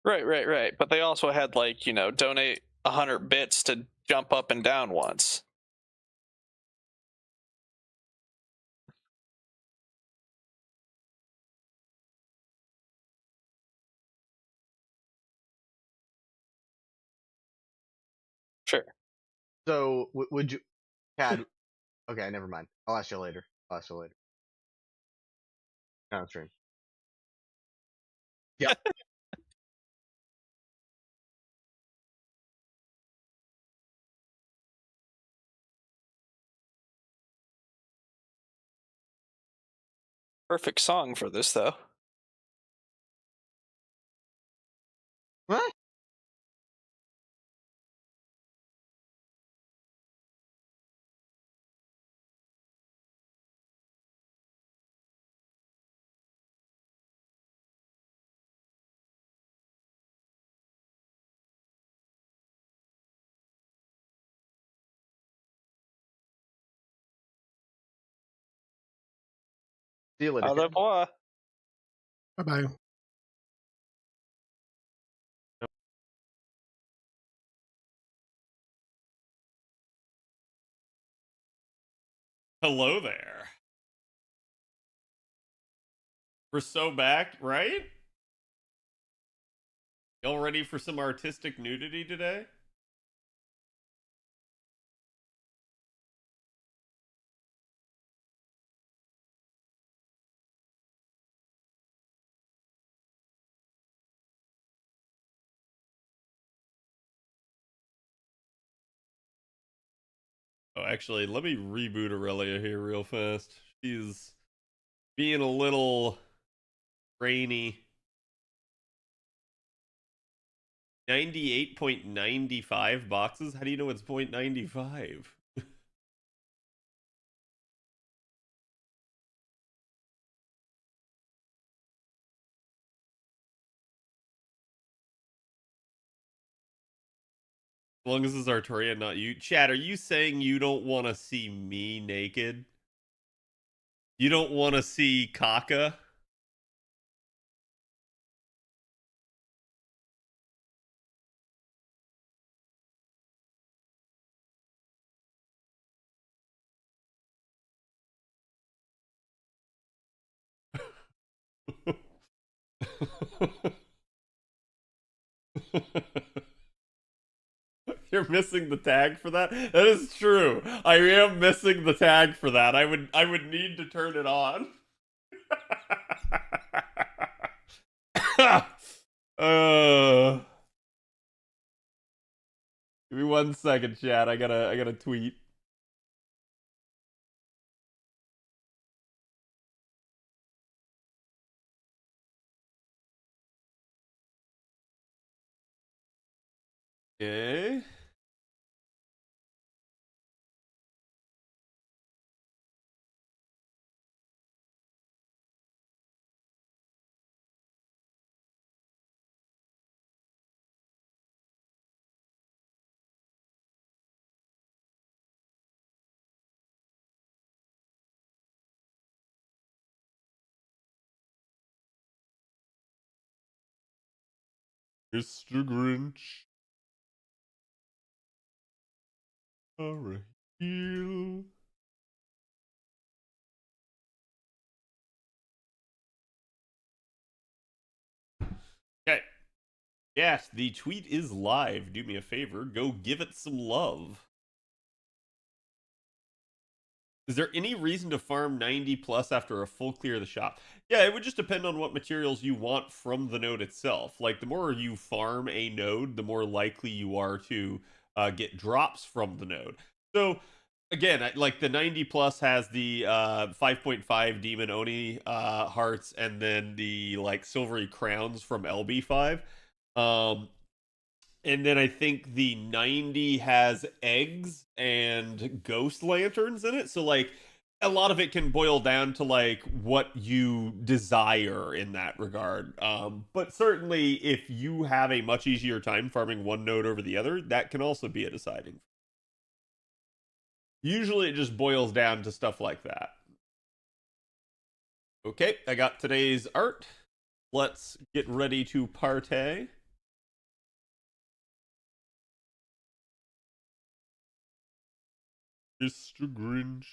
Right. But they also had, like, donate 100 bits to jump up and down once. Sure. So would you, Cad? Okay, never mind. I'll ask you later. I'll ask you later. Downstream. Yep. Perfect song for this, though. What? See you later. Au revoir. Bye-bye. Hello there. We're so back, right? Y'all ready for some artistic nudity today? Oh, actually, let me reboot Aurelia here real fast. She's being a little rainy. 98.95 boxes? How do you know it's 0.95? As long as it's Arturia, not you. Chad, are you saying you don't want to see me naked? You don't want to see Kaka? You're missing the tag for that? That is true. I am missing the tag for that. I would need to turn it on. Give me 1 second, chat. I gotta tweet. Okay. Mr. Grinch. Alright. Heal. Okay. Yes, the tweet is live. Do me a favor, go give it some love. Is there any reason to farm 90 plus after a full clear of the shop? Yeah, it would just depend on what materials you want from the node itself. Like, the more you farm a node, the more likely you are to get drops from the node. So, again, like, the 90 plus has the 5.5 Demon Oni hearts, and then the, like, silvery crowns from LB5. And then I think the 90 has eggs and ghost lanterns in it. So, like, a lot of it can boil down to, like, what you desire in that regard. But certainly, if you have a much easier time farming one node over the other, that can also be a deciding. Usually it just boils down to stuff like that. Okay, I got today's art. Let's get ready to partay. Mr. Grinch.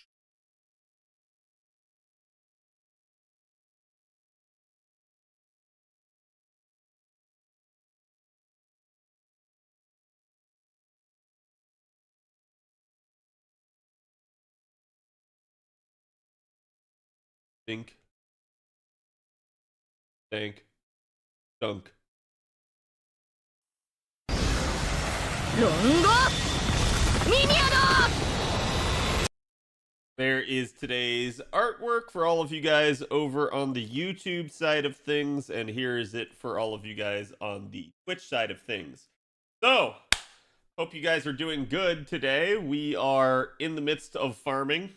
Dink. Dank. Dunk. There is today's artwork for all of you guys over on the YouTube side of things, and here is it for all of you guys on the Twitch side of things. So, hope you guys are doing good today. We are in the midst of farming.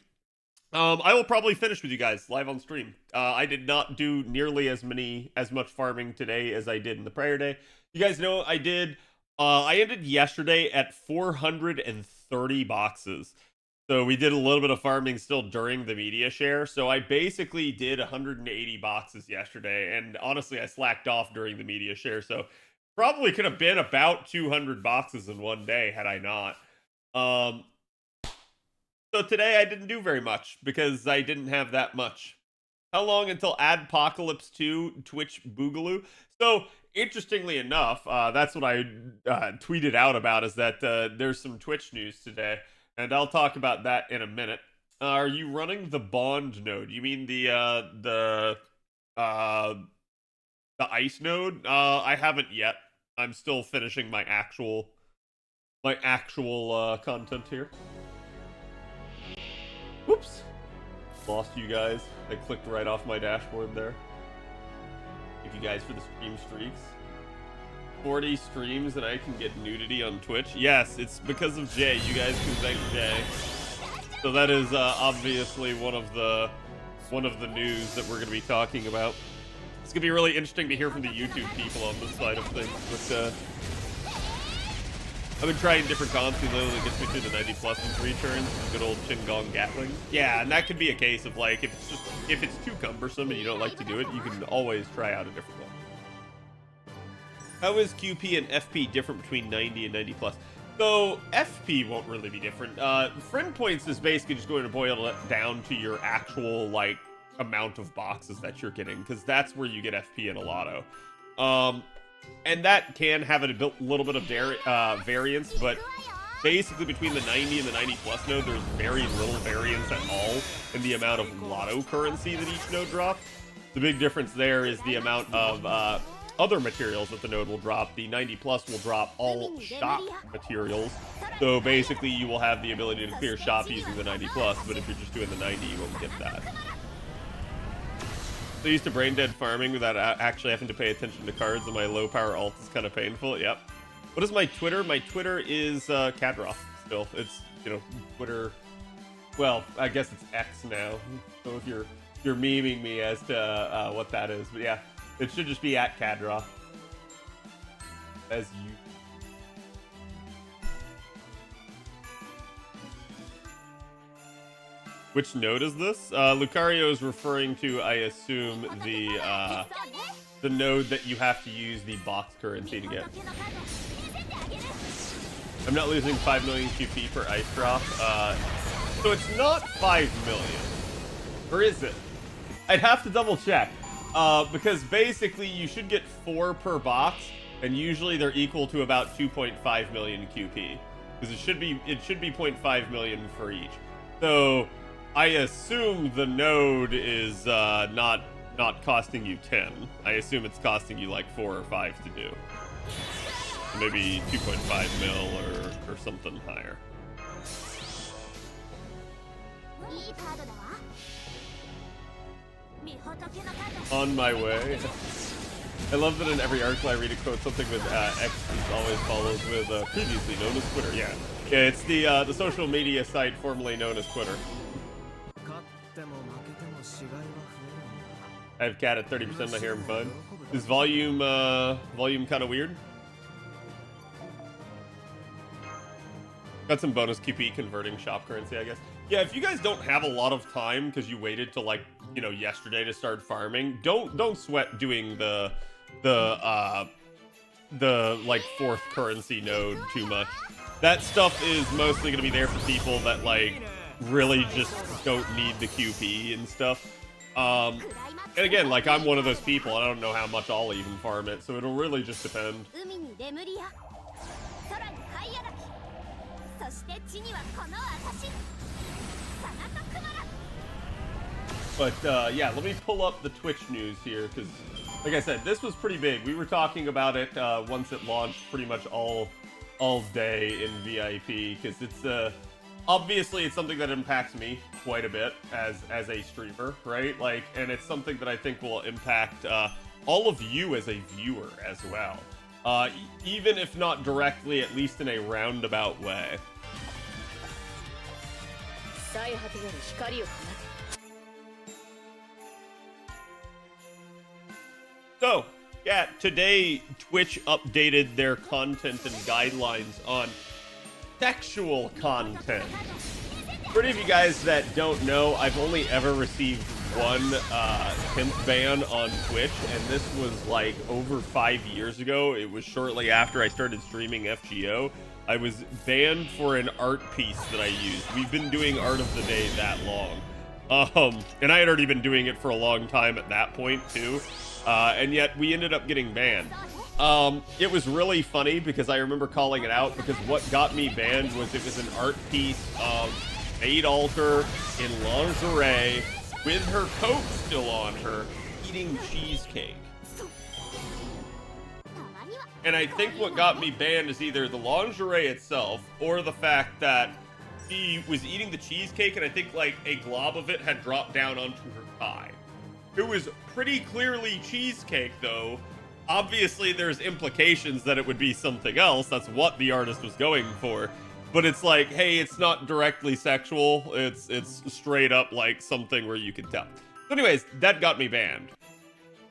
I will probably finish with you guys live on stream. I did not do nearly as much farming today as I did in the prior day. You guys know I did. I ended yesterday at 430 boxes. So we did a little bit of farming still during the media share. So I basically did 180 boxes yesterday, and honestly, I slacked off during the media share. So probably could have been about 200 boxes in one day had I not. So today I didn't do very much because I didn't have that much. How long until Adpocalypse 2 Twitch Boogaloo? So interestingly enough, that's what I tweeted out about, is that there's some Twitch news today, and I'll talk about that in a minute. Are you running the Bond node? You mean the ice node? I haven't yet. I'm still finishing my actual content here. Whoops. Lost you guys. I clicked right off my dashboard there. Thank you guys for the stream streaks. 40 streams and I can get nudity on Twitch. Yes, it's because of Jay. You guys can thank Jay. So that is obviously one of the news that we're going to be talking about. It's going to be really interesting to hear from the YouTube people on this side of things. But I've been trying different comps, even though that gets me through the 90 plus in 3 turns. Good old Chingong Gatling. Yeah, and that could be a case of like, if it's too cumbersome and you don't like to do it, you can always try out a different one. How is QP and FP different between 90 and 90 plus? So FP won't really be different. Friend points is basically just going to boil it down to your actual like amount of boxes that you're getting, because that's where you get FP in a lotto. And that can have a little bit of variance, but basically between the 90 and the 90 plus node, there's very little variance at all in the amount of lotto currency that each node drops. The big difference there is the amount of other materials that the node will drop. The 90 plus will drop all shop materials, so basically you will have the ability to clear shop using the 90 plus, but if you're just doing the 90, you won't get that. So used to brain dead farming without actually having to pay attention to cards, and my low power alt is kind of painful. Yep. What is my Twitter? My Twitter is Khadroth still. It's, you know, Twitter. Well, I guess it's X now. So if you're memeing me as to what that is, but yeah, it should just be at Khadroth. As you. Which node is this? Lucario is referring to, I assume, the node that you have to use the box currency to get. I'm not losing 5 million QP per ice drop. So it's not 5 million. Or is it? I'd have to double check. Because basically you should get 4 per box, and usually they're equal to about 2.5 million QP. Because it should be 0.5 million for each. So I assume the node is not costing you 10. I assume it's costing you like 4 or 5 to do. Maybe 2.5 mil or something higher. On my way. I love that in every article I read a quote something with X is always followed with previously known as Twitter. Yeah, it's the social media site formerly known as Twitter. I have cat at 30%. I hear him fine. Is volume kind of weird? Got some bonus QP converting shop currency, I guess. Yeah, if you guys don't have a lot of time because you waited till like, you know, yesterday to start farming, don't sweat doing the like fourth currency node too much. That stuff is mostly going to be there for people that like really just don't need the QP and stuff. And again, like I'm one of those people, and I don't know how much I'll even farm it, so it'll really just depend. But yeah, let me pull up the Twitch news here, because like I said, this was pretty big. We were talking about it once it launched pretty much all day in VIP, because it's obviously it's something that impacts me quite a bit as a streamer, right? Like, and it's something that I think will impact all of you as a viewer as well. Even if not directly, at least in a roundabout way. So, yeah, today Twitch updated their content and guidelines on sexual content. For any of you guys that don't know, I've only ever received one pimp ban on Twitch, and this was like over 5 years ago. It was shortly after I started streaming FGO. I was banned for an art piece that I used. We've been doing Art of the Day that long. And I had already been doing it for a long time at that point too. And yet we ended up getting banned. It was really funny because I remember calling it out, because what got me banned was it was an art piece of Maid Alter in lingerie with her coat still on her, eating cheesecake. And I think what got me banned is either the lingerie itself or the fact that she was eating the cheesecake and I think like a glob of it had dropped down onto her thigh. It was pretty clearly cheesecake though. Obviously there's implications that it would be something else. That's what the artist was going for. But it's like, hey, it's not directly sexual. It's straight up like something where you can tell. So anyways, that got me banned.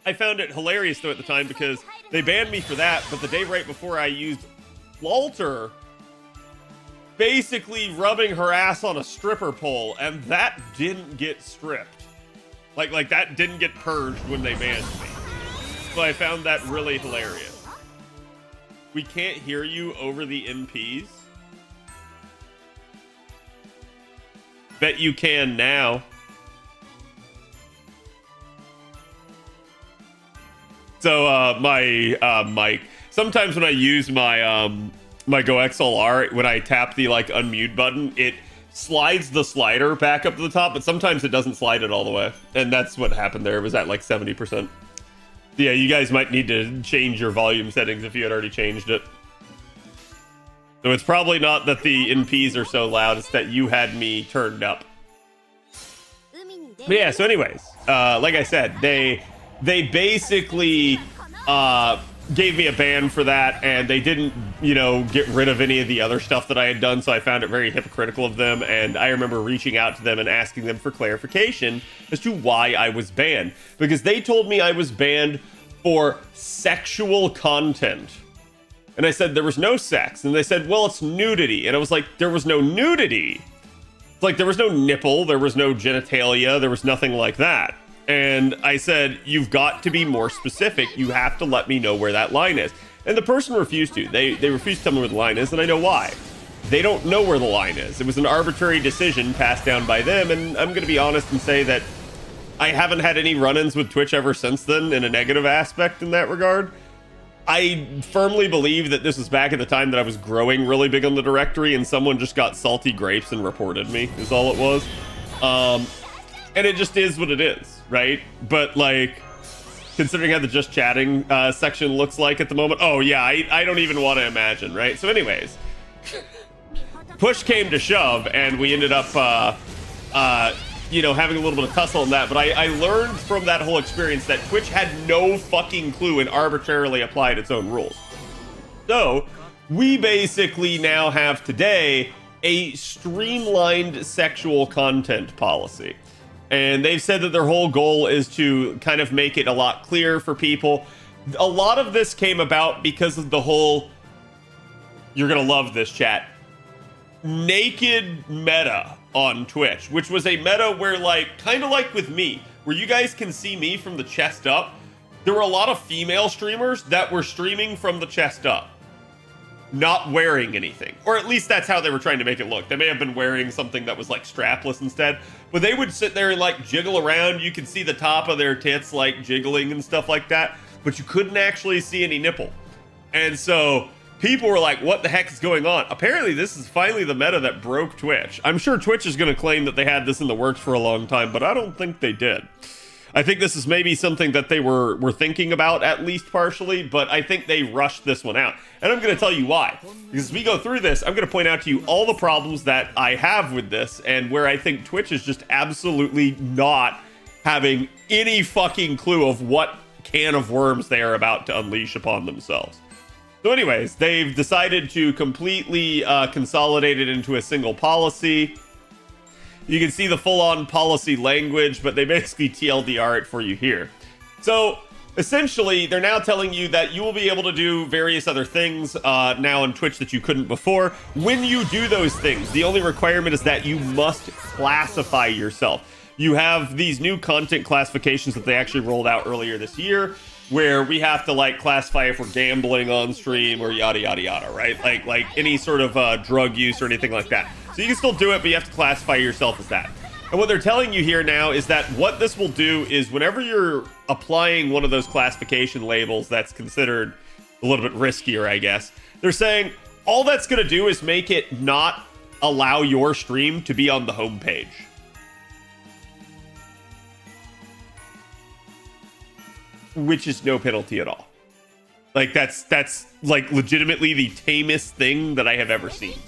I found it hilarious though at the time because they banned me for that, but the day right before I used Walter basically rubbing her ass on a stripper pole, and that didn't get stripped. Like that didn't get purged when they banned me. So I found that really hilarious. We can't hear you over the NPs. Bet you can now. So my mic. Sometimes when I use my my Go XLR, when I tap the like unmute button, it slides the slider back up to the top, but sometimes it doesn't slide it all the way. And that's what happened there. It was at like 70%. Yeah, you guys might need to change your volume settings if you had already changed it. So it's probably not that the NPs are so loud, it's that you had me turned up. But yeah, so anyways, like I said, they basically gave me a ban for that, and they didn't, you know, get rid of any of the other stuff that I had done, so I found it very hypocritical of them, and I remember reaching out to them and asking them for clarification as to why I was banned, because they told me I was banned for sexual content. And I said, there was no sex. And they said, well, it's nudity. And I was like, there was no nudity. It's like, there was no nipple, there was no genitalia, there was nothing like that. And I said, you've got to be more specific. You have to let me know where that line is. And the person refused to. They refused to tell me where the line is, and I know why. They don't know where the line is. It was an arbitrary decision passed down by them, and I'm going to be honest and say that I haven't had any run-ins with Twitch ever since then in a negative aspect in that regard. I firmly believe that this was back at the time that I was growing really big on the directory, and someone just got salty grapes and reported me, is all it was. And it just is what it is, right? But like, considering how the just chatting section looks like at the moment, oh yeah, I don't even want to imagine, right? So anyways, push came to shove, and we ended up you know, having a little bit of tussle on that. But I learned from that whole experience that Twitch had no fucking clue and arbitrarily applied its own rules. So we basically now have today a streamlined sexual content policy. And they've said that their whole goal is to kind of make it a lot clearer for people. A lot of this came about because of the whole, you're gonna love this, chat, naked meta on Twitch, which was a meta where, like, kind of like with me, where you guys can see me from the chest up, there were a lot of female streamers that were streaming from the chest up, not wearing anything. Or at least that's how they were trying to make it look. They may have been wearing something that was like strapless instead, but they would sit there and like jiggle around. You could see the top of their tits like jiggling and stuff like that, but you couldn't actually see any nipple. And so people were like, what the heck is going on? Apparently this is finally the meta that broke Twitch. I'm sure Twitch is going to claim that they had this in the works for a long time, but I don't think they did. I think this is maybe something that they were thinking about, at least partially, but I think they rushed this one out. And I'm going to tell you why. Because as we go through this, I'm going to point out to you all the problems that I have with this and where I think Twitch is just absolutely not having any fucking clue of what can of worms they are about to unleash upon themselves. So anyways, they've decided to completely consolidate it into a single policy. You can see the full-on policy language, but they basically TLDR it for you here. So essentially, they're now telling you that you will be able to do various other things now on Twitch that you couldn't before. When you do those things, the only requirement is that you must classify yourself. You have these new content classifications that they actually rolled out earlier this year, where we have to like classify if we're gambling on stream or yada yada yada, right? Like any sort of drug use or anything like that. So you can still do it, but you have to classify yourself as that. And what they're telling you here now is that what this will do is whenever you're applying one of those classification labels that's considered a little bit riskier, I guess, they're saying all that's going to do is make it not allow your stream to be on the homepage. Which is no penalty at all. Like that's like legitimately the tamest thing that I have ever seen.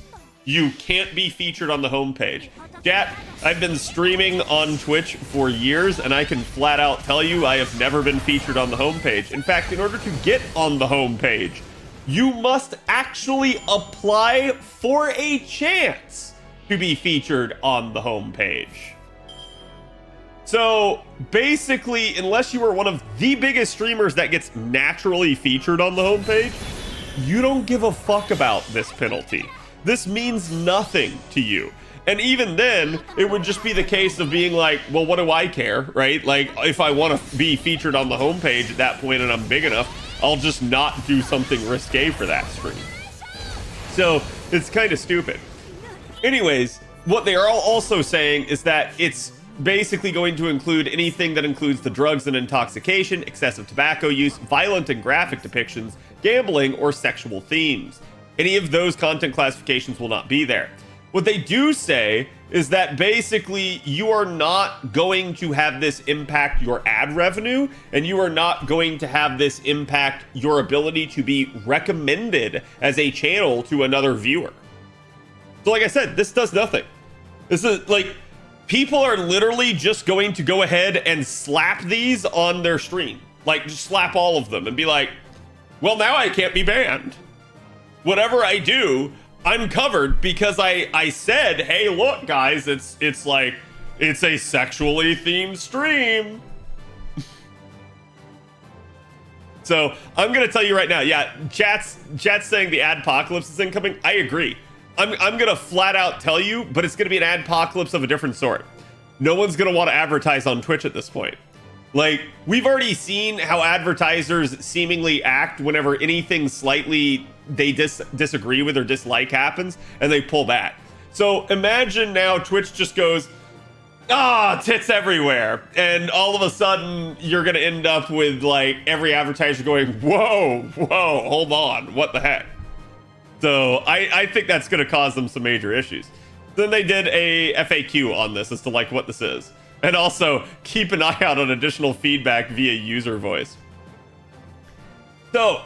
You can't be featured on the homepage. Chat, I've been streaming on Twitch for years, and I can flat out tell you I have never been featured on the homepage. In fact, in order to get on the homepage, you must actually apply for a chance to be featured on the homepage. So basically, unless you are one of the biggest streamers that gets naturally featured on the homepage, you don't give a fuck about this penalty. This means nothing to you. And even then, it would just be the case of being like, well, what do I care, right? Like, if I want to be featured on the homepage at that point and I'm big enough, I'll just not do something risque for that stream. So it's kind of stupid. Anyways, what they are also saying is that it's basically going to include anything that includes the drugs and intoxication, excessive tobacco use, violent and graphic depictions, gambling, or sexual themes. Any of those content classifications will not be there. What they do say is that basically you are not going to have this impact your ad revenue, and you are not going to have this impact your ability to be recommended as a channel to another viewer. So like I said, this does nothing. This is like, people are literally just going to go ahead and slap these on their stream. Like, just slap all of them and be like, well, now I can't be banned. Whatever I do, I'm covered because I said, hey, look, guys, it's like, it's a sexually themed stream. So I'm going to tell you right now. Yeah, chat's saying the adpocalypse is incoming. I agree. I'm going to flat out tell you, but it's going to be an adpocalypse of a different sort. No one's going to want to advertise on Twitch at this point. Like, we've already seen how advertisers seemingly act whenever anything slightly they disagree with or dislike happens, and they pull back. So imagine now Twitch just goes, tits everywhere. And all of a sudden, you're going to end up with, like, every advertiser going, whoa, hold on, what the heck? So I think that's going to cause them some major issues. Then they did a FAQ on this as to, like, what this is. And also, keep an eye out on additional feedback via user voice. So,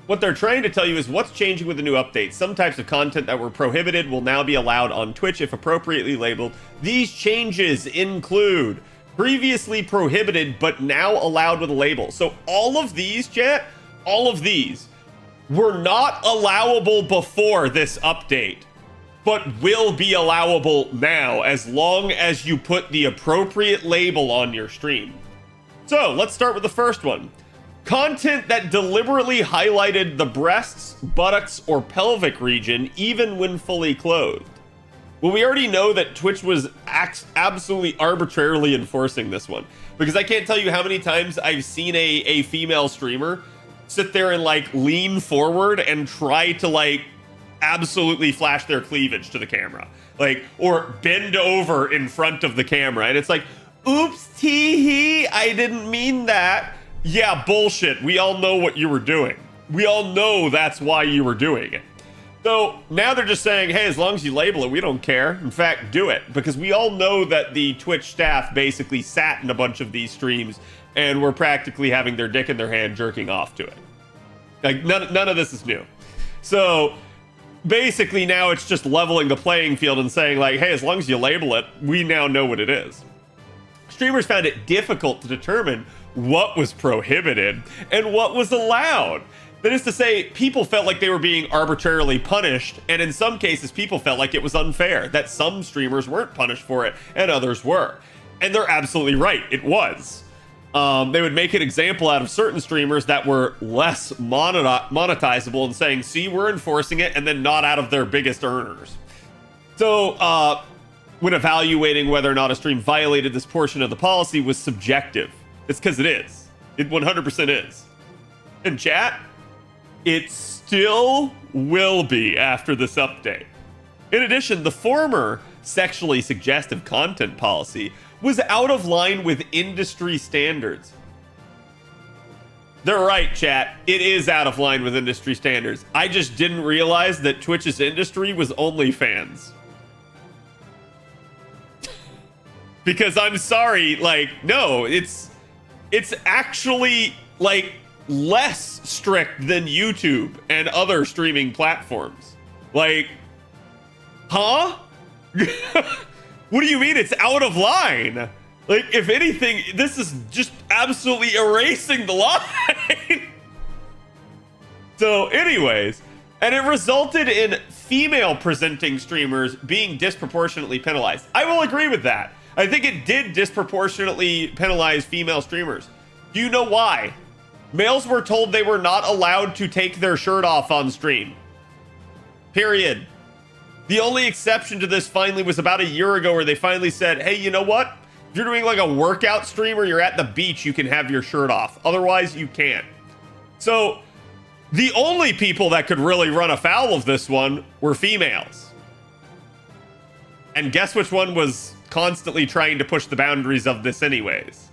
what they're trying to tell you is what's changing with the new update. Some types of content that were prohibited will now be allowed on Twitch if appropriately labeled. These changes include previously prohibited but now allowed with a label. So all of these, chat, all of these were not allowable before this update, but will be allowable now as long as you put the appropriate label on your stream. So let's start with the first one. Content that deliberately highlighted the breasts, buttocks, or pelvic region even when fully clothed. Well, we already know that Twitch was absolutely arbitrarily enforcing this one, because I can't tell you how many times I've seen a female streamer sit there and like lean forward and try to like absolutely flash their cleavage to the camera, like, or bend over in front of the camera, and it's like, oops, tee-hee, I didn't mean that. Yeah, bullshit. We all know what you were doing. We all know that's why you were doing it. So now they're just saying, hey, as long as you label it, we don't care. In fact, do it. Because we all know that the Twitch staff basically sat in a bunch of these streams and were practically having their dick in their hand jerking off to it. Like, none of this is new. So basically now it's just leveling the playing field and saying like, hey, as long as you label it, we now know what it is. Streamers found it difficult to determine what was prohibited and what was allowed. That is to say, people felt like they were being arbitrarily punished, and in some cases, people felt like it was unfair, that some streamers weren't punished for it and others were. And they're absolutely right, it was. They would make an example out of certain streamers that were less monetizable and saying, see, we're enforcing it, and then not out of their biggest earners. So, when evaluating whether or not a stream violated this portion of the policy was subjective. It's because it is. It 100% is. In chat, it still will be after this update. In addition, the former sexually suggestive content policy was out of line with industry standards. They're right, chat. It is out of line with industry standards. I just didn't realize that Twitch's industry was OnlyFans. Because I'm sorry, like, no, it's actually like less strict than YouTube and other streaming platforms. Like, huh? What do you mean it's out of line? Like, if anything, this is just absolutely erasing the line. So anyways, and it resulted in female presenting streamers being disproportionately penalized. I will agree with that. I think it did disproportionately penalize female streamers. Do you know why? Males were told they were not allowed to take their shirt off on stream. Period. The only exception to this finally was about a year ago where they finally said, hey, you know what? If you're doing like a workout stream or you're at the beach, you can have your shirt off. Otherwise, you can't. So the only people that could really run afoul of this one were females. And guess which one was constantly trying to push the boundaries of this anyways?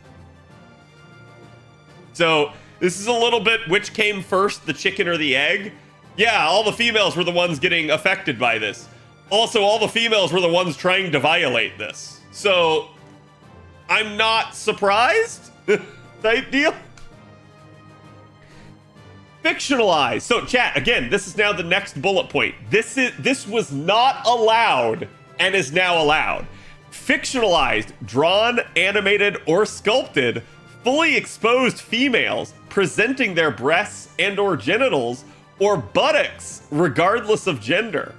So this is a little bit which came first, the chicken or the egg? Yeah, all the females were the ones getting affected by this. Also, all the females were the ones trying to violate this. So I'm not surprised type deal. Fictionalized. So chat, again, this is now the next bullet point. This was not allowed and is now allowed. Fictionalized, drawn, animated, or sculpted, fully exposed females presenting their breasts and or genitals or buttocks, regardless of gender.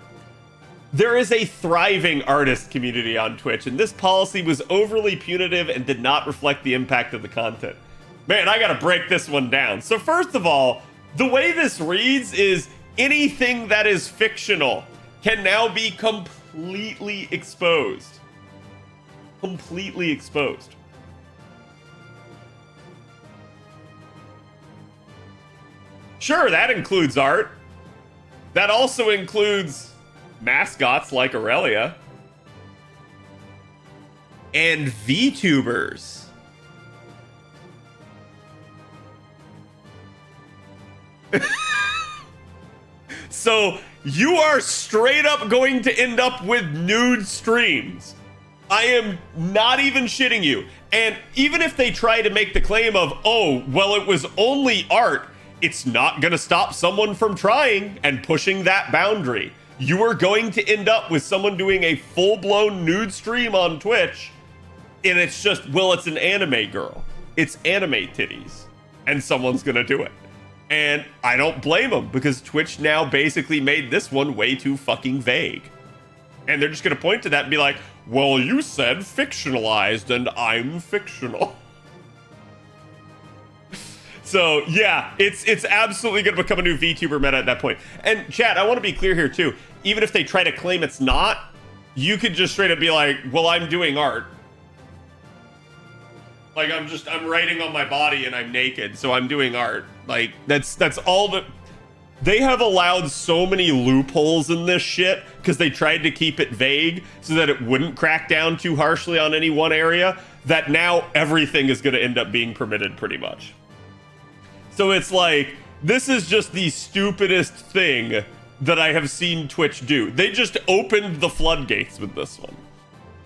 There is a thriving artist community on Twitch, and this policy was overly punitive and did not reflect the impact of the content. Man, I gotta break this one down. So first of all, the way this reads is anything that is fictional can now be completely exposed. Completely exposed. Sure, that includes art. That also includes mascots like Aurelia. And VTubers. So you are straight up going to end up with nude streams. I am not even shitting you. And even if they try to make the claim of, oh, well, it was only art, it's not going to stop someone from trying and pushing that boundary. You are going to end up with someone doing a full-blown nude stream on Twitch, and it's just, well, it's an anime girl. It's anime titties, and someone's going to do it. And I don't blame them, because Twitch now basically made this one way too fucking vague. And they're just going to point to that and be like, well, you said fictionalized, and I'm fictional. So yeah, it's absolutely going to become a new VTuber meta at that point. And chat, I want to be clear here too. Even if they try to claim it's not, you could just straight up be like, well, I'm doing art. Like, I'm writing on my body and I'm naked, so I'm doing art. Like, that's all that. They have allowed so many loopholes in this shit because they tried to keep it vague so that it wouldn't crack down too harshly on any one area, that now everything is going to end up being permitted pretty much. So it's like, this is just the stupidest thing that I have seen Twitch do. They just opened the floodgates with this one.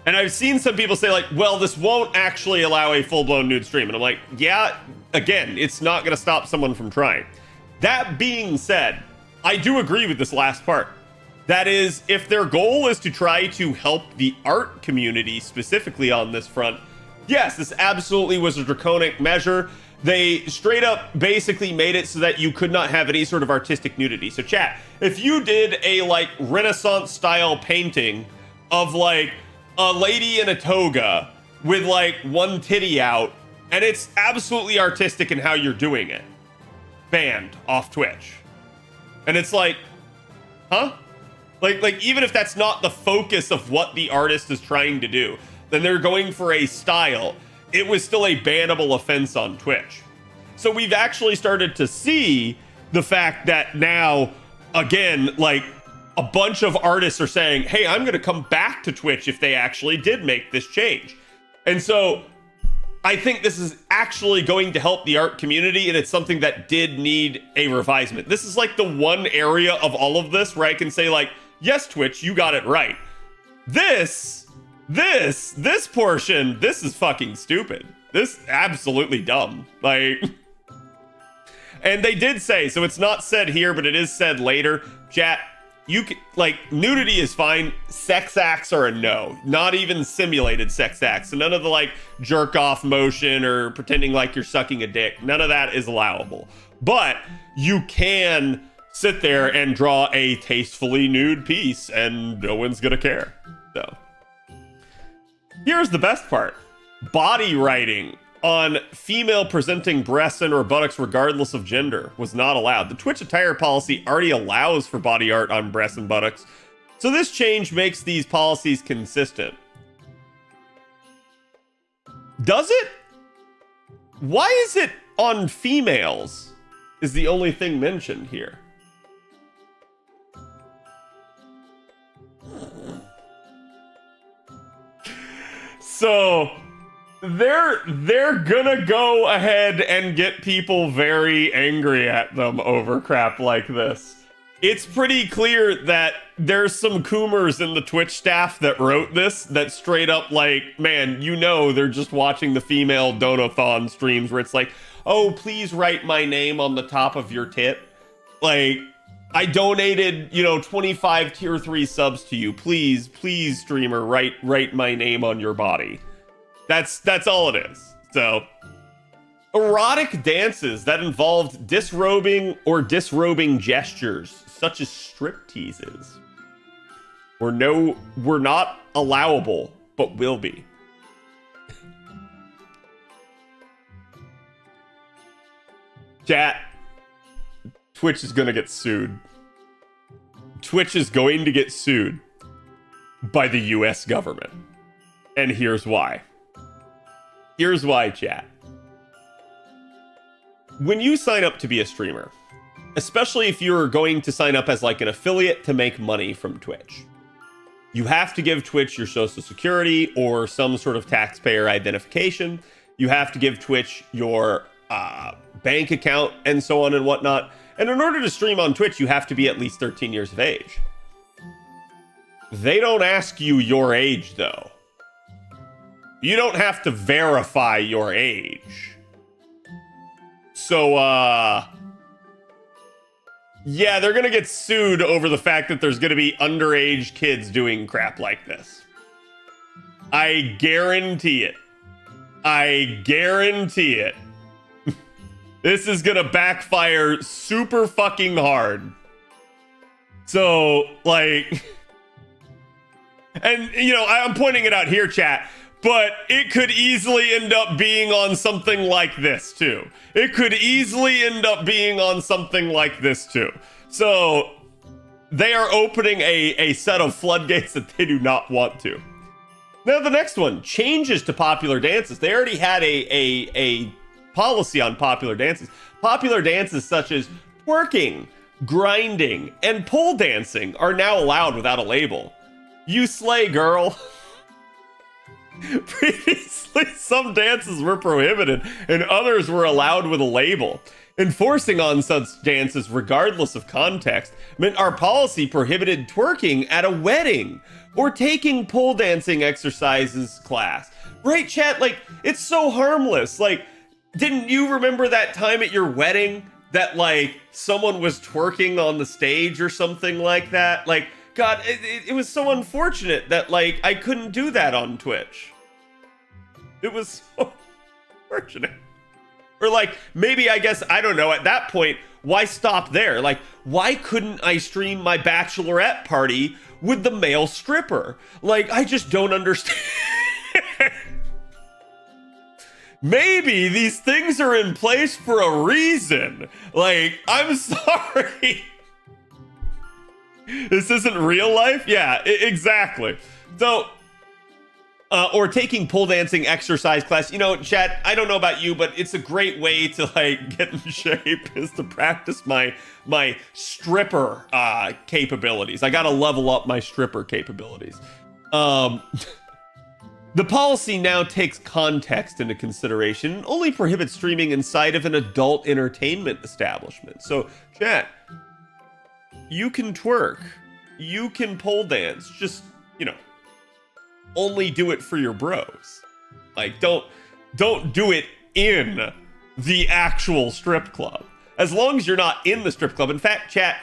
And I've seen some people say like, well, this won't actually allow a full-blown nude stream. And I'm like, yeah, again, it's not going to stop someone from trying. That being said, I do agree with this last part. That is, if their goal is to try to help the art community specifically on this front, yes, this absolutely was a draconic measure. They straight up basically made it so that you could not have any sort of artistic nudity. So chat, if you did a like Renaissance style painting of like a lady in a toga with like one titty out, and it's absolutely artistic in how you're doing it, banned off Twitch. And it's like, huh? Like even if that's not the focus of what the artist is trying to do, then they're going for a style. It was still a bannable offense on Twitch. So we've actually started to see the fact that now, again, like a bunch of artists are saying, hey, I'm going to come back to Twitch if they actually did make this change. And so I think this is actually going to help the art community, and it's something that did need a revisement. This is like the one area of all of this where I can say like, yes, Twitch, you got it right. This portion, this is fucking stupid. This absolutely dumb. Like, and they did say, so it's not said here, but it is said later, chat, you can, like, nudity is fine. Sex acts are a no. Not even simulated sex acts. So none of the like jerk off motion or pretending like you're sucking a dick. None of that is allowable. But you can sit there and draw a tastefully nude piece and no one's gonna care. So here's the best part. Body writing on female presenting breasts and or buttocks regardless of gender was not allowed. The Twitch attire policy already allows for body art on breasts and buttocks, so this change makes these policies consistent. Does it? Why is it on females is the only thing mentioned here? So they're gonna go ahead and get people very angry at them over crap like this. It's pretty clear that there's some coomers in the Twitch staff that wrote this that straight up like, man, you know, they're just watching the female donathon streams where it's like, oh, please write my name on the top of your tit. Like, I donated, 25 tier 3 subs to you. Please, streamer, write my name on your body. That's all it is. So, erotic dances that involved disrobing or disrobing gestures, such as strip teases, were not allowable, but will be. Chat, Twitch is gonna get sued. Twitch is going to get sued by the US government. And here's why. Here's why, chat. When you sign up to be a streamer, especially if you're going to sign up as like an affiliate to make money from Twitch, you have to give Twitch your social security or some sort of taxpayer identification. You have to give Twitch your bank account and so on and whatnot. And in order to stream on Twitch, you have to be at least 13 years of age. They don't ask you your age, though. You don't have to verify your age. So, yeah, they're gonna get sued over the fact that there's gonna be underage kids doing crap like this. I guarantee it. I guarantee it. This is gonna backfire super fucking hard. So, like, and, I'm pointing it out here, chat, but it could easily end up being on something like this, too. It could easily end up being on something like this, too. So, They are opening a set of floodgates that they do not want to. Now, the next one, changes to popular dances. They already had a policy on popular dances. Popular dances such as twerking, grinding, and pole dancing are now allowed without a label. You slay, girl. Previously, some dances were prohibited and others were allowed with a label. Enforcing on such dances, regardless of context, meant our policy prohibited twerking at a wedding or taking pole dancing exercises class. Right, chat? Like, it's so harmless. Like, didn't you remember that time at your wedding that, like, someone was twerking on the stage or something like that? Like, God, it was so unfortunate that, like, I couldn't do that on Twitch. It was so unfortunate. Or, like, maybe, I guess, I don't know, at that point, why stop there? Like, why couldn't I stream my bachelorette party with the male stripper? Like, I just don't understand. Maybe these things are in place for a reason. Like, I'm sorry. This isn't real life? Yeah, exactly. So, or taking pole dancing exercise class. You know, chat, I don't know about you, but it's a great way to, like, get in shape is to practice my stripper capabilities. I gotta level up my stripper capabilities. The policy now takes context into consideration and only prohibits streaming inside of an adult entertainment establishment. So, chat, you can twerk, you can pole dance, just, you know, only do it for your bros. Like, don't do it in the actual strip club. As long as you're not in the strip club. In fact, chat,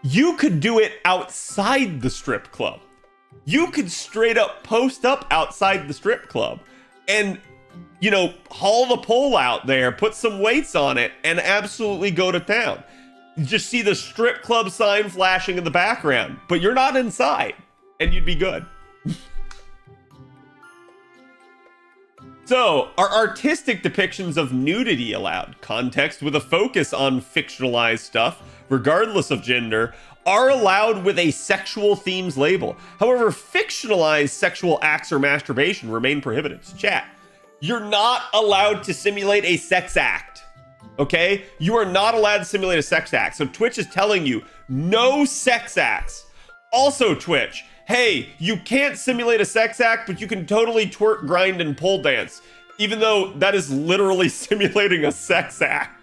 you could do it outside the strip club. You could straight up post up outside the strip club and, you know, haul the pole out there, put some weights on it, and absolutely go to town. You just see the strip club sign flashing in the background, but you're not inside, and you'd be good. So, are artistic depictions of nudity allowed? Context with a focus on fictionalized stuff, regardless of gender, are allowed with a sexual themes label. However, fictionalized sexual acts or masturbation remain prohibited. So chat, you're not allowed to simulate a sex act, okay? You are not allowed to simulate a sex act. So Twitch is telling you, no sex acts. Also, Twitch, hey, you can't simulate a sex act, but you can totally twerk, grind, and pole dance, even though that is literally simulating a sex act.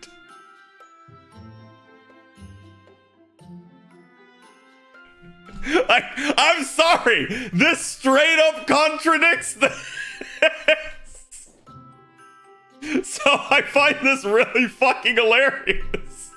I'm sorry, this straight up contradicts this. So I find this really fucking hilarious.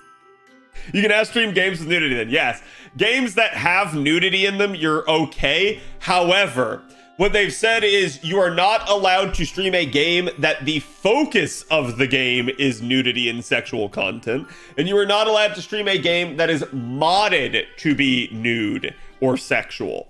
You can have stream games with nudity then. Yes, games that have nudity in them, you're okay. However, what they've said is you are not allowed to stream a game that the focus of the game is nudity and sexual content. And you are not allowed to stream a game that is modded to be nude or sexual.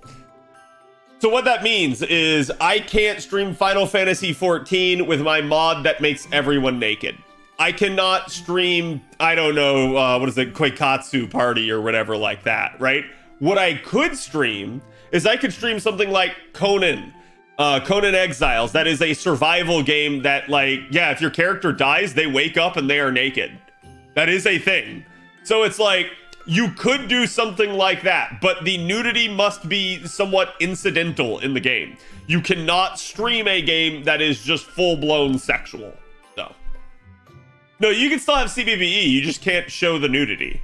So what that means is I can't stream Final Fantasy XIV with my mod that makes everyone naked. I cannot stream, I don't know, what is it, Koikatsu Party or whatever like that, right? What I could stream is I could stream something like Conan Exiles. That is a survival game that, like, yeah, if your character dies, they wake up and they are naked. That is a thing. So it's like, you could do something like that, but the nudity must be somewhat incidental in the game. You cannot stream a game that is just full-blown sexual. No, you can still have CBBE, you just can't show the nudity.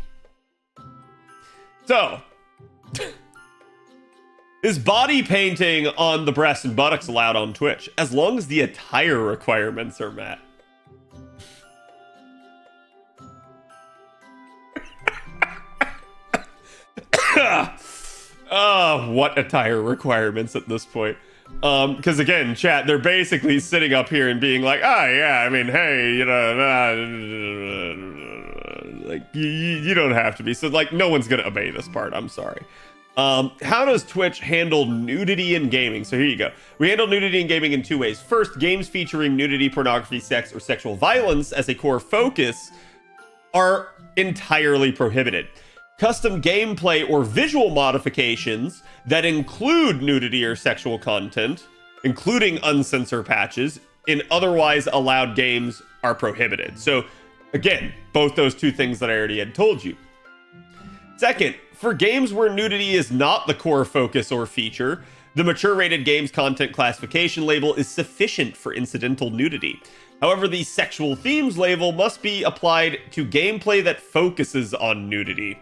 So, is body painting on the breasts and buttocks allowed on Twitch, as long as the attire requirements are met? What attire requirements at this point? Because again, chat, they're basically sitting up here and being like, oh yeah, I mean, hey, you know, like, you don't have to be. So, like, no one's gonna obey this part, I'm sorry. How does Twitch handle nudity in gaming? So here you go. We handle nudity in gaming in two ways. First, games featuring nudity, pornography, sex, or sexual violence as a core focus are entirely prohibited. custom gameplay or visual modifications that include nudity or sexual content, including uncensored patches, in otherwise allowed games are prohibited. So again, both those two things that I already had told you. Second, for games where nudity is not the core focus or feature, the mature rated games content classification label is sufficient for incidental nudity. However, the sexual themes label must be applied to gameplay that focuses on nudity.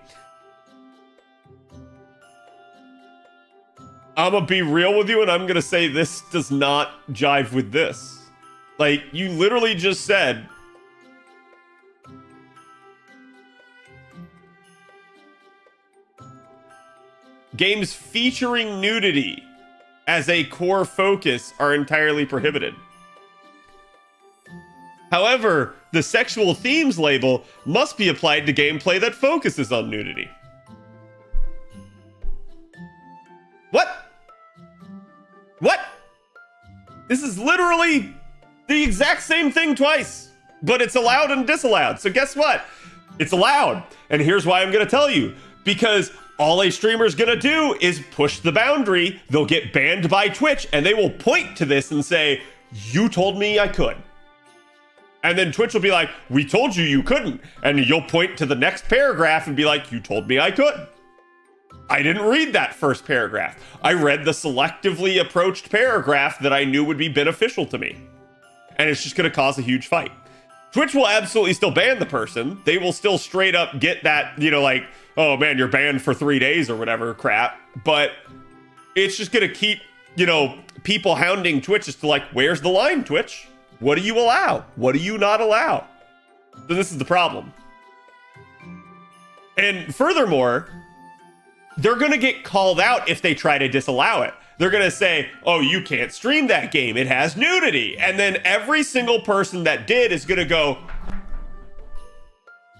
I'm gonna be real with you, and I'm gonna say this does not jive with this. Like, you literally just said, games featuring nudity as a core focus are entirely prohibited. However, the sexual themes label must be applied to gameplay that focuses on nudity. What? What? This is literally the exact same thing twice, but it's allowed and disallowed. So guess what? It's allowed. And here's why I'm going to tell you. Because all a streamer's going to do is push the boundary. They'll get banned by Twitch, and they will point to this and say, you told me I could. And then Twitch will be like, we told you you couldn't. And you'll point to the next paragraph and be like, you told me I could. I didn't read that first paragraph. I read the selectively approached paragraph that I knew would be beneficial to me. And it's just going to cause a huge fight. Twitch will absolutely still ban the person. They will still straight up get that, you know, like, oh man, you're banned for 3 days or whatever crap. But it's just going to keep, you know, people hounding Twitch as to like, where's the line, Twitch? What do you allow? What do you not allow? So this is the problem. And furthermore, they're going to get called out if they try to disallow it. They're going to say, oh, you can't stream that game. It has nudity. And then every single person that did is going to go,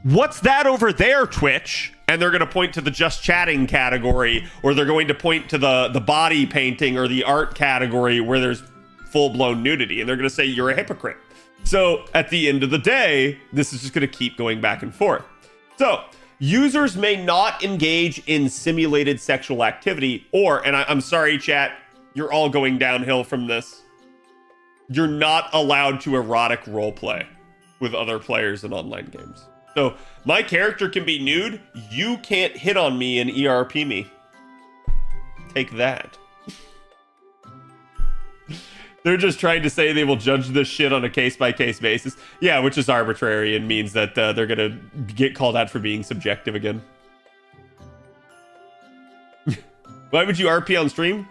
what's that over there, Twitch? And they're going to point to the just chatting category, or they're going to point to the body painting or the art category where there's full-blown nudity. And they're going to say, you're a hypocrite. So at the end of the day, this is just going to keep going back and forth. So users may not engage in simulated sexual activity, or, and I'm sorry, chat, you're all going downhill from this. You're not allowed to erotic roleplay with other players in online games. So my character can be nude. You can't hit on me and ERP me. Take that. They're just trying to say they will judge this shit on a case-by-case basis. Yeah, which is arbitrary and means that they're going to get called out for being subjective again. Why would you RP on stream?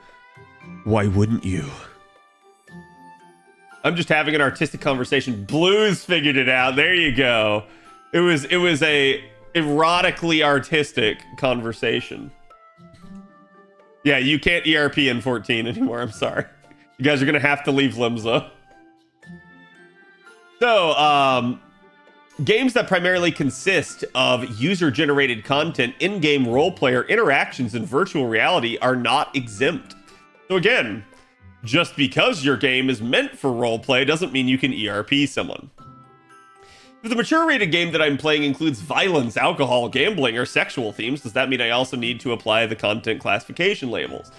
Why wouldn't you? I'm just having an artistic conversation. Blues figured it out. There you go. It was a erotically artistic conversation. Yeah, you can't ERP in 14 anymore. I'm sorry. You guys are going to have to leave Limsa. So, games that primarily consist of user-generated content, in-game role-player interactions, and virtual reality are not exempt. So again, just because your game is meant for roleplay doesn't mean you can ERP someone. If the mature-rated game that I'm playing includes violence, alcohol, gambling, or sexual themes, does that mean I also need to apply the content classification labels?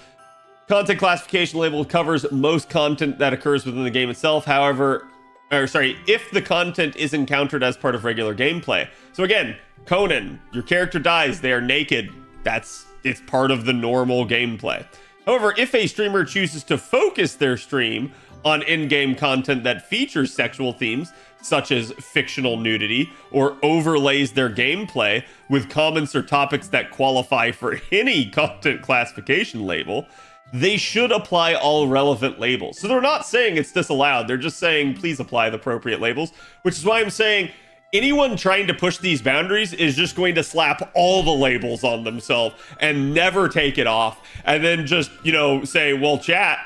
Content classification label covers most content that occurs within the game itself. However, if the content is encountered as part of regular gameplay. So again, Conan, your character dies, they are naked. It's part of the normal gameplay. However, if a streamer chooses to focus their stream on in-game content that features sexual themes, such as fictional nudity, or overlays their gameplay with comments or topics that qualify for any content classification label, they should apply all relevant labels. So they're not saying it's disallowed. They're just saying, please apply the appropriate labels, which is why I'm saying anyone trying to push these boundaries is just going to slap all the labels on themselves and never take it off. And then just, you know, say, well, chat,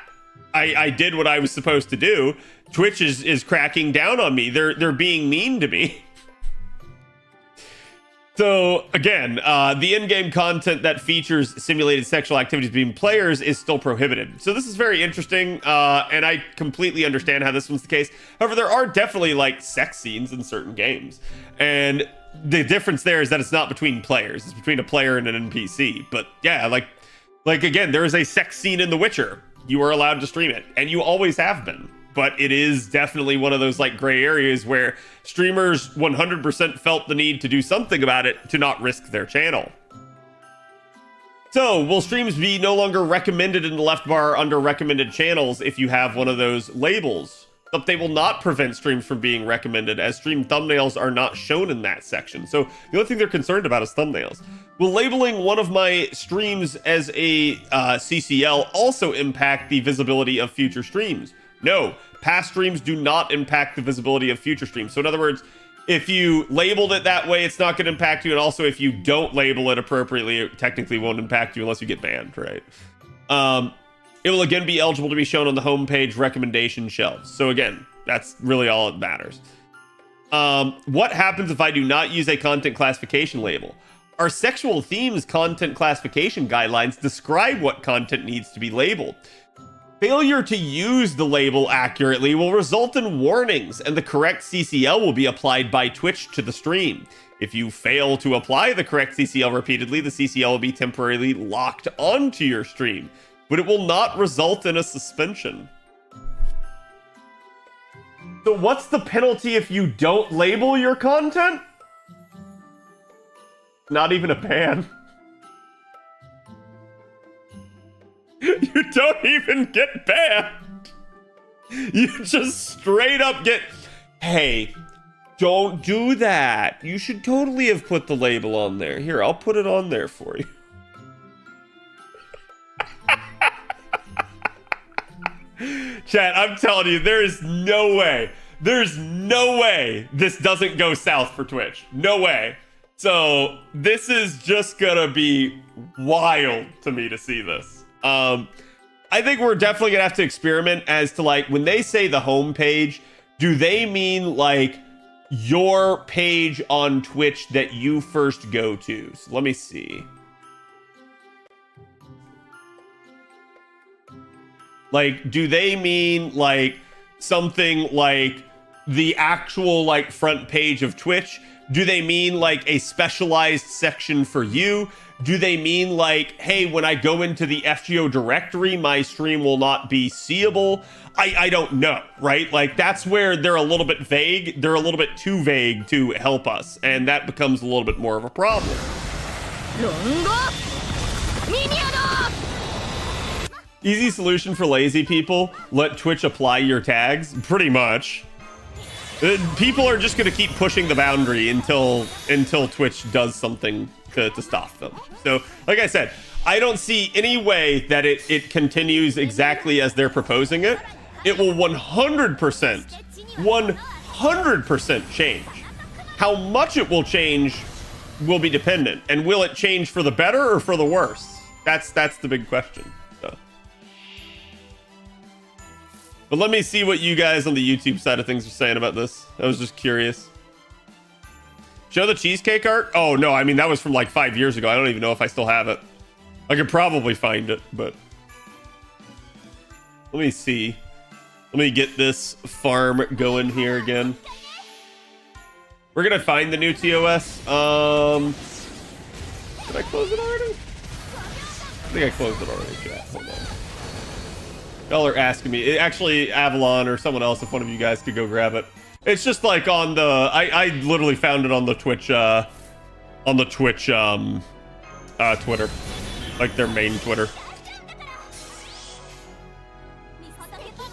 I did what I was supposed to do. Twitch is cracking down on me. They're being mean to me. So again, the in-game content that features simulated sexual activities between players is still prohibited. So this is very interesting, and I completely understand how this one's the case. However, there are definitely like sex scenes in certain games, and the difference there is that it's not between players. It's between a player and an NPC. But yeah, like again, there is a sex scene in The Witcher. You are allowed to stream it, and you always have been. But it is definitely one of those like gray areas where streamers 100% felt the need to do something about it to not risk their channel. So, will streams be no longer recommended in the left bar under recommended channels if you have one of those labels? But they will not prevent streams from being recommended, as stream thumbnails are not shown in that section. So, the only thing they're concerned about is thumbnails. Will labeling one of my streams as a CCL also impact the visibility of future streams? No, past streams do not impact the visibility of future streams. So, in other words, if you labeled it that way, it's not going to impact you. And also, if you don't label it appropriately, it technically won't impact you unless you get banned, right? It will again be eligible to be shown on the homepage recommendation shelves. So again, that's really all that matters. What happens if I do not use a content classification label? Our sexual themes content classification guidelines describe what content needs to be labeled. Failure to use the label accurately will result in warnings, and the correct CCL will be applied by Twitch to the stream. If you fail to apply the correct CCL repeatedly, the CCL will be temporarily locked onto your stream, but it will not result in a suspension. So what's the penalty if you don't label your content? Not even a ban. You don't even get banned. You just straight up get, hey, don't do that. You should totally have put the label on there. Here, I'll put it on there for you. Chat, I'm telling you, there's no way this doesn't go south for Twitch. No way. So this is just gonna be wild to me to see this. I think we're definitely gonna have to experiment as to like when they say the home page, do they mean like your page on Twitch that you first go to? So let me see. Like, do they mean like something like the actual like front page of Twitch? Do they mean like a specialized section for you? Do they mean like, hey, when I go into the FGO directory, my stream will not be seeable? I don't know, right? Like that's where they're a little bit vague. They're a little bit too vague to help us. And that becomes a little bit more of a problem. Easy solution for lazy people. Let Twitch apply your tags. Pretty much. People are just going to keep pushing the boundary until Twitch does something to stop them. So, like I said, I don't see any way that it continues exactly as they're proposing it. It will 100% change. How much it will change will be dependent. And will it change for the better or for the worse? That's the big question. So. But let me see what you guys on the YouTube side of things are saying about this. I was just curious. Show the cheesecake art? Oh, no. I mean, that was from like 5 years ago. I don't even know if I still have it. I could probably find it, but... Let me see. Let me get this farm going here again. We're going to find the new TOS. Did I close it already? I think I closed it already, chat. Hold on. Y'all are asking me. Actually, Avalon or someone else, if one of you guys could go grab it. It's just like on the... I literally found it on the Twitch... Twitter. Like their main Twitter.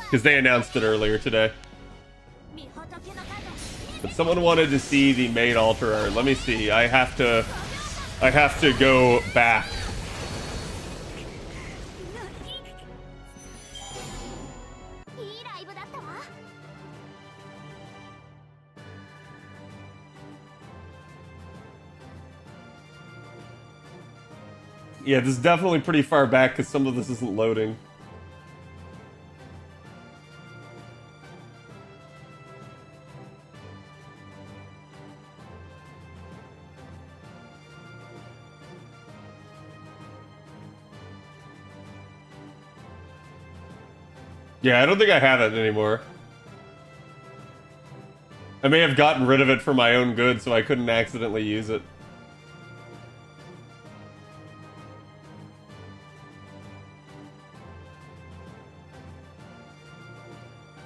Because they announced it earlier today. But someone wanted to see the main altar art. Let me see. I have to go back. Yeah, this is definitely pretty far back because some of this isn't loading. Yeah, I don't think I have it anymore. I may have gotten rid of it for my own good so I couldn't accidentally use it.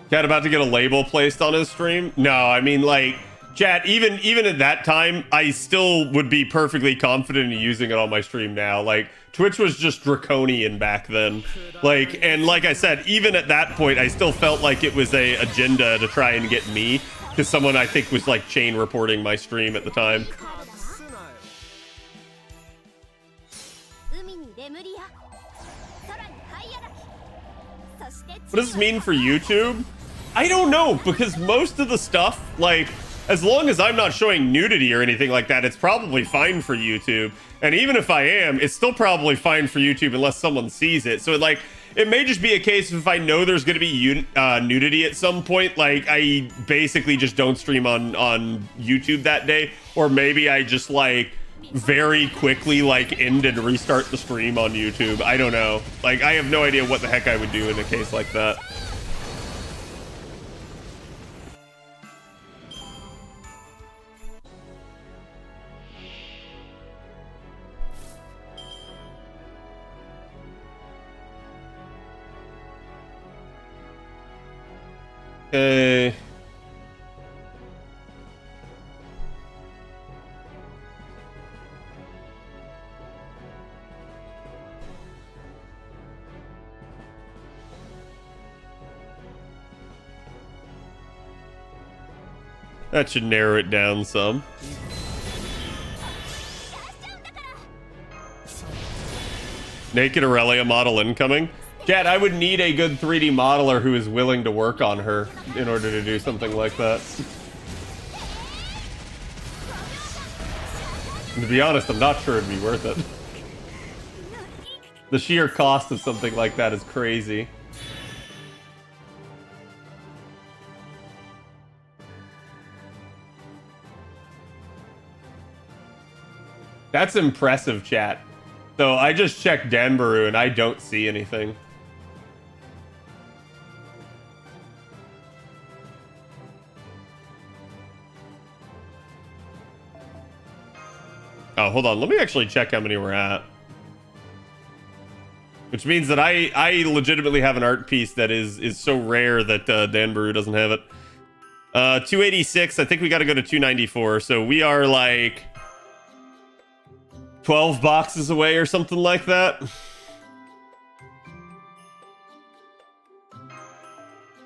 Chat about to get a label placed on his stream? No, I mean, like, chat, even at that time, I still would be perfectly confident in using it on my stream now. Like, Twitch was just draconian back then. Like, and like I said, even at that point, I still felt like it was a agenda to try and get me, because someone I think was like chain reporting my stream at the time. What does this mean for YouTube? I don't know, because most of the stuff, like, as long as I'm not showing nudity or anything like that, it's probably fine for YouTube. And even if I am, it's still probably fine for YouTube unless someone sees it. So, like, it may just be a case of if I know there's going to be nudity at some point, like, I basically just don't stream on YouTube that day. Or maybe I just, like, very quickly, like, end and restart the stream on YouTube. I don't know. Like, I have no idea what the heck I would do in a case like that. Okay. That should narrow it down some. Naked Aurelia model incoming. Chat, I would need a good 3D modeler who is willing to work on her in order to do something like that. And to be honest, I'm not sure it'd be worth it. The sheer cost of something like that is crazy. That's impressive, chat. So I just checked Danbaru and I don't see anything. Oh, hold on. Let me actually check how many we're at. Which means that I legitimately have an art piece that is so rare that Danbaru doesn't have it. 286. I think we got to go to 294. So we are like 12 boxes away or something like that.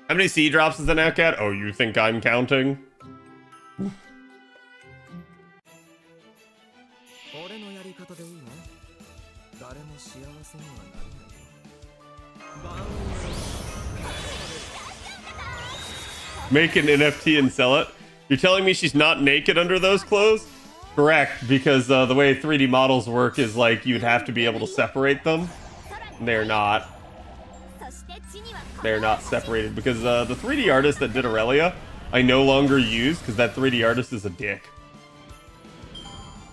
How many C drops is the now, cat? Oh, you think I'm counting? Make an NFT and sell it? You're telling me she's not naked under those clothes? Correct, because the way 3D models work is like you'd have to be able to separate them. And they're not. They're not separated because the 3D artist that did Aurelia, I no longer use because that 3D artist is a dick.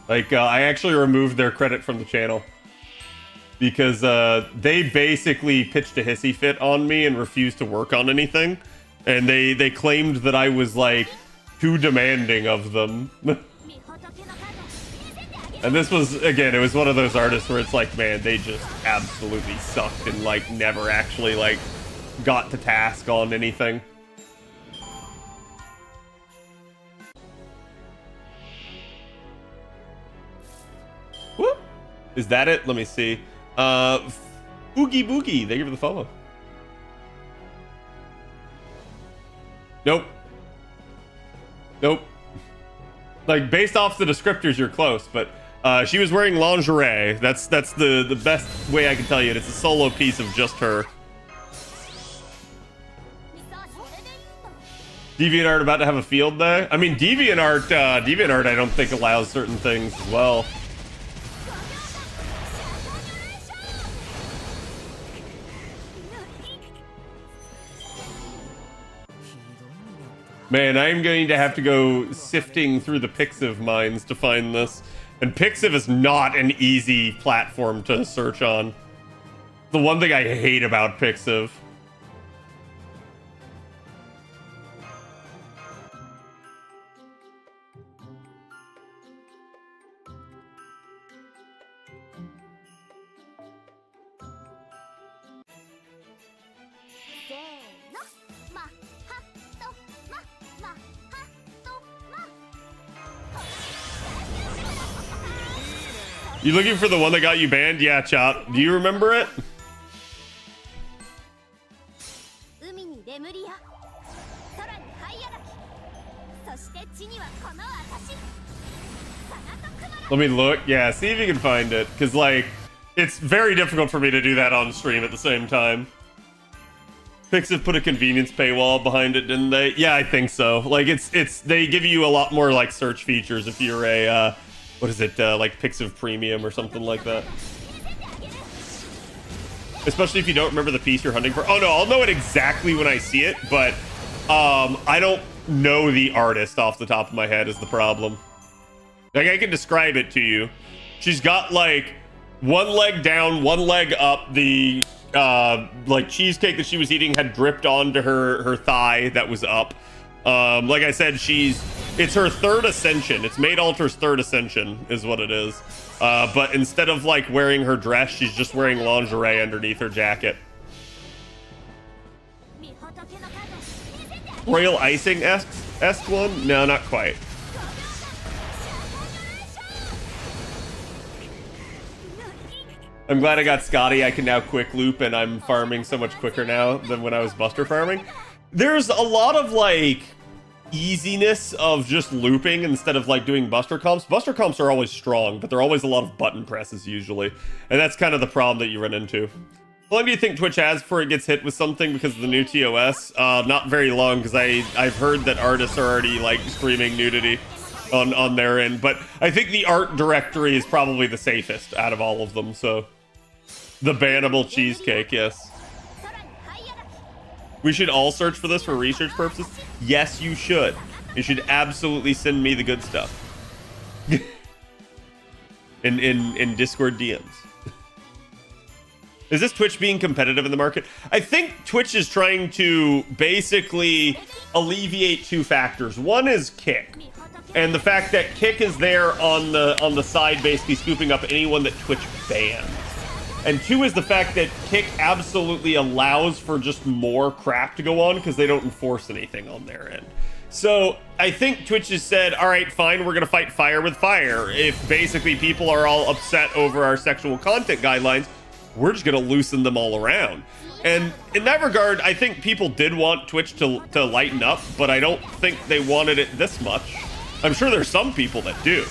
Like, I actually removed their credit from the channel. Because they basically pitched a hissy fit on me and refused to work on anything. And they claimed that I was, like, too demanding of them. And this was, again, it was one of those artists where it's like, man, they just absolutely sucked and, like, never actually, like, got to task on anything. Whoop! Is that it? Let me see. Oogie Boogie, thank you for the follow. Nope. Nope. Like, based off the descriptors, you're close, but she was wearing lingerie. That's the best way I can tell you it. It's a solo piece of just her. DeviantArt about to have a field day? I mean, DeviantArt I don't think allows certain things as well. Man, I'm going to have to go sifting through the Pixiv mines to find this. And Pixiv is not an easy platform to search on. The one thing I hate about Pixiv. You looking for the one that got you banned? Yeah, Chop. Do you remember it? Let me look. Yeah, see if you can find it. Because, like, it's very difficult for me to do that on stream at the same time. Pixiv put a convenience paywall behind it, didn't they? Yeah, I think so. Like, they give you a lot more, like, search features if you're a, what is it, like, Pixiv Premium or something like that. Especially if you don't remember the piece you're hunting for. Oh, no, I'll know it exactly when I see it, but, I don't know the artist off the top of my head is the problem. Like, I can describe it to you. She's got, like, one leg down, one leg up. The, like, cheesecake that she was eating had dripped onto her thigh that was up. Like I said, it's her third ascension. It's Maid Alter's third ascension is what it is. But instead of, like, wearing her dress, she's just wearing lingerie underneath her jacket. Royal Icing-esque one? No, not quite. I'm glad I got Scotty. I can now quick loop, and I'm farming so much quicker now than when I was buster farming. There's a lot of, like, easiness of just looping instead of, like, doing buster comps. Buster comps are always strong, but they're always a lot of button presses usually. And that's kind of the problem that you run into. How long do you think Twitch has before it gets hit with something because of the new TOS? Not very long, because I've heard that artists are already, like, streaming nudity on their end. But I think the art directory is probably the safest out of all of them, so... The bannable cheesecake, yes. We should all search for this for research purposes? Yes, you should. You should absolutely send me the good stuff. in Discord DMs. Is this Twitch being competitive in the market? I think Twitch is trying to basically alleviate two factors. One is Kick. And the fact that Kick is there on the side basically scooping up anyone that Twitch bans. And two is the fact that Kick absolutely allows for just more crap to go on because they don't enforce anything on their end. So I think Twitch has said, all right, fine, we're going to fight fire with fire. If basically people are all upset over our sexual content guidelines, we're just going to loosen them all around. And in that regard, I think people did want Twitch to lighten up, but I don't think they wanted it this much. I'm sure there's some people that do,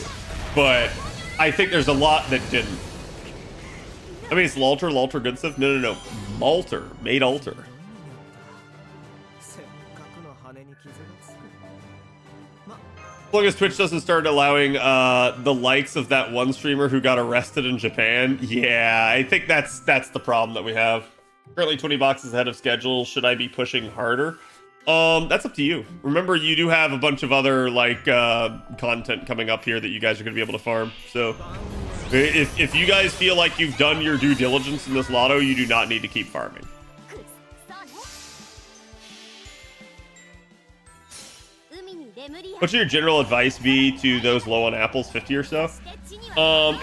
but I think there's a lot that didn't. I mean, it's Lalter good stuff? No. Malter. Maid Alter. As long as Twitch doesn't start allowing the likes of that one streamer who got arrested in Japan, yeah, I think that's the problem that we have. Currently 20 boxes ahead of schedule. Should I be pushing harder? That's up to you. Remember, you do have a bunch of other, like, content coming up here that you guys are going to be able to farm, so... If you guys feel like you've done your due diligence in this lotto, you do not need to keep farming. What should your general advice be to those low on apples, 50 or so?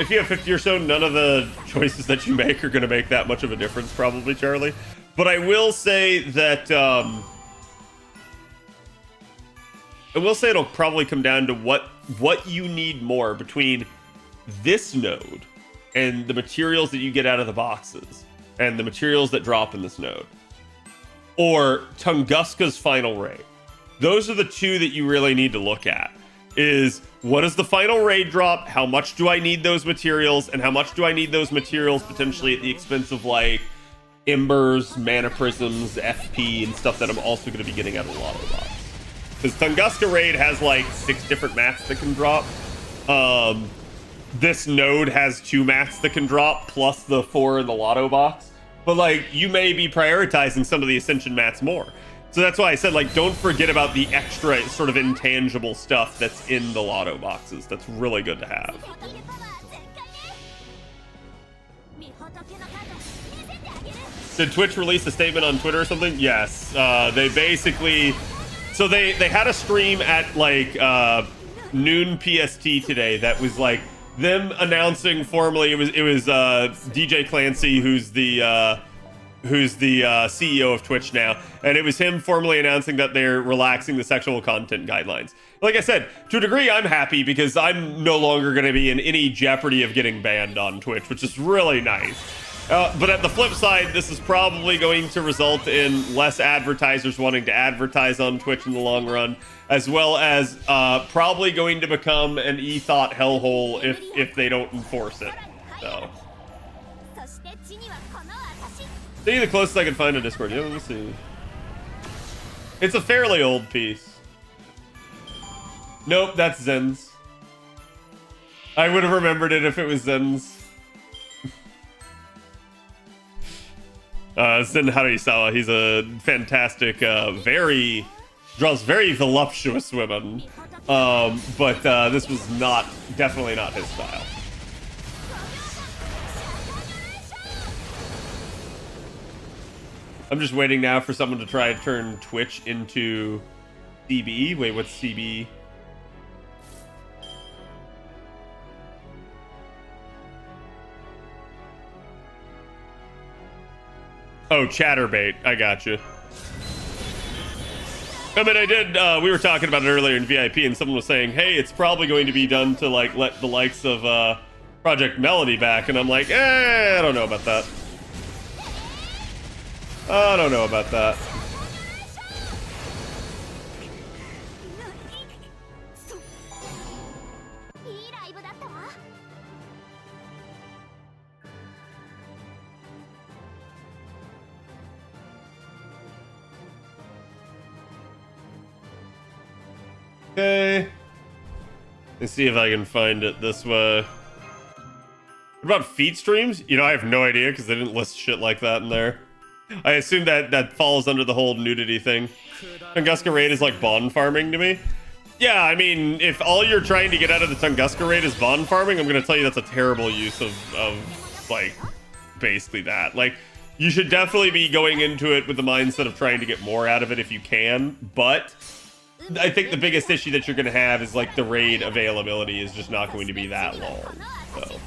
If you have 50 or so, none of the choices that you make are going to make that much of a difference, probably, Charlie. But I will say that... I will say it'll probably come down to what you need more between... this node and the materials that you get out of the boxes and the materials that drop in this node, or Tunguska's final raid. Those are the two that you really need to look at. Is what is the final raid drop? How much do I need those materials? And how much do I need those materials potentially at the expense of, like, embers, mana prisms, FP, and stuff that I'm also going to be getting out of the Lotto box? Because Tunguska raid has, like, 6 different mats that can drop. This node has 2 mats that can drop, plus the 4 in the Lotto box. But, like, you may be prioritizing some of the Ascension mats more. So that's why I said, like, don't forget about the extra sort of intangible stuff that's in the Lotto boxes. That's really good to have. Did Twitch release a statement on Twitter or something? Yes. They basically... So they had a stream at, like, noon PST today that was, like, them announcing formally, it was DJ Clancy, who's the who's the CEO of Twitch now, and it was him formally announcing that they're relaxing the sexual content guidelines. Like I said, to a degree, I'm happy because I'm no longer going to be in any jeopardy of getting banned on Twitch, which is really nice. But at the flip side, this is probably going to result in less advertisers wanting to advertise on Twitch in the long run, as well as probably going to become an e-thought hellhole if they don't enforce it. So, see the closest I can find on Discord. Yeah, let me see. It's a fairly old piece. Nope, that's Zen's. I would have remembered it if it was Zen's. Zen Harisawa, he's a fantastic, draws very voluptuous women. But this was definitely not his style. I'm just waiting now for someone to try to turn Twitch into CB. Wait, what's CB? Oh, Chatterbait. I got you. I mean, I did. We were talking about it earlier in VIP, and someone was saying, "Hey, it's probably going to be done to like let the likes of Project Melody back," and I'm like, I don't know about that. I don't know about that. Okay. Let's see if I can find it this way. What about feet streams? You know, I have no idea because they didn't list shit like that in there. I assume that falls under the whole nudity thing. Tunguska raid is like bond farming to me. Yeah, I mean, if all you're trying to get out of the Tunguska raid is bond farming, I'm gonna tell you that's a terrible use of like, basically that. Like, you should definitely be going into it with the mindset of trying to get more out of it if you can, but I think the biggest issue that you're going to have is like the raid availability is just not going to be that long. So.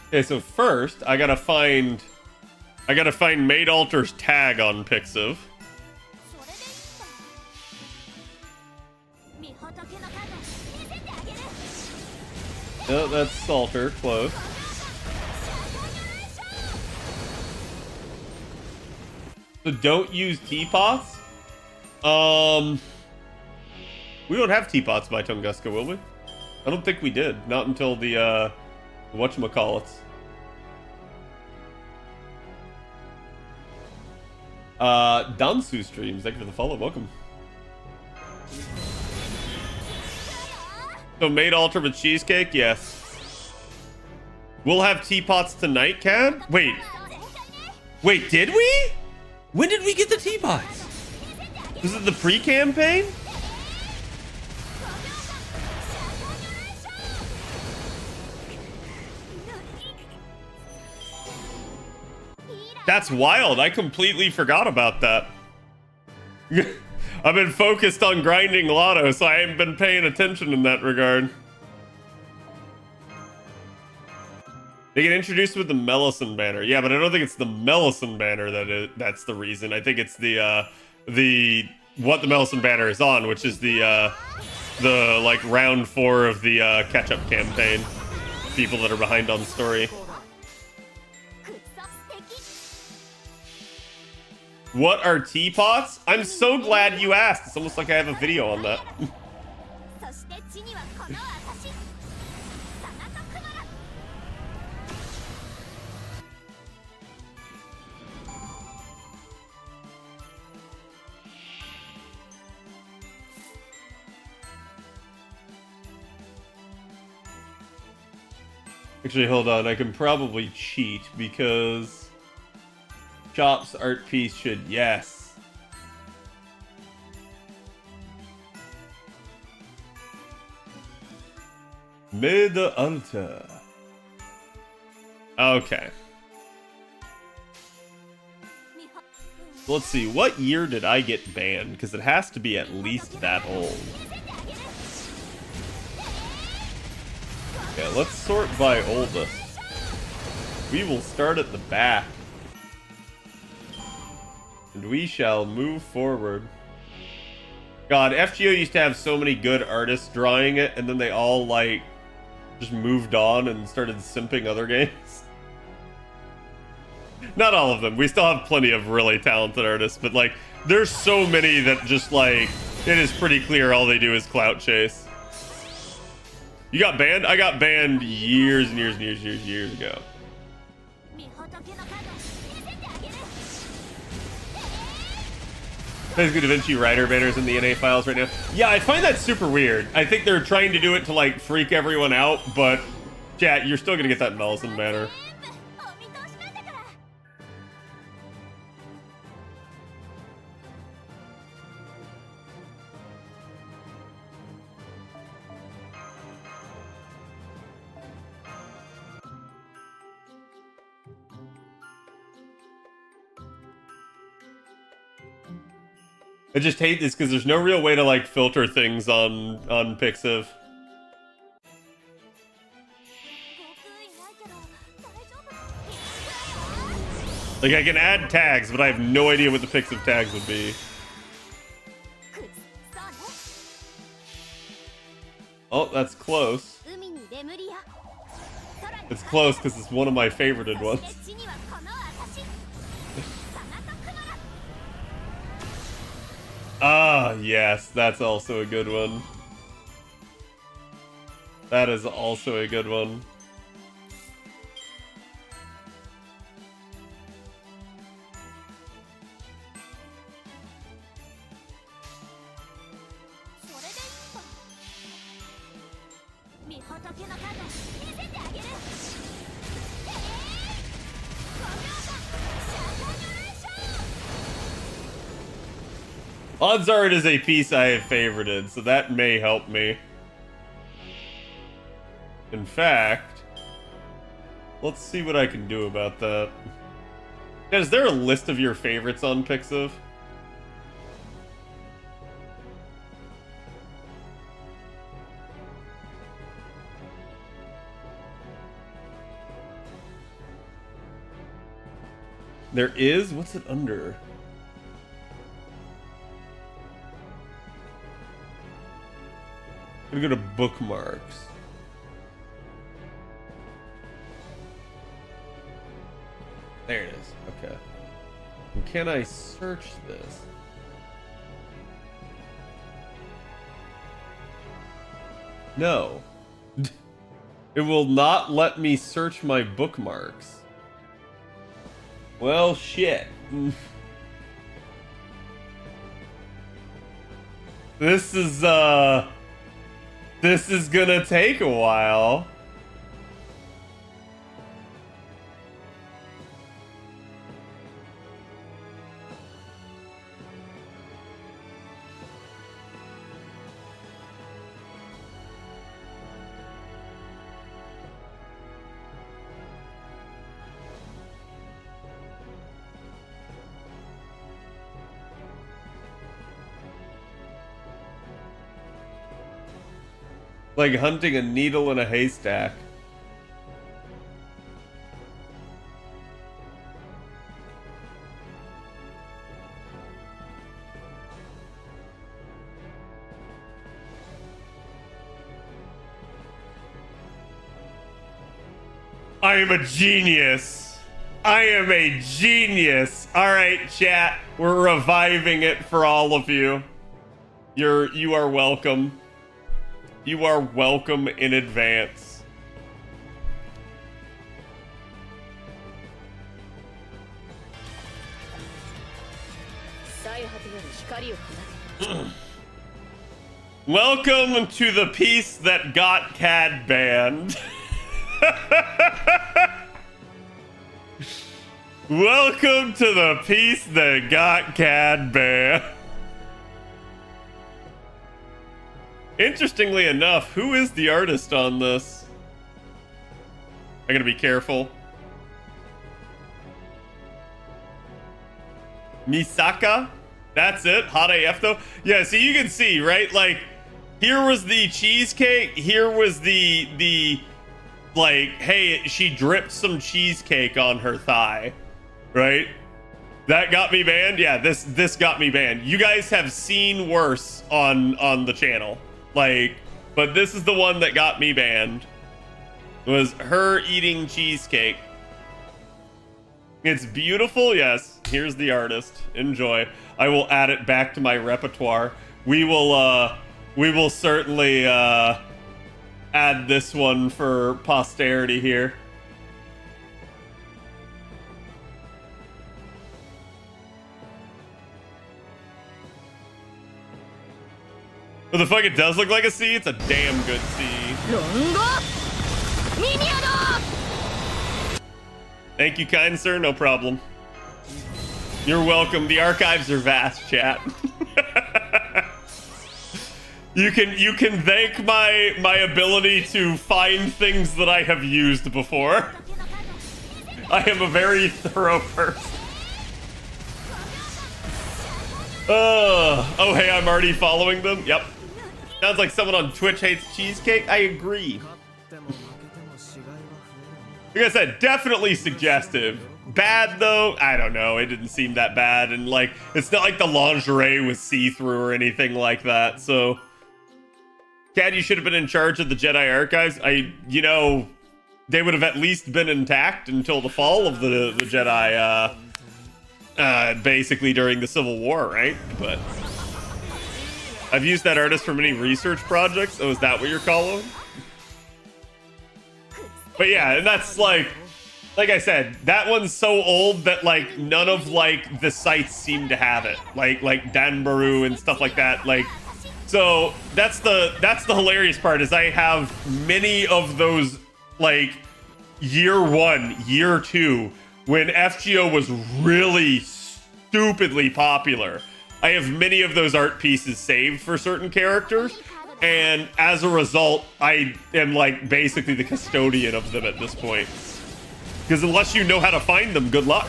Okay, so first I gotta find Maid Alter's tag on Pixiv. No, that's Salter, close. So don't use teapots? We don't have teapots by Tunguska, will we? I don't think we did. Not until the, whatchamacallits. Dansu streams, thank you for the follow, welcome. So Maid Altar with cheesecake? Yes. We'll have teapots tonight, Cad? Wait, did we? When did we get the teapots? Was it the pre-campaign? That's wild. I completely forgot about that. I've been focused on grinding Lotto, so I haven't been paying attention in that regard. They get introduced with the Mellison banner. Yeah, but I don't think it's the Mellison banner that's the reason. I think it's the what the Mellison banner is on, which is the like round 4 of the catch-up campaign. People that are behind on story. What are teapots? I'm so glad you asked. It's almost like I have a video on that. Actually, hold on. I can probably cheat because Shop's art piece should, yes. Mid Alta. Okay. Let's see, what year did I get banned? Because it has to be at least that old. Okay, let's sort by oldest. We will start at the back. And we shall move forward. God, FGO used to have so many good artists drawing it, and then they all, like, just moved on and started simping other games. Not all of them. We still have plenty of really talented artists, but, like, there's so many that just, like, it is pretty clear all they do is clout chase. You got banned? I got banned years and years and years ago. There's good Da Vinci writer banners in the NA files right now. Yeah, I find that super weird. I think they're trying to do it to, like, freak everyone out, but chat, you're still gonna get that Nelson banner. I just hate this because there's no real way to, like, filter things on Pixiv. Like, I can add tags, but I have no idea what the Pixiv tags would be. Oh, that's close. It's close because it's one of my favorited ones. Ah, yes, that's also a good one. That is also a good one. Odds are it is a piece I have favorited, so that may help me. In fact, let's see what I can do about that. Is there a list of your favorites on Pixiv? There is? What's it under? I'm gonna go to bookmarks. There it is. Okay. And can I search this? No. It will not let me search my bookmarks. Well, shit. This is gonna take a while. Like hunting a needle in a haystack. I am a genius. I am a genius. All right, chat. We're reviving it for all of you. You are welcome. You are welcome in advance. Welcome to the piece that got CAD banned. Welcome to the piece that got CAD banned. Interestingly enough, who is the artist on this? I gotta be careful. Misaka. That's it. Hot AF though. Yeah, so you can see, right? Like, here was the cheesecake. Here was the like, hey, she dripped some cheesecake on her thigh, right? That got me banned. Yeah, this got me banned. You guys have seen worse on the channel, like, but this is the one that got me banned. It was her eating cheesecake. It's beautiful, yes. Here's the artist. Enjoy. I will add it back to my repertoire. We will certainly add this one for posterity here. But the fuck, it does look like a C. It's a damn good C. Thank you, kind sir. No problem. You're welcome. The archives are vast, chat. You can thank my ability to find things that I have used before. I am a very thorough person. Oh, hey, I'm already following them. Yep. Sounds like someone on Twitch hates cheesecake. I agree. Like I said, definitely suggestive. Bad though, I don't know. It didn't seem that bad, and like, it's not like the lingerie was see-through or anything like that. So, Cad, you should have been in charge of the Jedi archives. You know, they would have at least been intact until the fall of the Jedi. Basically during the Civil War, right? But I've used that artist for many research projects. Oh, is that what you're calling? But yeah, and that's like I said, that one's so old that like none of like the sites seem to have it. Like Danbaru and stuff like that. Like, so that's the hilarious part, is I have many of those like year 1, year 2 when FGO was really stupidly popular. I have many of those art pieces saved for certain characters, and as a result, I am like basically the custodian of them at this point. Because unless you know how to find them, good luck.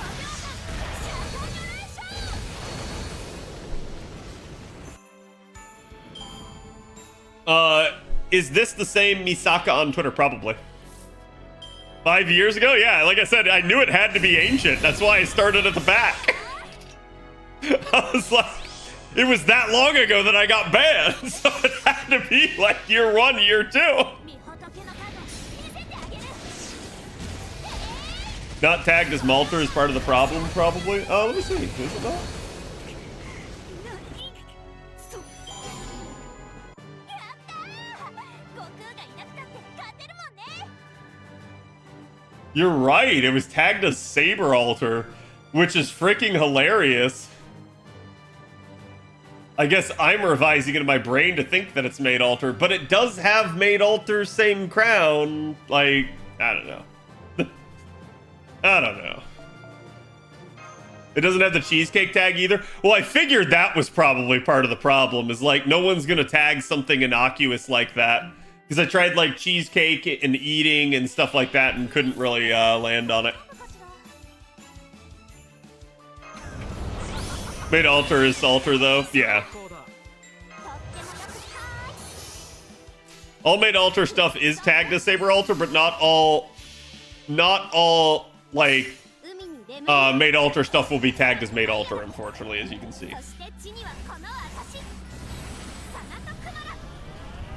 Is this the same Misaka on Twitter? Probably. 5 years ago? Yeah, like I said, I knew it had to be ancient. That's why I started at the back. I was like, it was that long ago that I got banned, so it had to be like year 1, year 2. Not tagged as Malter is part of the problem, probably. Oh, let me see. Is it not? You're right. It was tagged as Saber Altar, which is freaking hilarious. I guess I'm revising it in my brain to think that it's Maid Altar, but it does have Maid Altar's same crown. Like, I don't know. I don't know. It doesn't have the cheesecake tag either. Well, I figured that was probably part of the problem, is like no one's gonna tag something innocuous like that. Because I tried like cheesecake and eating and stuff like that and couldn't really land on it. Maid Altar is Altar though, yeah. All Maid Altar stuff is tagged as Saber Altar, but not all like Maid Altar stuff will be tagged as Maid Altar, unfortunately, as you can see.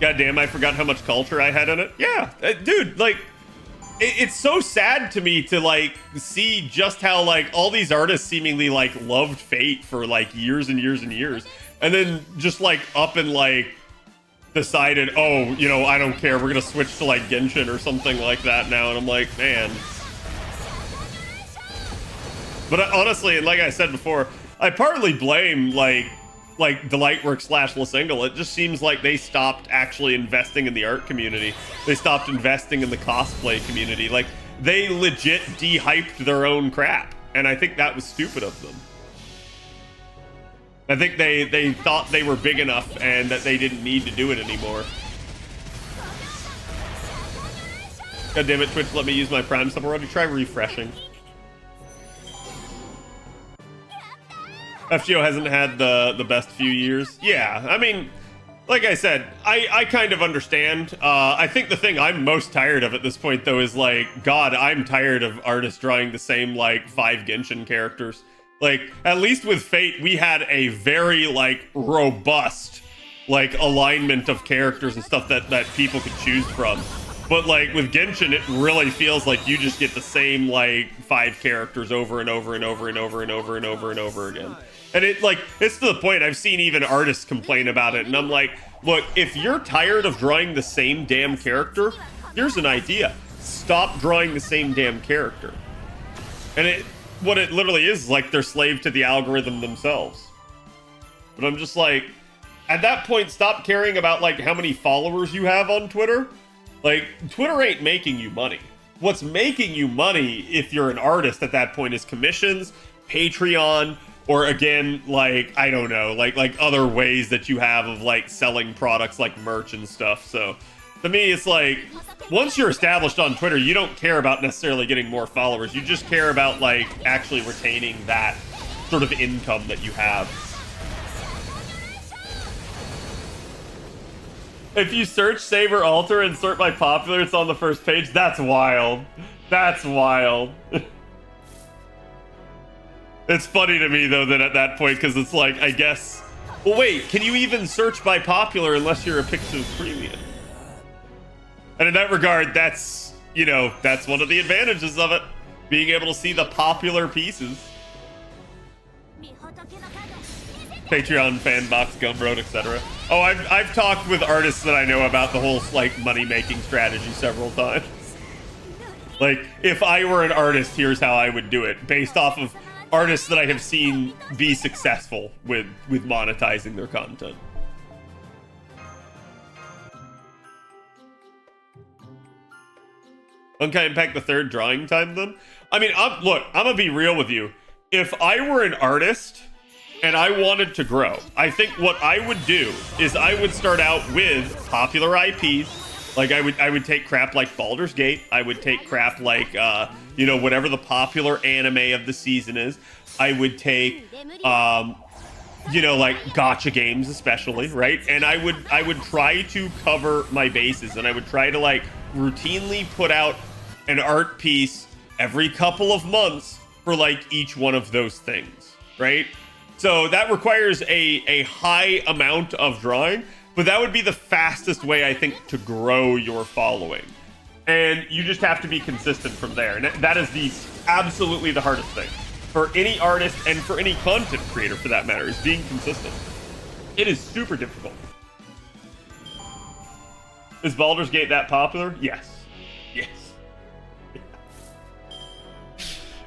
God damn, I forgot how much culture I had in it. Yeah, dude, like, it's so sad to me to, like, see just how, like, all these artists seemingly, like, loved Fate for, like, years and years and years. And then just, like, up and, like, decided, oh, you know, I don't care, we're gonna switch to, like, Genshin or something like that now. And I'm like, man. But honestly, and like I said before, I partly blame, like Delightworks / Lasingle. It just seems like they stopped actually investing in the art community. They stopped investing in the cosplay community. Like, they legit de-hyped their own crap. And I think that was stupid of them. I think they thought they were big enough and that they didn't need to do it anymore. God damn it, Twitch, let me use my Prime stuff already. Try refreshing. FGO hasn't had the best few years. Yeah, I mean, like I said, I kind of understand. I think the thing I'm most tired of at this point, though, is like, God, I'm tired of artists drawing the same, like, 5 Genshin characters. Like, at least with Fate, we had a very, like, robust, like, alignment of characters and stuff that people could choose from. But, like, with Genshin, it really feels like you just get the same, like, 5 characters over and over and over and over and over and over and over again. And it, like, it's to the point I've seen even artists complain about it. And I'm like, look, if you're tired of drawing the same damn character, here's an idea. Stop drawing the same damn character. And what it literally is like they're slave to the algorithm themselves. But I'm just like, at that point, stop caring about, like, how many followers you have on Twitter. Like, Twitter ain't making you money. What's making you money, if you're an artist at that point, is commissions, Patreon, or again, like, I don't know, like other ways that you have of, like, selling products like merch and stuff. So to me, it's like, once you're established on Twitter, you don't care about necessarily getting more followers. You just care about, like, actually retaining that sort of income that you have. If you search Saber Alter and sort by popular, it's on the first page. That's wild. That's wild. It's funny to me, though, that at that point, because it's like, I guess... Well, wait, can you even search by popular unless you're a Pixiv Premium? And in that regard, that's, you know, that's one of the advantages of it. Being able to see the popular pieces. Patreon, Fanbox, Gumroad, etc. Oh, I've talked with artists that I know about the whole, like, money-making strategy several times. Like, if I were an artist, here's how I would do it, based off of artists that I have seen be successful with monetizing their content. Unkai Impact the third drawing time, then? I mean, look, I'm gonna be real with you. If I were an artist and I wanted to grow, I think what I would do is I would start out with popular IPs. Like, I would take crap like Baldur's Gate. I would take crap like, you know, whatever the popular anime of the season is. I would take, you know, like gacha games especially, right? And I would try to cover my bases, and I would try to, like, routinely put out an art piece every couple of months for, like, each one of those things, right? So that requires a high amount of drawing, but that would be the fastest way, I think, to grow your following. And you just have to be consistent from there. And that is absolutely the hardest thing for any artist and for any content creator, for that matter, is being consistent. It is super difficult. Is Baldur's Gate that popular? Yes. Yes.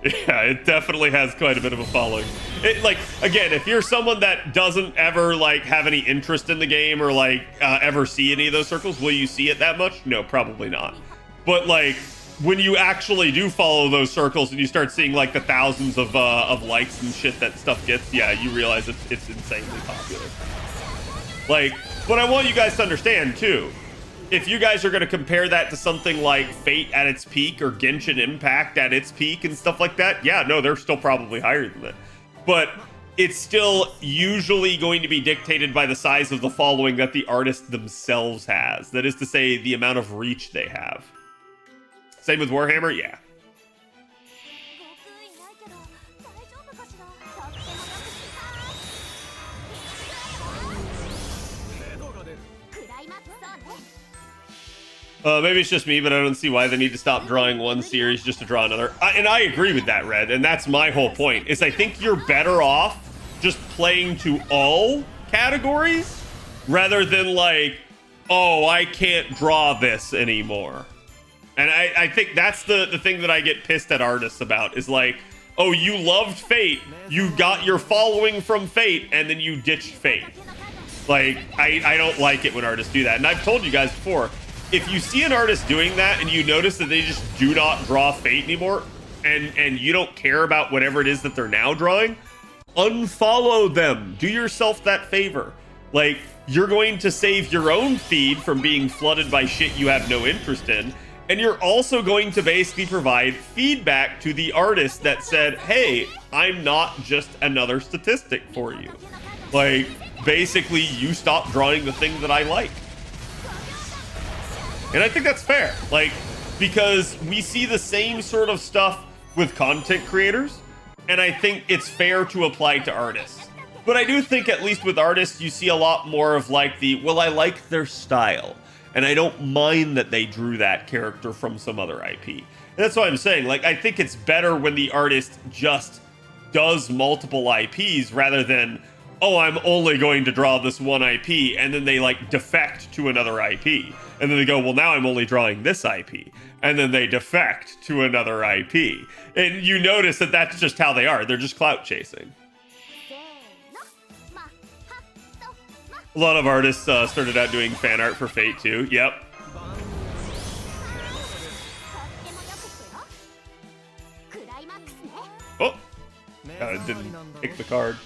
Yeah, it definitely has quite a bit of a following. It, like, again, if you're someone that doesn't ever, like, have any interest in the game or, like, ever see any of those circles, will you see it that much? No, probably not. But, like, when you actually do follow those circles and you start seeing, like, the thousands of likes and shit that stuff gets, yeah, you realize it's insanely popular. Like, but I want you guys to understand, too, if you guys are going to compare that to something like Fate at its peak or Genshin Impact at its peak and stuff like that, yeah, no, they're still probably higher than that. But it's still usually going to be dictated by the size of the following that the artist themselves has. That is to say, the amount of reach they have. Same with Warhammer, yeah. Maybe it's just me, but I don't see why they need to stop drawing one series just to draw another. And I agree with that, Red, and that's my whole point, is I think you're better off just playing to all categories rather than, like, oh, I can't draw this anymore. And I think that's the thing that I get pissed at artists about, is like, oh, you loved Fate, you got your following from Fate, and then you ditched Fate. Like, I don't like it when artists do that. And I've told you guys before, if you see an artist doing that and you notice that they just do not draw Fate anymore, and you don't care about whatever it is that they're now drawing, unfollow them. Do yourself that favor. Like, you're going to save your own feed from being flooded by shit you have no interest in, And you're also going to basically provide feedback to the artist that said, hey, I'm not just another statistic for you. Like, basically, you stop drawing the thing that I like. And I think that's fair. Like, because we see the same sort of stuff with content creators. And I think it's fair to apply to artists. But I do think, at least with artists, you see a lot more of like the, well, I like their style. And I don't mind that they drew that character from some other IP. And that's what I'm saying. Like, I think it's better when the artist just does multiple IPs rather than, oh, I'm only going to draw this one IP, and then they like defect to another IP. And then they go, well, now I'm only drawing this IP. And then they defect to another IP. And you notice that that's just how they are. They're just clout chasing. A lot of artists started out doing fan art for Fate too. Yep. Oh, didn't pick the card.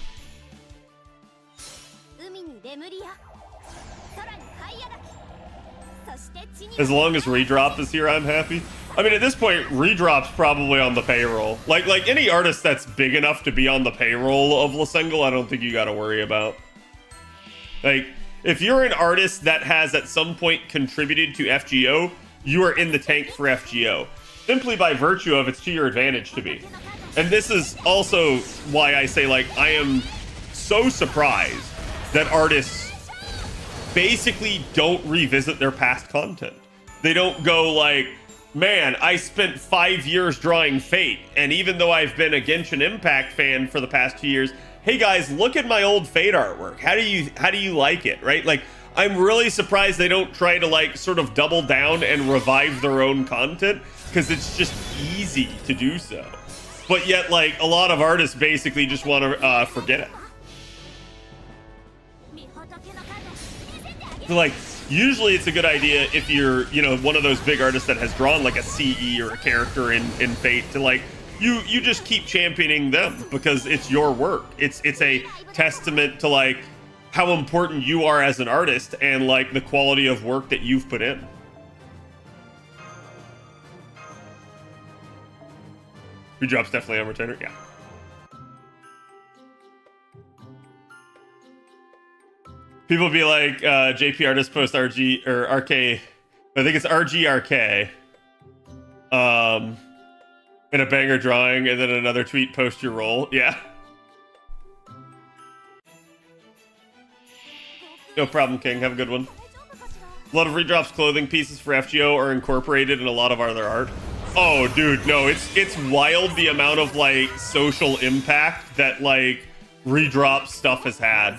As long as redrop is here, I'm happy. I mean, at this point, redrop's probably on the payroll. Like any artist that's big enough to be on the payroll of Lasengal, I don't think you got to worry about. Like, if you're an artist that has at some point contributed to FGO, you are in the tank for FGO. Simply by virtue of it's to your advantage to be. And this is also why I say, like, I am so surprised that artists basically don't revisit their past content. They don't go like, man, I spent 5 years drawing Fate, and even though I've been a Genshin Impact fan for the past 2 years, hey guys, look at my old Fate artwork. How do you like it, right? Like, I'm really surprised they don't try to like sort of double down and revive their own content, because it's just easy to do so. But yet, like, a lot of artists basically just want to forget it. So, like, usually it's a good idea if you're, you know, one of those big artists that has drawn like a CE or a character in Fate to like, you just keep championing them because it's your work. It's a testament to like how important you are as an artist and like the quality of work that you've put in. Redrop's definitely on retainer, yeah. People be like, JP artist post RG or RK, I think it's RGRK. In a banger drawing, and then another tweet, post your roll. Yeah. No problem, King. Have a good one. A lot of redrops clothing pieces for FGO are incorporated in a lot of other art. Oh, dude, no, it's wild the amount of like social impact that like redrop stuff has had.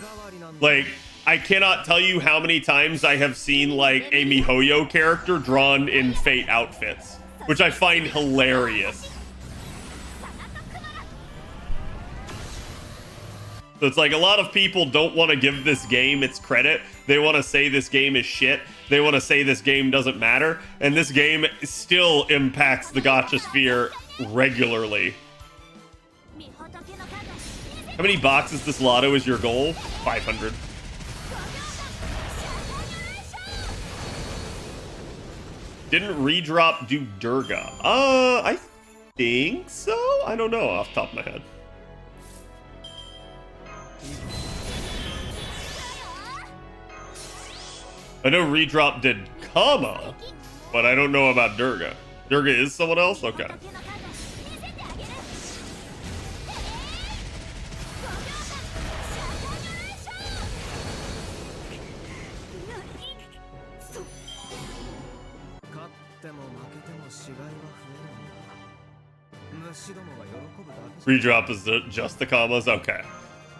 Like, I cannot tell you how many times I have seen like a MiHoYo character drawn in Fate outfits, which I find hilarious. So it's like a lot of people don't want to give this game its credit. They want to say this game is shit. They want to say this game doesn't matter. And this game still impacts the gacha sphere regularly. How many boxes this Lotto is your goal? 500. Didn't redrop do Durga? I think so. I don't know off the top of my head. I know redrop did Kama, but I don't know about Durga. Durga is someone else? Okay. Redrop is just the commas? Okay.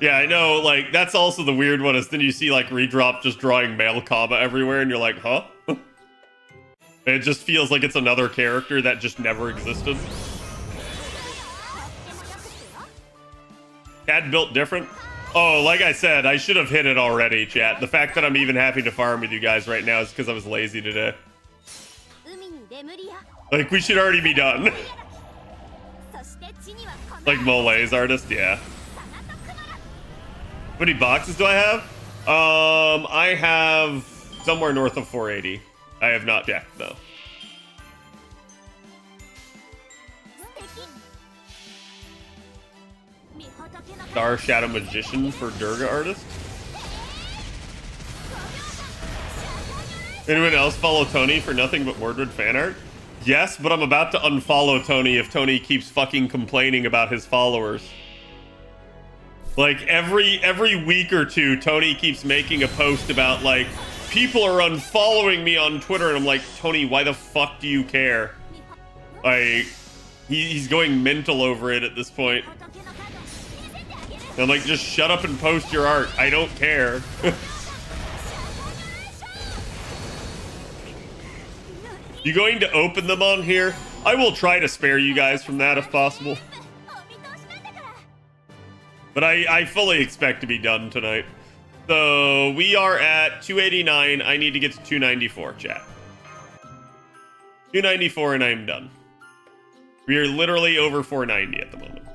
Yeah, I know, like, that's also the weird one, is then you see, like, redrop just drawing male comma everywhere, and you're like, huh? It just feels like it's another character that just never existed. CAD built different? Oh, like I said, I should have hit it already, chat. The fact that I'm even happy to farm with you guys right now is because I was lazy today. Like, we should already be done. Like Mole's artist, yeah. How many boxes do I have? I have somewhere north of 480. I have not checked, though. Star Shadow Magician for Durga Artist. Anyone else follow Tony for nothing but Mordred fan art? Yes, but I'm about to unfollow Tony if Tony keeps fucking complaining about his followers. Like, every week or two, Tony keeps making a post about, like, people are unfollowing me on Twitter, and I'm like, Tony, why the fuck do you care? Like, he's going mental over it at this point. I'm like, just shut up and post your art. I don't care. You going to open them on here? I will try to spare you guys from that if possible. But I fully expect to be done tonight. So we are at 289. I need to get to 294, chat. 294 and I'm done. We are literally over 490 at the moment.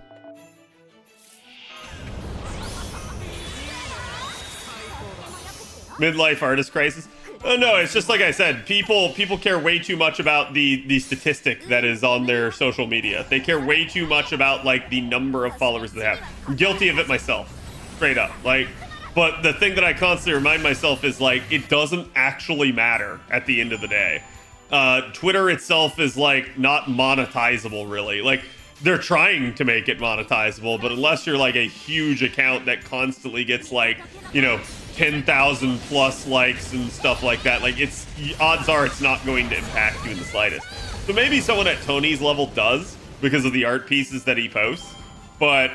Midlife artist crisis. Oh no, it's just like I said, people care way too much about the statistic that is on their social media. They care way too much about like the number of followers they have. I'm guilty of it myself, straight up. Like, but the thing that I constantly remind myself is like, it doesn't actually matter at the end of the day. Twitter itself is like not monetizable really. Like, they're trying to make it monetizable, but unless you're like a huge account that constantly gets like, you know, 10,000 plus likes and stuff like that, like, it's odds are it's not going to impact you in the slightest. So maybe someone at Tony's level does because of the art pieces that he posts, but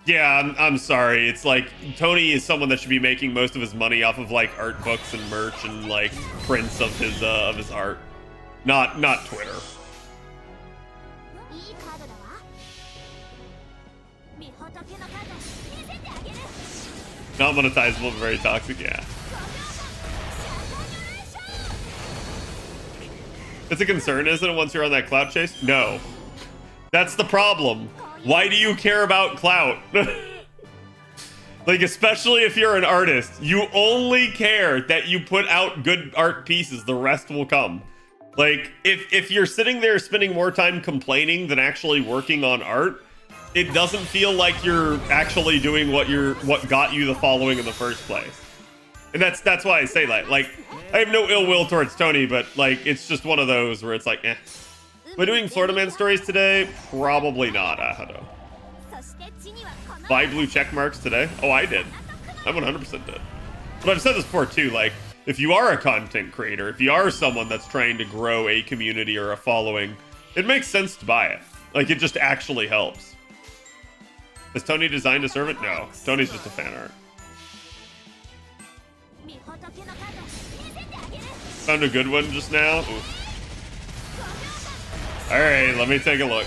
yeah, I'm sorry. It's like Tony is someone that should be making most of his money off of like art books and merch and like prints of his art, not Twitter. Not monetizable, but very toxic, yeah. It's a concern, isn't it, once you're on that clout chase? No. That's the problem. Why do you care about clout? Like, especially if you're an artist, you only care that you put out good art pieces, the rest will come. Like, if you're sitting there spending more time complaining than actually working on art, it doesn't feel like you're actually doing what got you the following in the first place. And that's why I say that. Like, I have no ill will towards Tony, but like, it's just one of those where it's like, eh. Am I doing Florida Man stories today? Probably not, Ahado. Buy blue check marks today? Oh, I did. I 100% did. But I've said this before too, like, if you are a content creator, if you are someone that's trying to grow a community or a following, it makes sense to buy it. Like, it just actually helps. Has Tony designed a servant? No. Tony's just a fan art. Found a good one just now? Alright, let me take a look.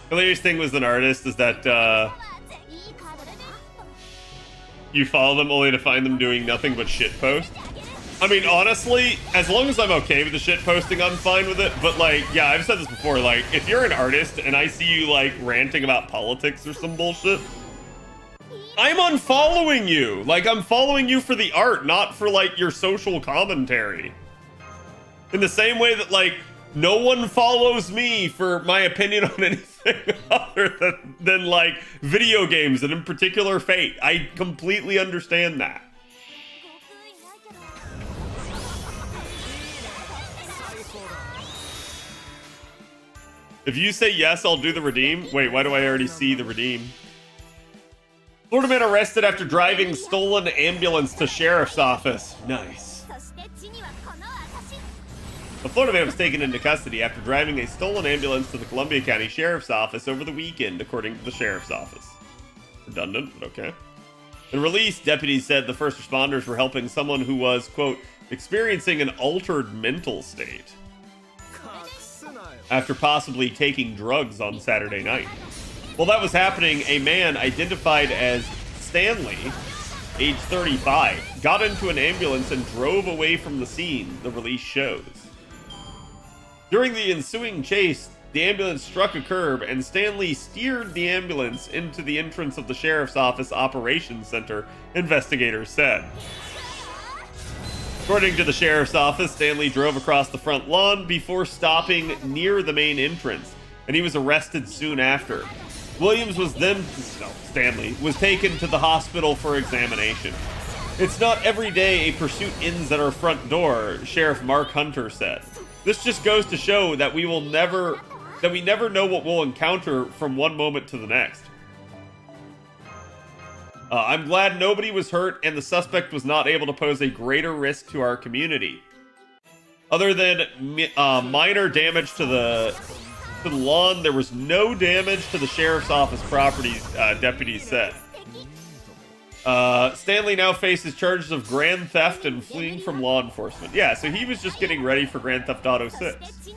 The latest thing with an artist is that you follow them only to find them doing nothing but shit post. I mean, honestly, as long as I'm okay with the shit posting, I'm fine with it. But like, yeah, I've said this before, like, if you're an artist and I see you like ranting about politics or some bullshit, I'm unfollowing you. Like, I'm following you for the art, not for like your social commentary. In the same way that like, no one follows me for my opinion on anything other than like video games and in particular Fate. I completely understand that. If you say yes, I'll do the redeem. Wait, why do I already see the redeem? Florida man arrested after driving stolen ambulance to sheriff's office. Nice. The Florida man was taken into custody after driving a stolen ambulance to the Columbia County Sheriff's Office over the weekend, according to the Sheriff's Office. Redundant, but okay. In release, deputies said the first responders were helping someone who was, quote, experiencing an altered mental state after possibly taking drugs on Saturday night. While that was happening, a man identified as Stanley, age 35, got into an ambulance and drove away from the scene, the release shows. During the ensuing chase, the ambulance struck a curb, and Stanley steered the ambulance into the entrance of the sheriff's office operations center, investigators said. According to the sheriff's office, Stanley drove across the front lawn before stopping near the main entrance, and he was arrested soon after. Williams was then, Stanley, was taken to the hospital for examination. It's not every day a pursuit ends at our front door, Sheriff Mark Hunter said. This just goes to show that we never know what we'll encounter from one moment to the next. I'm glad nobody was hurt and the suspect was not able to pose a greater risk to our community. Other than minor damage to the lawn, there was no damage to the sheriff's office property, deputies said. Stanley now faces charges of grand theft and fleeing from law enforcement. Yeah, so he was just getting ready for Grand Theft Auto 6.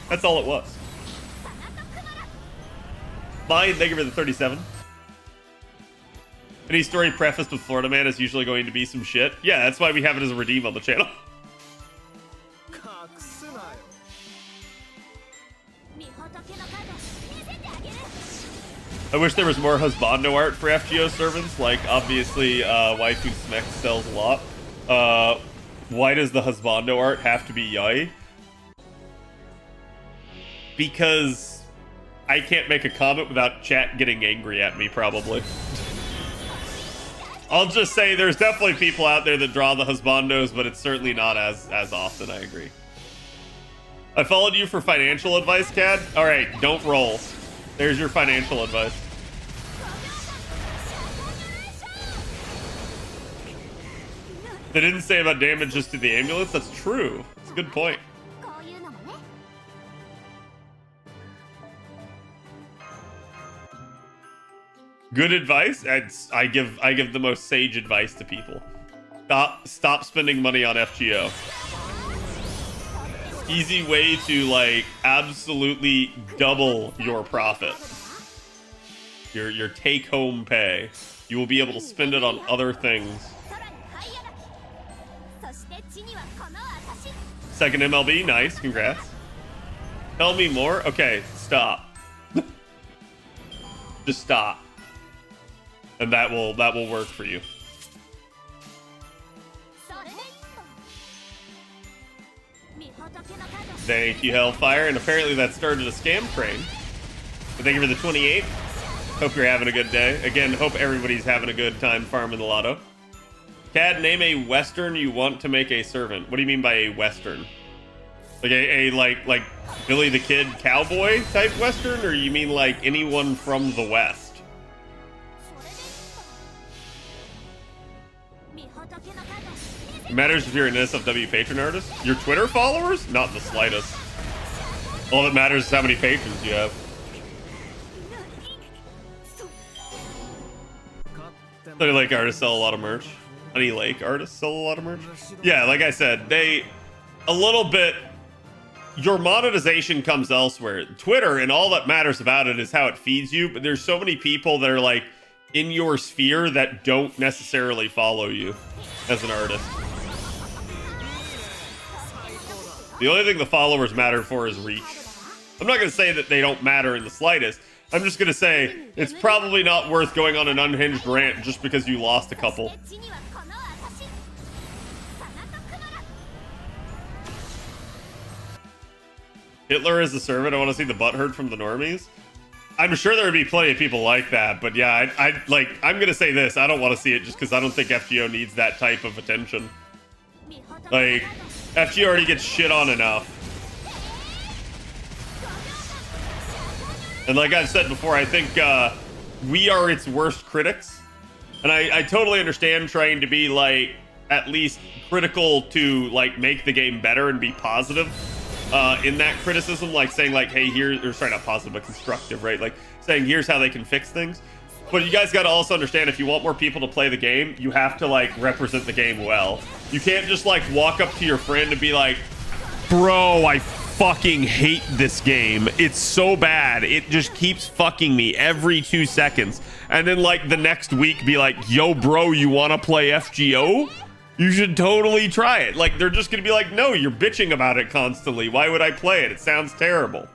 That's all it was. Mine, thank you for the 37. Any story prefaced with Florida Man is usually going to be some shit. Yeah, that's why we have it as a redeem on the channel. I wish there was more husbando art for FGO servants. Like, obviously, Waifu Smek sells a lot. Why does the husbando art have to be yaoi? Because I can't make a comment without chat getting angry at me, probably. I'll just say there's definitely people out there that draw the husbandos, but it's certainly not as often, I agree. I followed you for financial advice, Cad. All right, don't roll. There's your financial advice. They didn't say about damages to the ambulance. That's true. It's a good point. Good advice. I give the most sage advice to people. Stop spending money on FGO. Easy way to like absolutely double your profit. Your take home pay. You will be able to spend it on other things. Second MLB, nice, congrats. Tell me more. Okay, stop. Just stop. And that will work for you. Thank you, Hellfire. And apparently that started a scam train. But thank you for the 28. Hope you're having a good day. Again, hope everybody's having a good time farming the lotto. Cad, name a Western you want to make a servant. What do you mean by a Western? Like a like Billy the Kid cowboy type Western? Or you mean like anyone from the West? It matters if you're an SFW patron artist. Your Twitter followers? Not the slightest. All that matters is how many patrons you have. Honey Lake artists sell a lot of merch. Honey Lake artists sell a lot of merch. Yeah, like I said, a little bit. Your monetization comes elsewhere. Twitter and all that matters about it is how it feeds you. But there's so many people that are like in your sphere that don't necessarily follow you as an artist. The only thing the followers matter for is reach. I'm not going to say that they don't matter in the slightest. I'm just going to say it's probably not worth going on an unhinged rant just because you lost a couple. Hitler is the servant. I want to see the butthurt from the normies. I'm sure there would be plenty of people like that, but yeah, I'm going to say this. I don't want to see it just because I don't think FGO needs that type of attention. Like, FGO already gets shit on enough. And like I've said before, I think we are its worst critics. And I totally understand trying to be like, at least critical to like make the game better and be positive in that criticism. Like saying like, hey, or sorry, not positive, but constructive, right? Like saying, here's how they can fix things. But you guys got to also understand, if you want more people to play the game, you have to like represent the game well. You can't just like walk up to your friend and be like, bro, I fucking hate this game. It's so bad. It just keeps fucking me every 2 seconds. And then like the next week be like, yo, bro, you want to play FGO? You should totally try it. Like, they're just going to be like, no, you're bitching about it constantly. Why would I play it? It sounds terrible.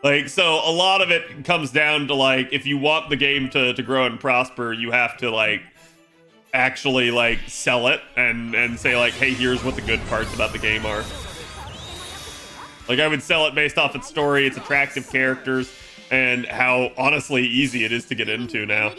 Like, so a lot of it comes down to, like, if you want the game to grow and prosper, you have to, like, actually, like, sell it and say, like, hey, here's what the good parts about the game are. Like, I would sell it based off its story, its attractive characters, and how, honestly, easy it is to get into now.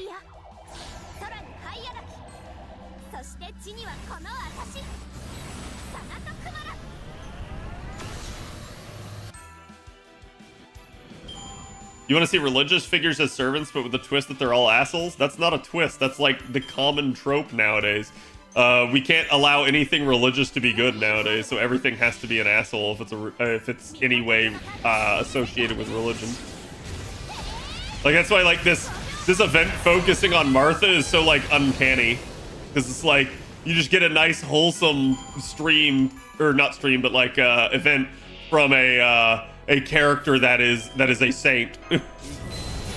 You want to see religious figures as servants, but with the twist that they're all assholes? That's not a twist. That's like the common trope nowadays. We can't allow anything religious to be good nowadays, so everything has to be an asshole if it's any way associated with religion. Like, that's why, like, this event focusing on Martha is so, like, uncanny, because it's like you just get a nice wholesome stream, or not stream, but like event from a character that is a saint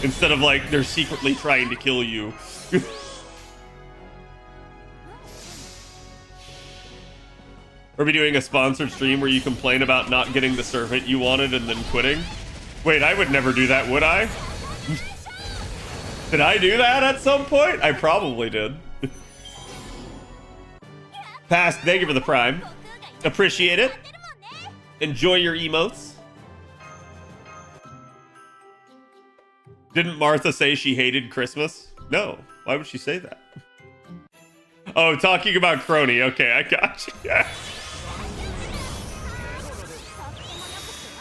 instead of like they're secretly trying to kill you. Or be doing a sponsored stream where you complain about not getting the servant you wanted and then quitting. Wait, I would never do that, would I? Did I do that at some point? I probably did. Past, thank you for the prime. Appreciate it. Enjoy your emotes. Didn't Martha say she hated Christmas? No. Why would she say that? Oh, talking about Crony. Okay, I got you. Yeah.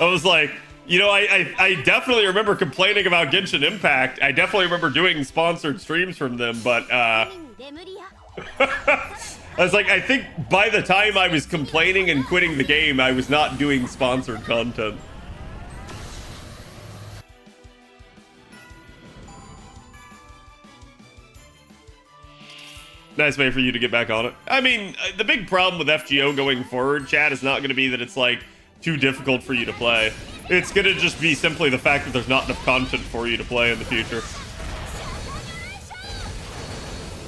I was like, you know, I definitely remember complaining about Genshin Impact. I definitely remember doing sponsored streams from them, but I was like, I think by the time I was complaining and quitting the game, I was not doing sponsored content. Nice way for you to get back on it. I mean, the big problem with FGO going forward, chat, is not going to be that it's, like, too difficult for you to play. It's going to just be simply the fact that there's not enough content for you to play in the future.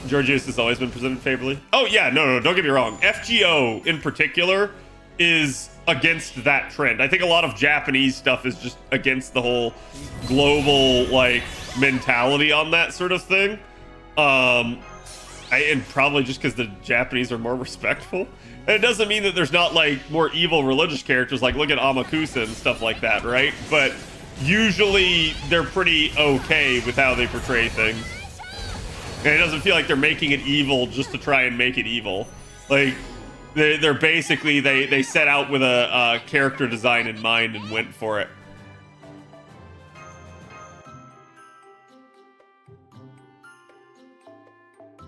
Georgios has always been presented favorably. Oh, yeah, no, don't get me wrong. FGO, in particular, is against that trend. I think a lot of Japanese stuff is just against the whole global, like, mentality on that sort of thing. And probably just because the Japanese are more respectful. And it doesn't mean that there's not, like, more evil religious characters, like, look at Amakusa and stuff like that, right? But usually they're pretty okay with how they portray things. And it doesn't feel like they're making it evil just to try and make it evil. Like, they're basically, they set out with a character design in mind and went for it.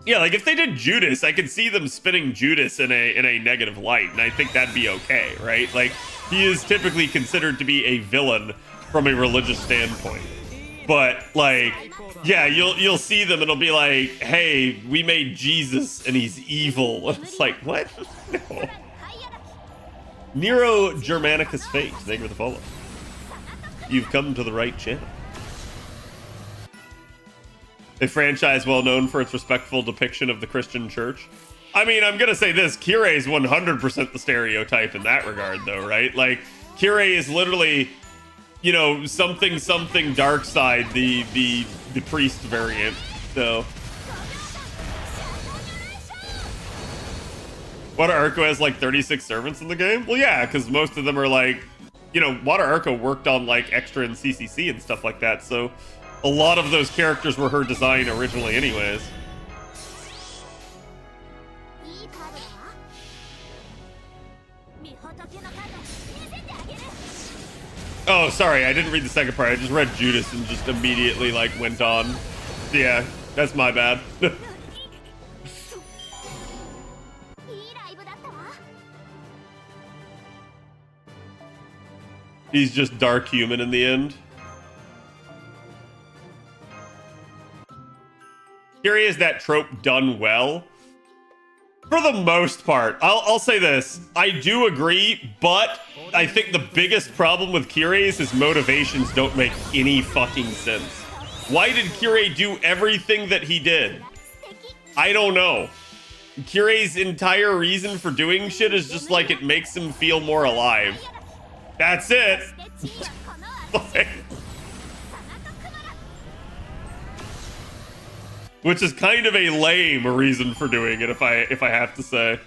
Yeah, like if they did Judas, I could see them spinning Judas in a negative light, and I think that'd be okay, right? Like, he is typically considered to be a villain from a religious standpoint. But, like, yeah, you'll see them, and it'll be like, hey, we made Jesus, and he's evil. And it's like, what? No. Nero Germanicus Fate, thank you for the follow. You've come to the right channel. A franchise well known for its respectful depiction of the Christian church. I mean, I'm gonna say this, Kirei is 100% the stereotype in that regard, though, right? Like, Kirei is literally, you know, something dark side, the priest variant. So Water Arco has like 36 servants in the game? Well, yeah, because most of them are like, you know, Water Arco worked on like extra and CCC and stuff like that, so a lot of those characters were her design originally anyways. Oh, sorry, I didn't read the second part. I just read Judas and just immediately, like, went on. Yeah, that's my bad. He's just dark human in the end. Kirei is that trope done well. For the most part, I'll say this. I do agree, but I think the biggest problem with Kirei is his motivations don't make any fucking sense. Why did Kirei do everything that he did? I don't know. Kirei's entire reason for doing shit is just like it makes him feel more alive. That's it. Like, which is kind of a lame reason for doing it, if I have to say.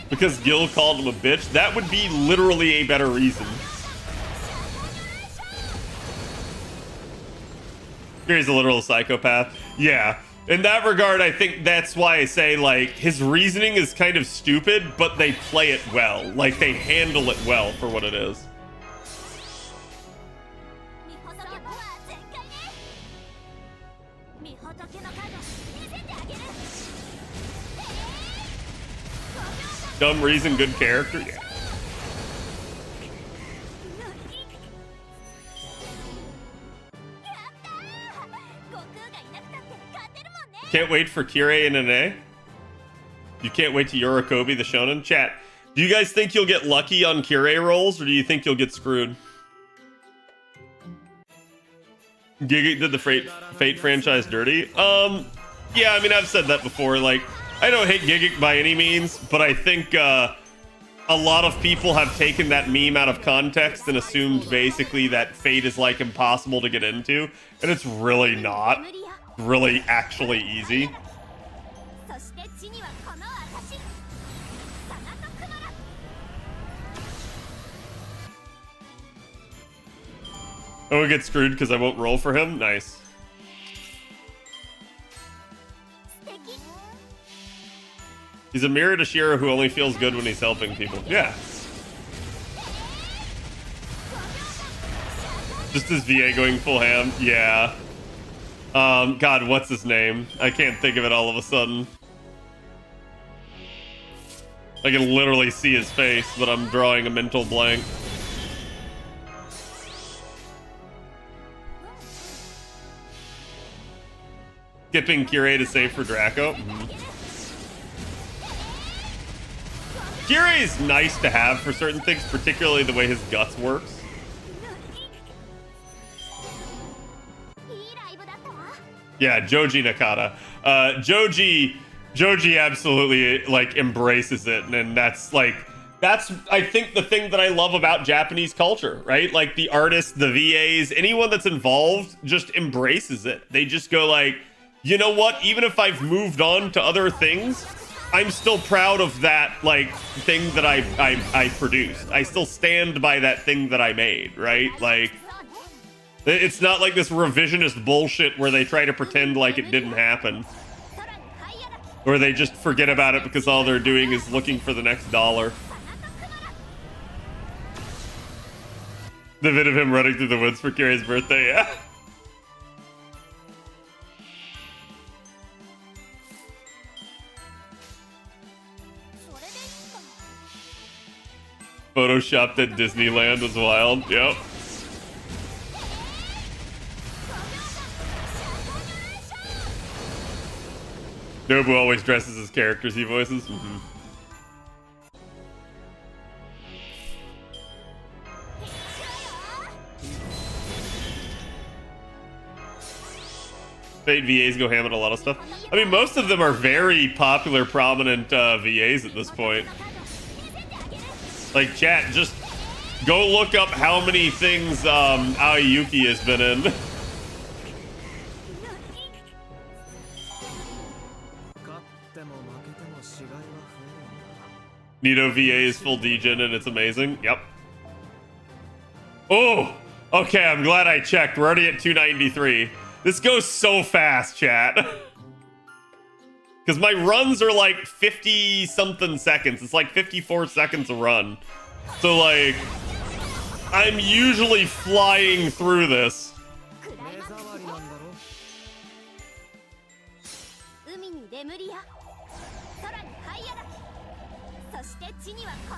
Because Gil called him a bitch, that would be literally a better reason. He's a literal psychopath. Yeah. In that regard, I think that's why I say, like, his reasoning is kind of stupid, but they play it well. Like, they handle it well for what it is. Dumb reason, good character. Yeah. Can't wait for Kirei and Nene. You can't wait to Yorikobi the Shonen. Chat, do you guys think you'll get lucky on Kirei rolls, or do you think you'll get screwed? Giga did the Fate franchise dirty. Yeah, I mean, I've said that before. Like, I don't hate Giga by any means, but I think a lot of people have taken that meme out of context and assumed basically that Fate is like impossible to get into, and it's really not. Really actually easy. Oh, we get screwed because I won't roll for him? Nice. He's a mirror to Shiro who only feels good when he's helping people. Yeah. Just his VA going full ham. Yeah. God, what's his name? I can't think of it all of a sudden. I can literally see his face, but I'm drawing a mental blank. Skipping Kirei to save for Draco. Kirei's nice to have for certain things, particularly the way his guts works. Yeah, Joji Nakata. Joji absolutely like embraces it, and that's I think the thing that I love about Japanese culture, right? Like the artists, the VAs, anyone that's involved just embraces it. They just go like, you know what? Even if I've moved on to other things, I'm still proud of that like thing that I produced. I still stand by that thing that I made, right? Like, it's not like this revisionist bullshit where they try to pretend like it didn't happen. Or they just forget about it because all they're doing is looking for the next dollar. The vid of him running through the woods for Kirei's birthday, yeah. Photoshopped at Disneyland was wild, yep. Nobu always dresses as characters he voices. Fate VAs go ham at a lot of stuff. I mean, most of them are very popular, prominent VAs at this point. Like, chat, just go look up how many things Aoyuki has been in. Nito VA is full degen and it's amazing. Yep. Oh, okay. I'm glad I checked. We're already at 293. This goes so fast, chat. Because my runs are like 50 something seconds. It's like 54 seconds a run. So like, I'm usually flying through this.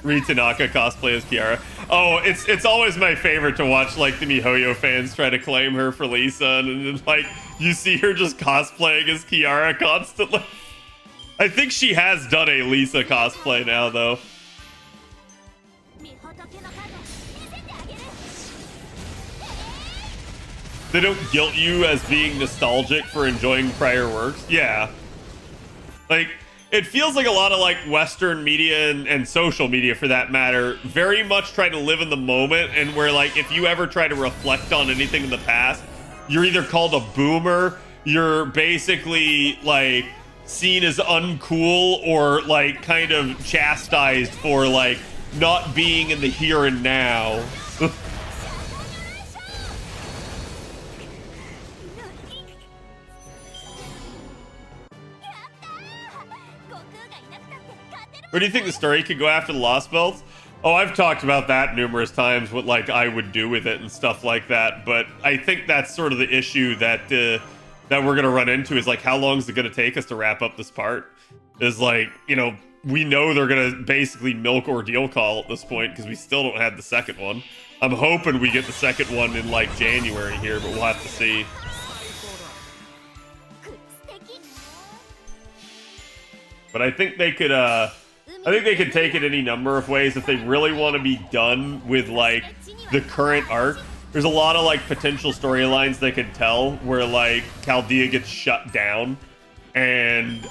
Ritanaka cosplay as Kiara. Oh, it's always my favorite to watch like the MiHoYo fans try to claim her for Lisa, and then like you see her just cosplaying as Kiara constantly. I think she has done a Lisa cosplay now though. They don't guilt you as being nostalgic for enjoying prior works. Yeah. Like, it feels like a lot of like Western media and social media for that matter very much try to live in the moment, and where like if you ever try to reflect on anything in the past, you're either called a boomer, you're basically like seen as uncool, or like kind of chastised for like not being in the here and now. Where do you think the story could go after the Lost Belts? Oh, I've talked about that numerous times, what like I would do with it and stuff like that. But I think that's sort of the issue that that we're gonna run into, is like, how long is it gonna take us to wrap up this part? Is like, you know, we know they're gonna basically milk Ordeal Call at this point because we still don't have the second one. I'm hoping we get the second one in like January here, but we'll have to see. But I think they could take it any number of ways if they really want to be done with like the current arc. There's a lot of like potential storylines they could tell where like Chaldea gets shut down, and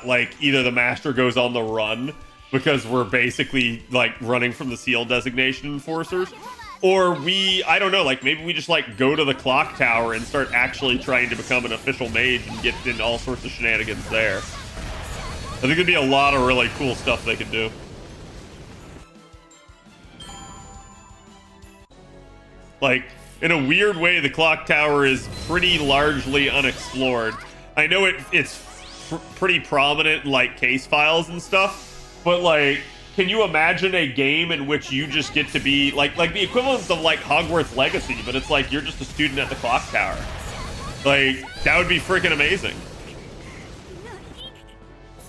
like either the Master goes on the run because we're basically like running from the seal designation enforcers, or I don't know, like maybe we just like go to the clock tower and start actually trying to become an official mage and get in all sorts of shenanigans there. I think there'd be a lot of really cool stuff they could do. Like, in a weird way, the clock tower is pretty largely unexplored. I know it's pretty prominent in, like, case files and stuff, but, like, can you imagine a game in which you just get to be, like the equivalent of, like, Hogwarts Legacy, but it's like you're just a student at the clock tower? Like, that would be freaking amazing.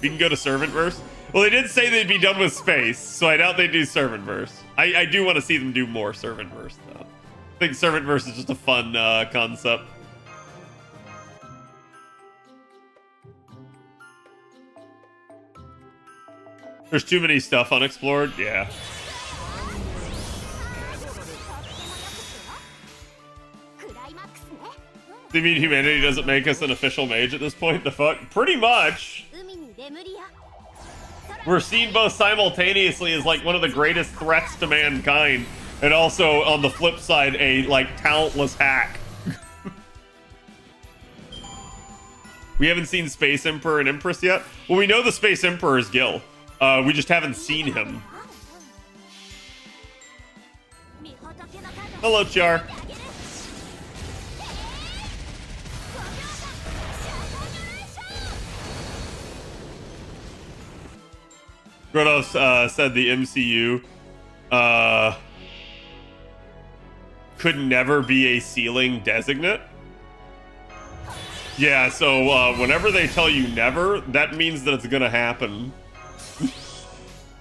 We can go to Servantverse. Well, they did say they'd be done with space, so I doubt they do Servantverse. I do want to see them do more Servantverse, though. I think Servantverse is just a fun concept. There's too many stuff unexplored, yeah. Do you mean humanity doesn't make us an official mage at this point? The fuck? Pretty much. We're seen both simultaneously as like one of the greatest threats to mankind, and also on the flip side, a like talentless hack. We haven't seen Space Emperor and Empress yet. Well, we know the Space Emperor is Gil. We just haven't seen him. Hello, Char. Khadroth said the MCU could never be a ceiling designate. Yeah, so whenever they tell you never, that means that it's gonna happen.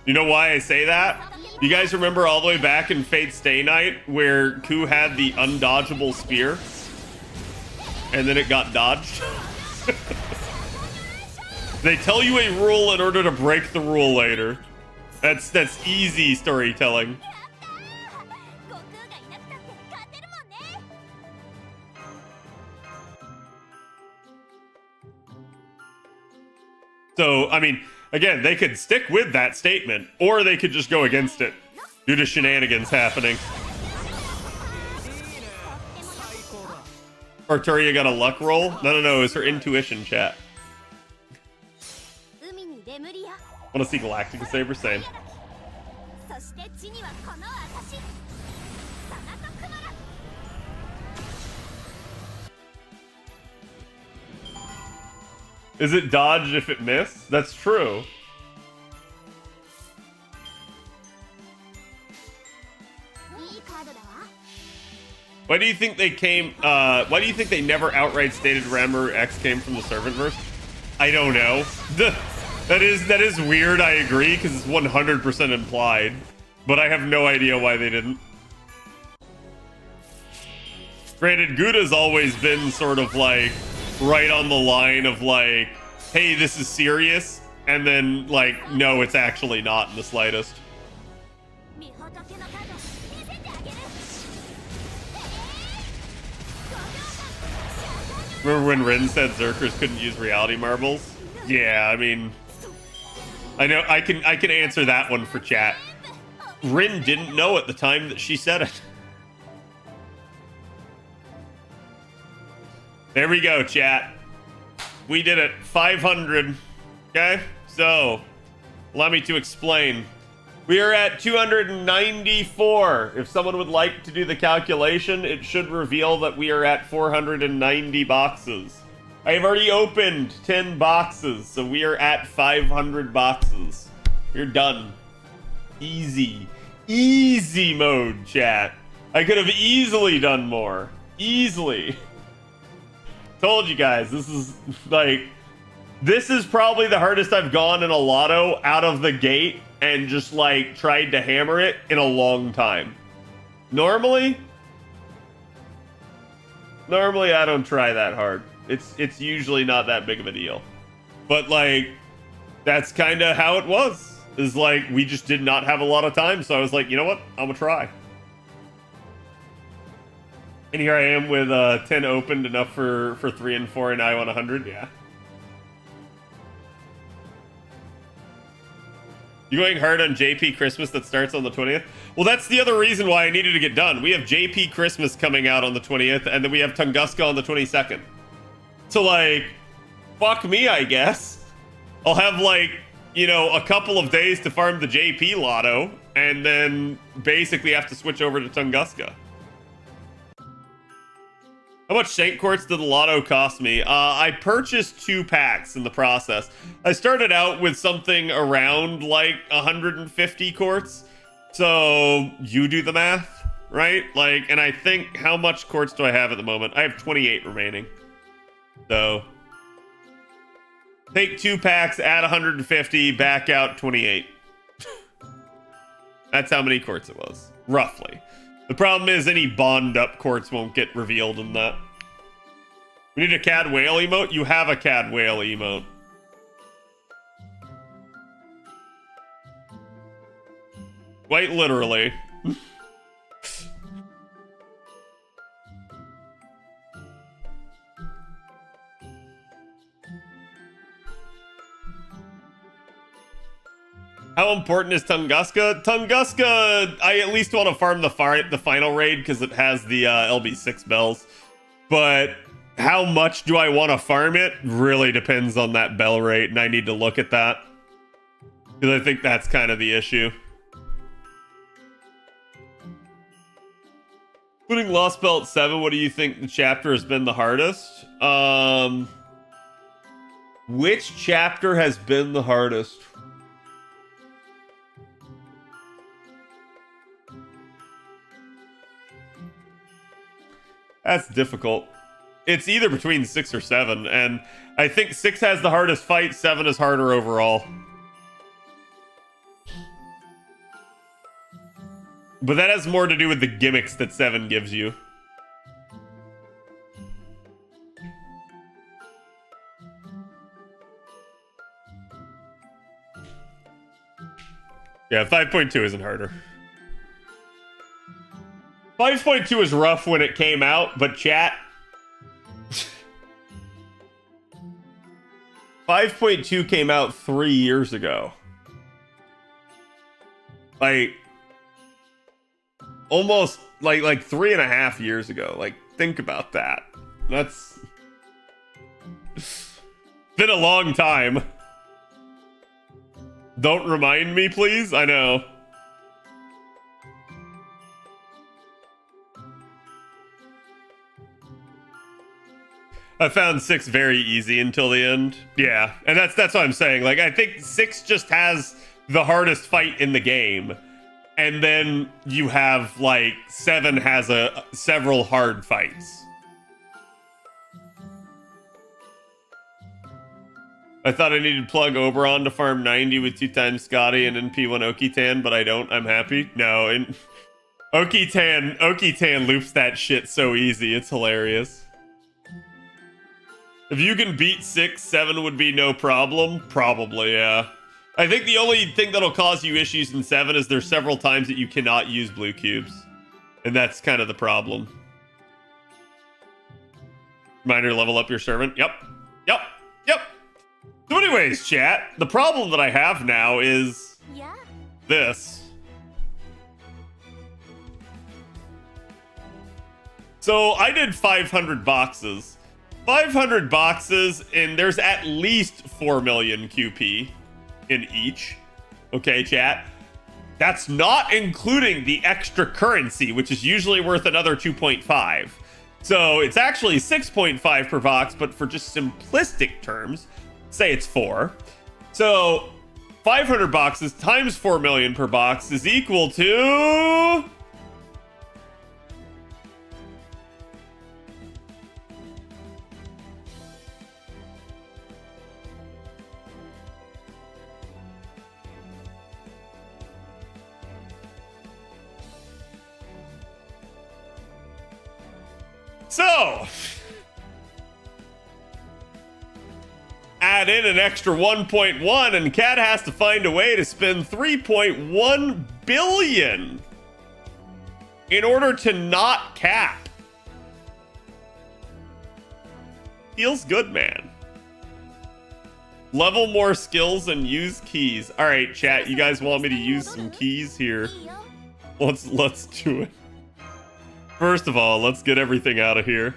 You know why I say that? You guys remember all the way back in Fate Stay Night where Ku had the undodgeable spear? And then it got dodged? They tell you a rule in order to break the rule later. That's easy storytelling. So, I mean, again, they could stick with that statement, or they could just go against it due to shenanigans happening. Arturia got a luck roll? No, it's her intuition, chat. Want to see Galactica Saber? Same. Is it dodge if it missed? That's true. Why do you think they came, why do you think they never outright stated Rammer X came from the Servantverse? I don't know. That is weird, I agree, because it's 100% implied. But I have no idea why they didn't. Granted, Gouda's always been sort of like right on the line of like, hey, this is serious, and then like, no, it's actually not in the slightest. Remember when Rin said Zerkers couldn't use reality marbles? Yeah, I mean, I know I can answer that one for chat. Rin didn't know at the time that she said it. There we go, chat. We did it. 500. Okay? So, allow me to explain. We are at 294. If someone would like to do the calculation, it should reveal that we are at 490 boxes. I have already opened 10 boxes, so we are at 500 boxes. You're done. Easy. Easy mode, chat. I could have easily done more. Easily. Told you guys, this is probably the hardest I've gone in a lotto out of the gate and just like tried to hammer it in a long time. Normally I don't try that hard. It's usually not that big of a deal. But like that's kind of how it was. Is like we just did not have a lot of time, so I was like, you know what? I'm gonna try. And here I am with 10 opened, enough for 3 and 4, and I want 100. Yeah. You going hard on JP Christmas that starts on the 20th? Well, that's the other reason why I needed to get done. We have JP Christmas coming out on the 20th, and then we have Tunguska on the 22nd. So, like, fuck me, I guess. I'll have, like, you know, a couple of days to farm the JP lotto, and then basically have to switch over to Tunguska. How much Saint Quartz did the lotto cost me? I purchased 2 packs in the process. I started out with something around like 150 quartz. So you do the math, right? Like, and I think, how much quartz do I have at the moment? I have 28 remaining. So take 2 packs, add 150, back out 28. That's how many quartz it was, roughly. The problem is any bond up quartz won't get revealed in that. We need a Cad Whale emote? You have a Cad Whale emote. Quite literally. How important is Tunguska? Tunguska, I at least want to farm the final raid because it has the LB6 bells. But how much do I want to farm it? Really depends on that bell rate, and I need to look at that. Because I think that's kind of the issue. Including Lost Belt 7, what do you think the chapter has been the hardest? Which chapter has been the hardest? That's difficult. It's either between 6 or 7, and I think 6 has the hardest fight, 7 is harder overall. But that has more to do with the gimmicks that 7 gives you. Yeah, 5.2 isn't harder. 5.2 is rough when it came out, but chat... 5.2 came out 3 years ago. Like... almost, like 3.5 years ago. Like, think about that. That's... been a long time. Don't remind me, please? I know. I found 6 very easy until the end. Yeah, and that's what I'm saying. Like, I think 6 just has the hardest fight in the game. And then you have, like, 7 has several hard fights. I thought I needed to plug Oberon to farm 90 with 2 times Scotty and then P1 Okitan, but I don't. I'm happy. No, and Okitan loops that shit so easy. It's hilarious. If you can beat 6, 7 would be no problem. Probably, yeah. I think the only thing that'll cause you issues in 7 is there's several times that you cannot use blue cubes. And that's kind of the problem. Reminder, level up your servant. Yep. Yep. Yep. So anyways, chat, the problem that I have now is this. So I did 500 boxes. 500 boxes, and there's at least 4 million QP in each. Okay, chat? That's not including the extra currency, which is usually worth another 2.5. So it's actually 6.5 per box, but for just simplistic terms, say it's 4. So 500 boxes times 4 million per box is equal to... So, add in an extra 1.1 and Cat has to find a way to spend 3.1 billion in order to not cap. Feels good, man. Level more skills and use keys. All right, chat, you guys want me to use some keys here? Let's do it. First of all, let's get everything out of here.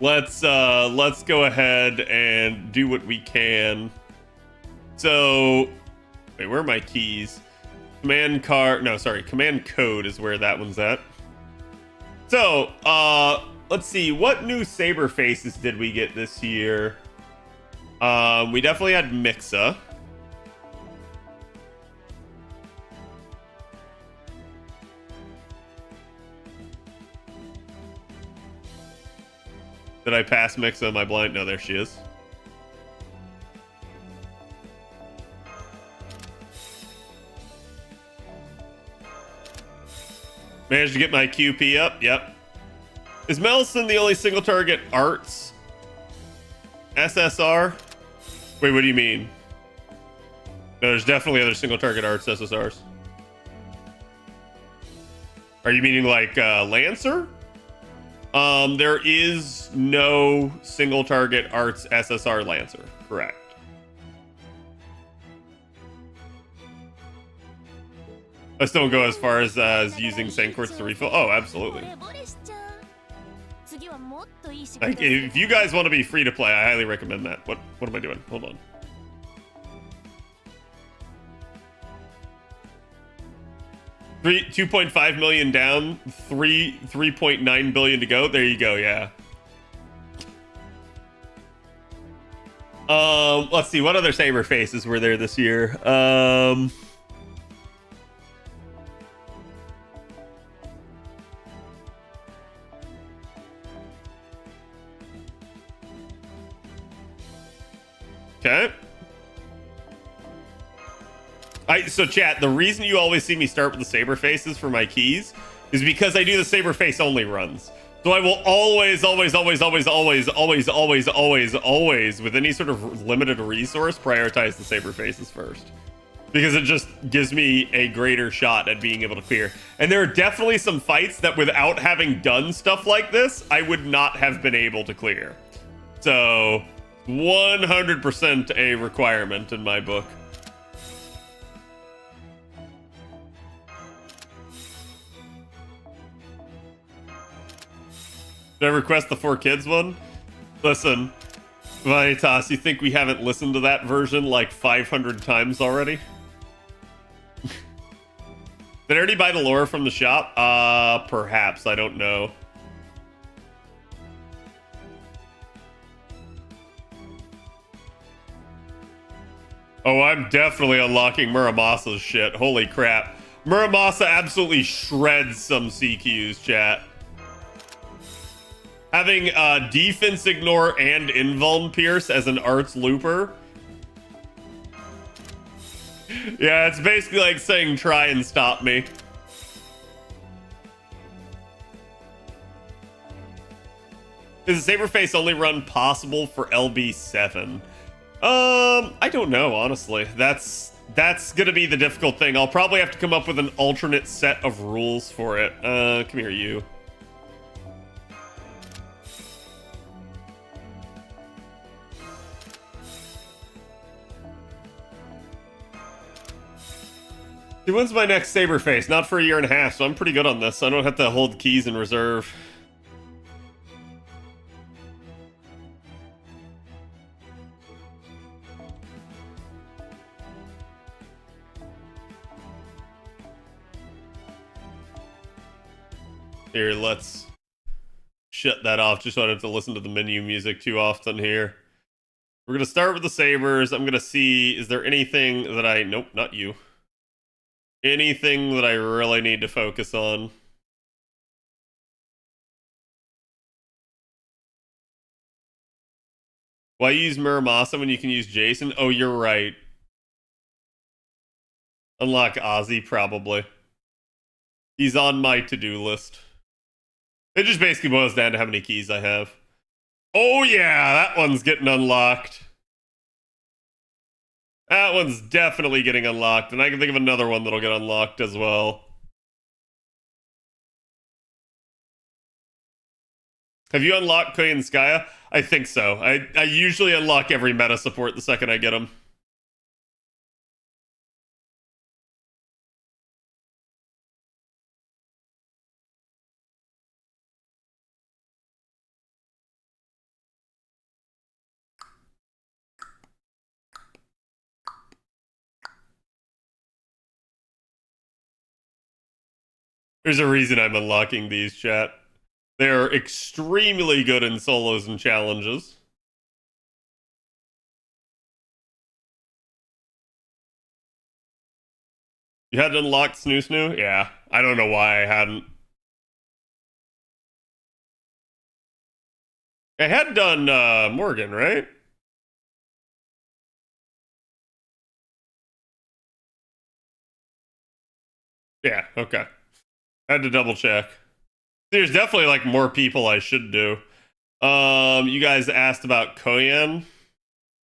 Let's go ahead and do what we can. So, wait, where are my keys? Command code is where that one's at. So, let's see, what new saber faces did we get this year? We definitely had Mixa. Did I pass Mixa? Am I blind? No, there she is. Managed to get my QP up. Yep. Is Melson the only single target arts SSR? Wait, what do you mean? No, there's definitely other single target arts SSRs. Are you meaning like Lancer? There is no single target arts SSR Lancer. Correct. I still don't go as far as using Sandquartz to refill. Oh, absolutely. Like, if you guys want to be free to play, I highly recommend that. What am I doing? Hold on. Three 2.5 million down, 3.9 billion to go. There you go. Yeah. Let's see, what other saber faces were there this year? Okay. So chat, the reason you always see me start with the saber faces for my keys is because I do the saber face only runs. So I will always, with any sort of limited resource, prioritize the saber faces first. Because it just gives me a greater shot at being able to clear. And there are definitely some fights that without having done stuff like this, I would not have been able to clear. So 100% a requirement in my book. Did I request the 4Kids one? Listen, Vanitas, you think we haven't listened to that version like 500 times already? Did I already buy the lore from the shop? Perhaps, I don't know. Oh, I'm definitely unlocking Muramasa's shit. Holy crap. Muramasa absolutely shreds some CQs, chat. Having defense ignore and invuln pierce as an arts looper. Yeah, it's basically like saying try and stop me. Is a saber face only run possible for LB7? I don't know, honestly. That's gonna be the difficult thing. I'll probably have to come up with an alternate set of rules for it. Come here, you. When's my next saber face? Not for a year and a half, so I'm pretty good on this. So I don't have to hold keys in reserve. Here, let's shut that off just so I don't have to listen to the menu music too often here. We're going to start with the sabers. I'm going to see, is there anything that I... Nope, not you. Anything that I really need to focus on? Why use Muramasa when you can use Jason? Oh, you're right. Unlock Ozzy, probably. He's on my to-do list. It just basically boils down to how many keys I have. Oh yeah, that one's getting unlocked. That one's definitely getting unlocked, and I can think of another one that'll get unlocked as well. Have you unlocked Koyanskaya? I think so. I usually unlock every meta support the second I get them. There's a reason I'm unlocking these, chat. They're extremely good in solos and challenges. You had to unlock Snoo Snoo? Yeah. I don't know why I hadn't. I had done Morgan, right? Yeah, okay. Had to double check. There's definitely like more people I should do. You guys asked about Koyan.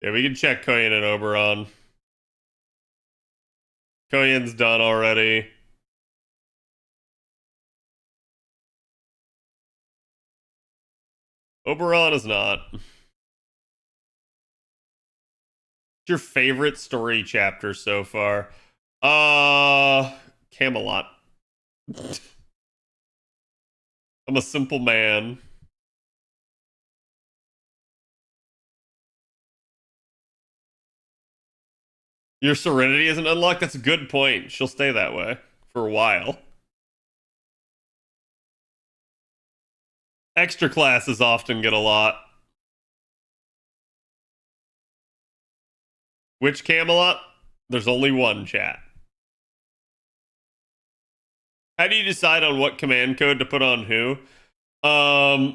Yeah, we can check Koyan and Oberon. Koyan's done already. Oberon is not. What's your favorite story chapter so far? Camelot. I'm a simple man. Your Serenity isn't unlocked? That's a good point. She'll stay that way for a while. Extra classes often get a lot. Which Camelot? There's only one, chat. How do you decide on what command code to put on who? A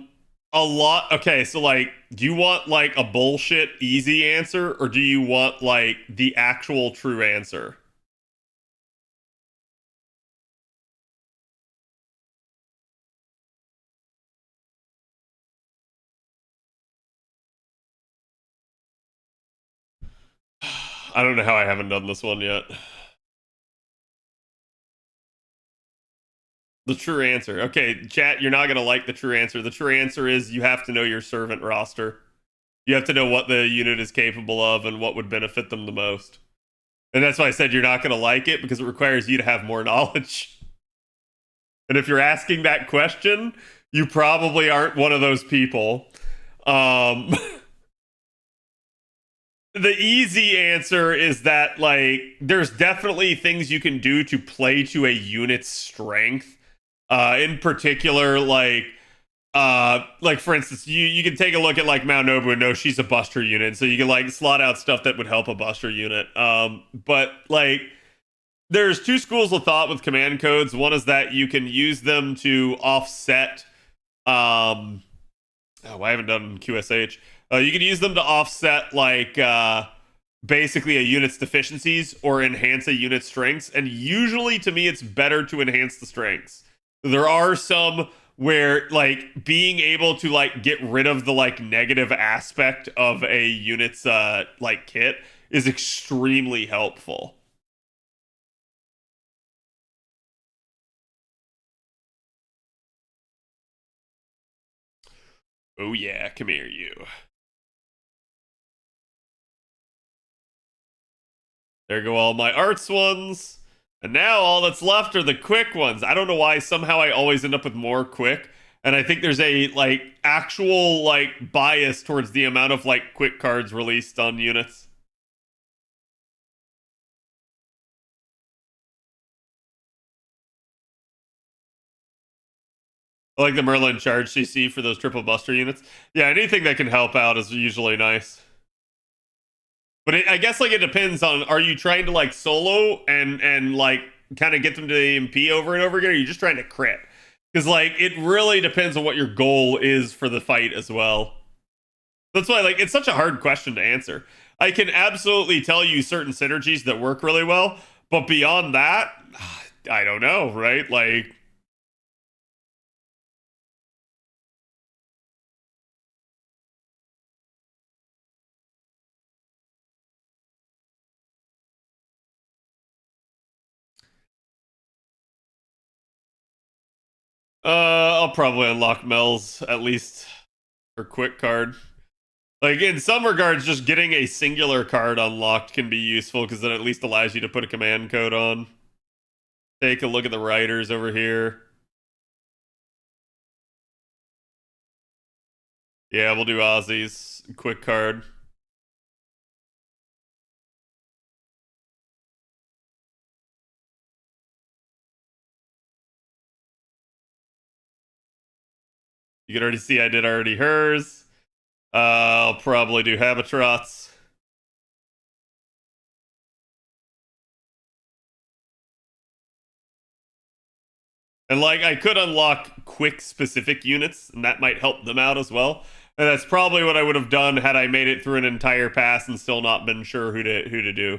lot. Okay, so like, do you want like a bullshit easy answer, or do you want like the actual true answer? I don't know how I haven't done this one yet. The true answer. Okay, chat, you're not going to like the true answer. The true answer is you have to know your servant roster. You have to know what the unit is capable of and what would benefit them the most. And that's why I said you're not going to like it, because it requires you to have more knowledge. And if you're asking that question, you probably aren't one of those people. The easy answer is that, like, there's definitely things you can do to play to a unit's strength. In particular, like for instance, you can take a look at like Mount Nobu and know she's a buster unit, so you can like slot out stuff that would help a buster unit. But like, there's two schools of thought with command codes. One is that you can use them to offset. Oh, I haven't done QSH. You can use them to offset like basically a unit's deficiencies or enhance a unit's strengths. And usually, to me, it's better to enhance the strengths. There are some where like being able to like get rid of the like negative aspect of a unit's like kit is extremely helpful. Oh yeah, come here, you. There go all my arts ones. And now all that's left are the quick ones. I don't know why. Somehow I always end up with more quick. And I think there's a like actual like bias towards the amount of like quick cards released on units. I like the Merlin charge CC for those triple buster units. Yeah, anything that can help out is usually nice. But I guess like it depends on, are you trying to like solo and like kind of get them to the MP over and over again, or are you just trying to crit? Because like it really depends on what your goal is for the fight as well. That's why like it's such a hard question to answer. I can absolutely tell you certain synergies that work really well, but beyond that, I don't know, right? Like I'll probably unlock Mel's at least for quick card. Like in some regards, just getting a singular card unlocked can be useful because it at least allows you to put a command code on. Take a look at the writers over here. Yeah, we'll do Ozzy's quick card. You can already see I did already hers. I'll probably do Habitrots. And like I could unlock quick specific units, and that might help them out as well. And that's probably what I would have done had I made it through an entire pass and still not been sure who to do.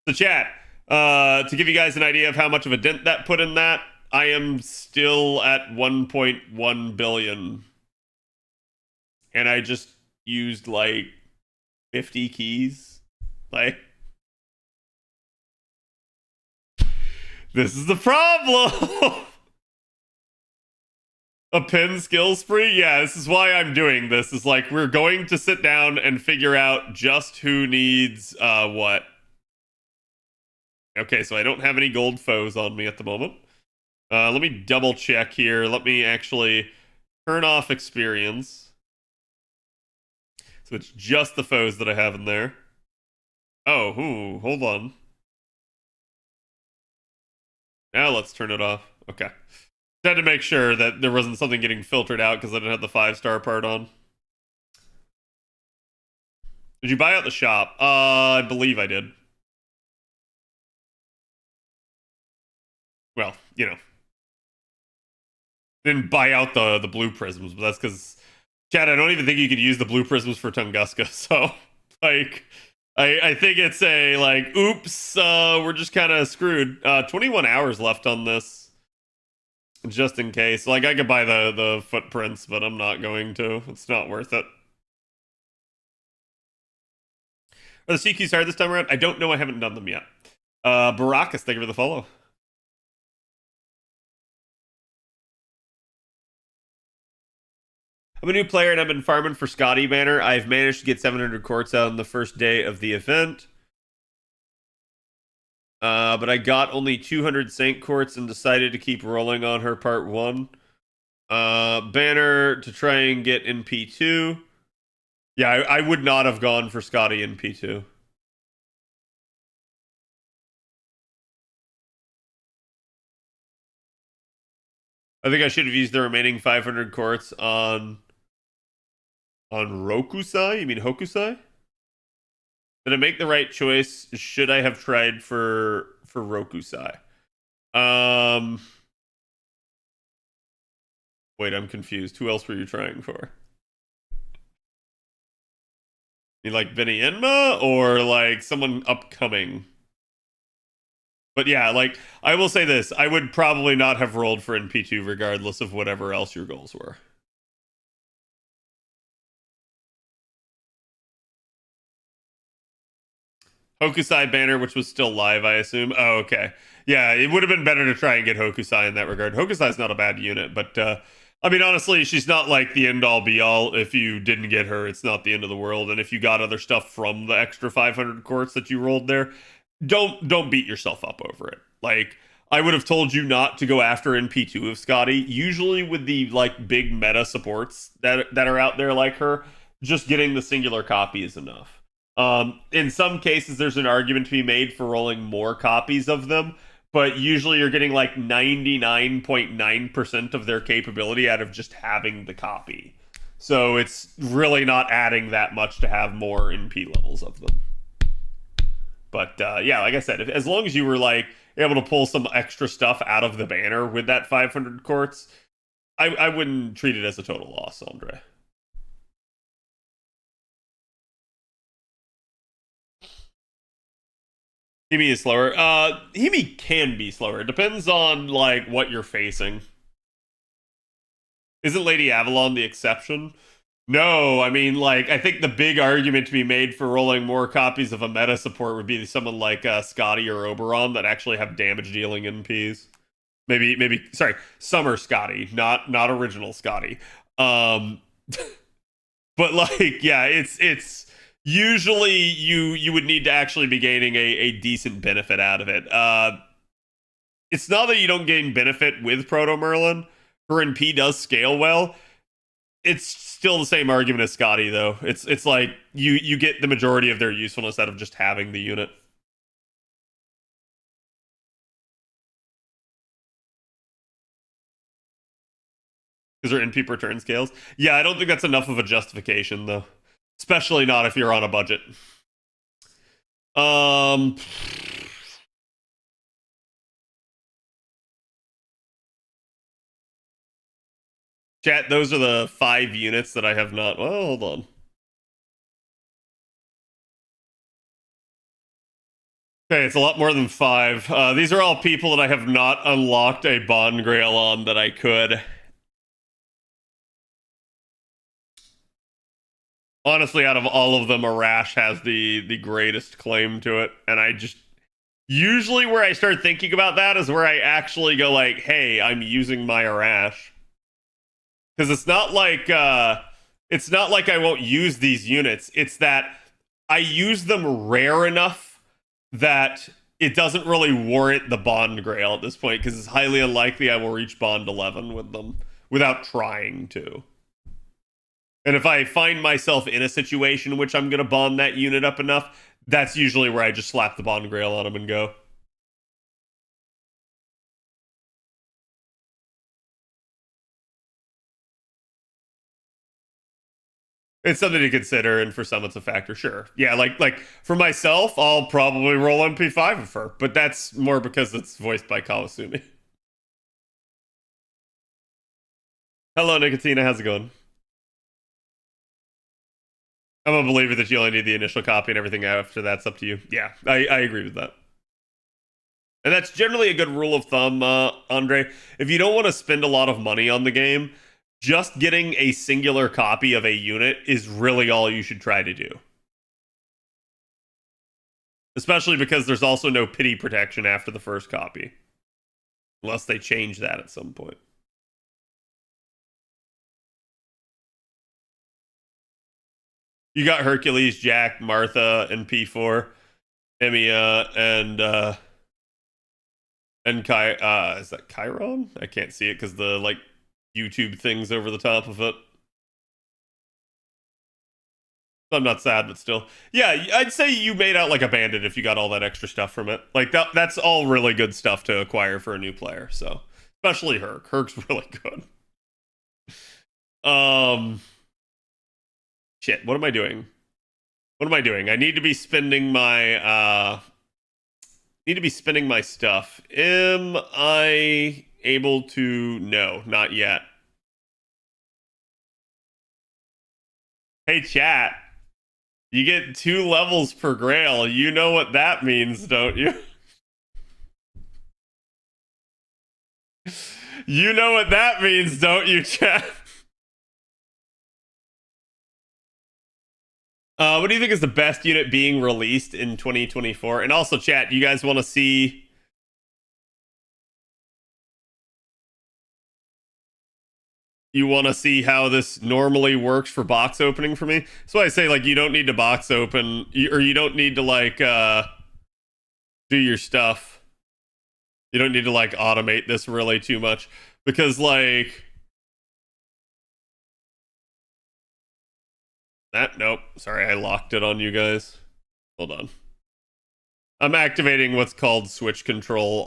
So chat, to give you guys an idea of how much of a dent that put in that, I am still at 1.1 billion. And I just used like 50 keys. Like, this is the problem. A pin skill spree? Yeah, this is why I'm doing this. Is like we're going to sit down and figure out just who needs what. Okay, so I don't have any gold foes on me at the moment. Let me double check here. Let me actually turn off experience. So it's just the foes that I have in there. Oh, hold on. Now let's turn it off. Okay. Had to make sure that there wasn't something getting filtered out because I didn't have the 5-star part on. Did you buy out the shop? I believe I did. Well, you know. Didn't buy out the blue prisms, but that's because, Chad, I don't even think you could use the blue prisms for Tunguska. So, like, I think it's a, like, oops, we're just kind of screwed. 21 hours left on this. Just in case. Like, I could buy the footprints, but I'm not going to. It's not worth it. Are the CQs hard this time around? I don't know. I haven't done them yet. Baracus, thank you for the follow. I'm a new player and I've been farming for Scotty Banner. I've managed to get 700 quartz out on the first day of the event. But I got only 200 Saint quartz and decided to keep rolling on her part 1. Banner to try and get in P2. Yeah, I would not have gone for Scotty in P2. I think I should have used the remaining 500 quartz on Rokusai? You mean Hokusai? Did I make the right choice? Should I have tried for Rokusai? Wait, I'm confused. Who else were you trying for? You like Benny Enma or like someone upcoming? But yeah, like I will say this, I would probably not have rolled for NP2 regardless of whatever else your goals were. Hokusai banner, which was still live, I assume. Oh, okay. Yeah, it would have been better to try and get Hokusai in that regard. Hokusai's not a bad unit, but I mean, honestly, she's not like the end all be all. If you didn't get her, it's not the end of the world. And if you got other stuff from the extra 500 quartz that you rolled there, don't beat yourself up over it. Like, I would have told you not to go after NP2 of Scotty. Usually with the like big meta supports that are out there like her, just getting the singular copy is enough. In some cases, there's an argument to be made for rolling more copies of them, but usually you're getting like 99.9% of their capability out of just having the copy. So it's really not adding that much to have more NP levels of them. But yeah, like I said, as long as you were like able to pull some extra stuff out of the banner with that 500 quartz, I wouldn't treat it as a total loss, Andre. Hemi is slower. Hemi can be slower. It depends on like what you're facing. Isn't Lady Avalon the exception? No, I mean, like, I think the big argument to be made for rolling more copies of a meta support would be someone like Scotty or Oberon that actually have damage dealing NPs. Maybe, sorry, Summer Scotty, not original Scotty. But like, yeah, it's usually you would need to actually be gaining a decent benefit out of it. It's not that you don't gain benefit with Proto Merlin. Her NP does scale well. It's still the same argument as Scotty, though. It's like you get the majority of their usefulness out of just having the unit. Because her NP per turn scales. Yeah, I don't think that's enough of a justification, though. Especially not if you're on a budget. Chat, those are the 5 units that I have not... Well, hold on. Okay, it's a lot more than 5. These are all people that I have not unlocked a Bond Grail on that I could. Honestly, out of all of them, Arash has the greatest claim to it. And I just... Usually where I start thinking about that is where I actually go like, hey, I'm using my Arash. Because it's not like I won't use these units. It's that I use them rare enough that it doesn't really warrant the Bond Grail at this point, because it's highly unlikely I will reach Bond 11 with them without trying to. And if I find myself in a situation in which I'm going to bond that unit up enough, that's usually where I just slap the Bond Grail on them and go. It's something to consider, and for some it's a factor, sure. Yeah, like for myself, I'll probably roll MP5 of her, but that's more because it's voiced by Kawasumi. Hello, Nicotina, how's it going? I'm a believer that you only need the initial copy and everything after that's up to you. Yeah, I agree with that. And that's generally a good rule of thumb, Andre. If you don't want to spend a lot of money on the game, just getting a singular copy of a unit is really all you should try to do. Especially because there's also no pity protection after the first copy. Unless they change that at some point. You got Hercules, Jack, Martha, and P4, Emiya, and Kai. Is that Chiron? I can't see it because the like YouTube things over the top of it. I'm not sad, but still. Yeah, I'd say you made out like a bandit if you got all that extra stuff from it. Like, that's all really good stuff to acquire for a new player, so. Especially Herc. Herc's really good. Shit, what am I doing? What am I doing? I need to be spending my, stuff. Am I able to... No, not yet. Hey, chat. You get 2 levels per Grail. You know what that means, don't you? You know what that means, don't you, chat? What do you think is the best unit being released in 2024? And also, chat, you guys want to see... You want to see how this normally works for box opening for me? That's why I say, like, you don't need to box open, or you don't need to, like, do your stuff. You don't need to like automate this really too much because like that. Nope. Sorry, I locked it on you guys. Hold on. I'm activating what's called switch control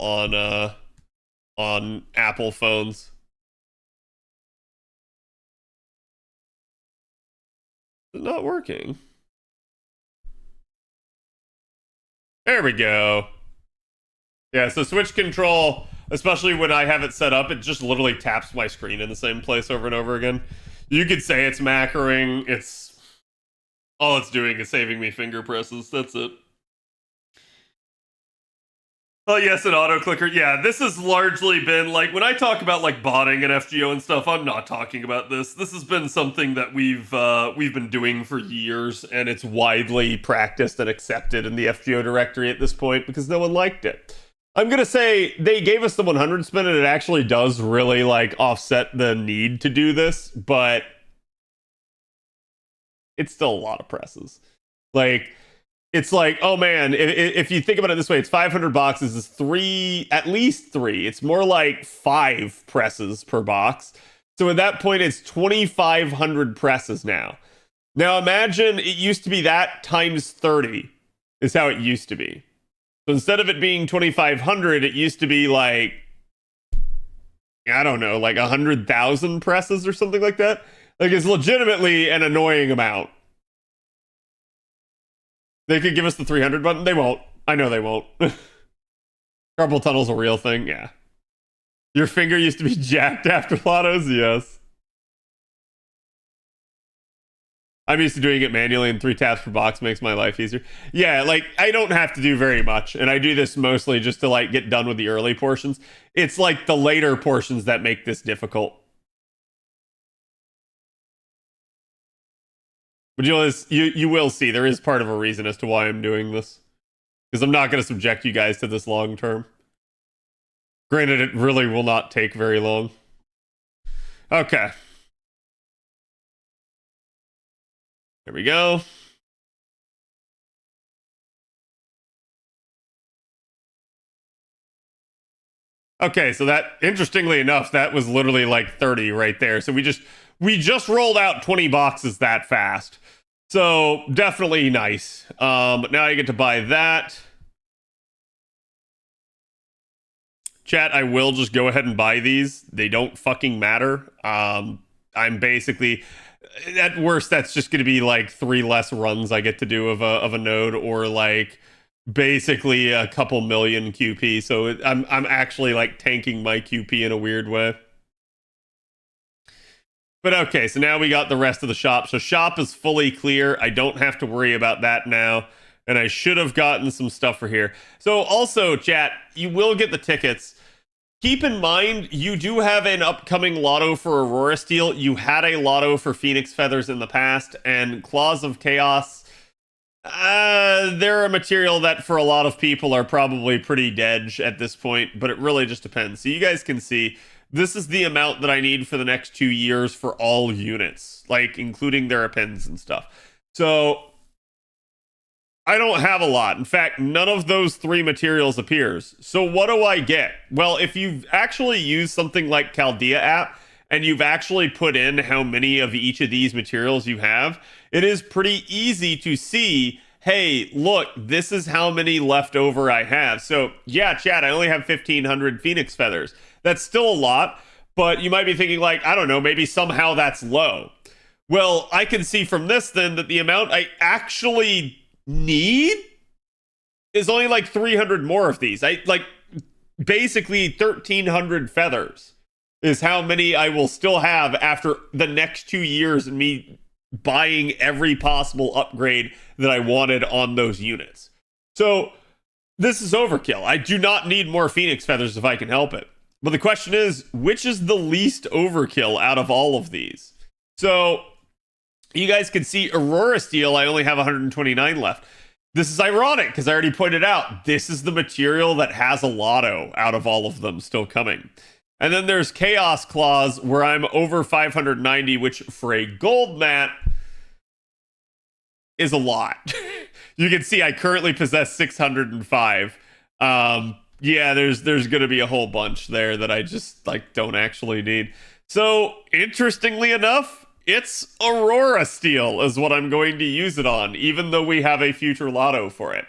on Apple phones. It's not working. There we go. Yeah, so switch control, especially when I have it set up, it just literally taps my screen in the same place over and over again. You could say it's macroing. It's all it's doing is saving me finger presses. That's it. Oh yes, an auto clicker. Yeah, this has largely been like when I talk about like botting and FGO and stuff. I'm not talking about this. This has been something that we've been doing for years, and it's widely practiced and accepted in the FGO directory at this point because no one liked it. I'm gonna say they gave us the 100 spin, and it actually does really like offset the need to do this, but it's still a lot of presses. Like. It's like, oh man, if you think about it this way, it's 500 boxes, is at least three. It's more like 5 presses per box. So at that point, it's 2,500 presses now. Now imagine it used to be that times 30 is how it used to be. So instead of it being 2,500, it used to be like, I don't know, like 100,000 presses or something like that. Like it's legitimately an annoying amount. They could give us the 300 button. They won't. I know they won't. Carpal tunnel's a real thing. Yeah. Your finger used to be jacked after lottos. Yes. I'm used to doing it manually, and 3 taps per box makes my life easier. Yeah, like I don't have to do very much, and I do this mostly just to like get done with the early portions. It's like the later portions that make this difficult. But you will see there is part of a reason as to why I'm doing this. Because I'm not going to subject you guys to this long term. Granted, it really will not take very long. Okay. There we go. Okay, so that, interestingly enough, that was literally like 30 right there. So we just rolled out 20 boxes that fast. So definitely nice. But now I get to buy that. Chat, I will just go ahead and buy these. They don't fucking matter. I'm basically, at worst, that's just going to be like 3 less runs I get to do of a node, or like basically a couple million QP. So I'm actually like tanking my QP in a weird way. But okay, so now we got the rest of the shop. So shop is fully clear. I don't have to worry about that now. And I should have gotten some stuff for here. So also, chat, you will get the tickets. Keep in mind, you do have an upcoming lotto for Aurora Steel. You had a lotto for Phoenix Feathers in the past. And Claws of Chaos, they're a material that for a lot of people are probably pretty dead at this point. But it really just depends. So you guys can see, this is the amount that I need for the next 2 years for all units, like including their appends and stuff. So I don't have a lot. In fact, none of those 3 materials appears. So what do I get? Well, if you've actually used something like Chaldea app and you've actually put in how many of each of these materials you have, it is pretty easy to see, hey, look, this is how many left over I have. So yeah, chat, I only have 1,500 Phoenix Feathers. That's still a lot, but you might be thinking like, I don't know, maybe somehow that's low. Well, I can see from this then that the amount I actually need is only like 300 more of these. I like basically 1,300 feathers is how many I will still have after the next 2 years and me buying every possible upgrade that I wanted on those units. So this is overkill. I do not need more Phoenix Feathers if I can help it. But the question is, which is the least overkill out of all of these? So you guys can see Aurora Steel, I only have 129 left. This is ironic because I already pointed out this is the material that has a lotto out of all of them still coming. And then there's Chaos Claws where I'm over 590, which for a gold mat is a lot. You can see I currently possess 605. yeah, there's gonna be a whole bunch there that I just like don't actually need. So interestingly enough, it's Aurora Steel is what I'm going to use it on, even though we have a future lotto for it.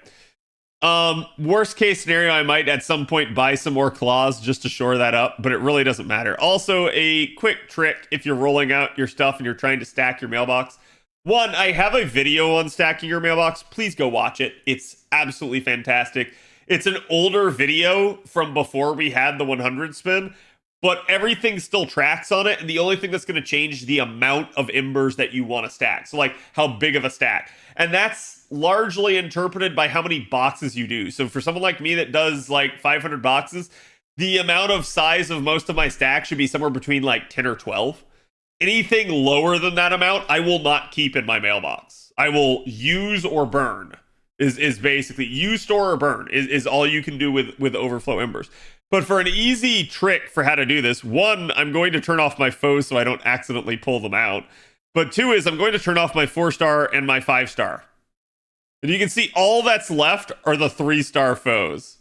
Worst case scenario, I might at some point buy some more claws just to shore that up, but it really doesn't matter. Also, a quick trick if you're rolling out your stuff and you're trying to stack your mailbox. One, I have a video on stacking your mailbox. Please go watch it. It's absolutely fantastic. It's an older video from before we had the 100 spin, but everything still tracks on it, and the only thing that's going to change is the amount of embers that you want to stack. So, like, how big of a stack. And that's largely interpreted by how many boxes you do. So for someone like me that does like 500 boxes, the amount of size of most of my stack should be somewhere between like 10 or 12. Anything lower than that amount, I will not keep in my mailbox. I will use or burn. Is basically use, store, or burn is all you can do with overflow embers. But for an easy trick for how to do this, one, I'm going to turn off my foes so I don't accidentally pull them out. But two is I'm going to turn off my 4-star and my 5-star. And you can see all that's left are the 3-star foes.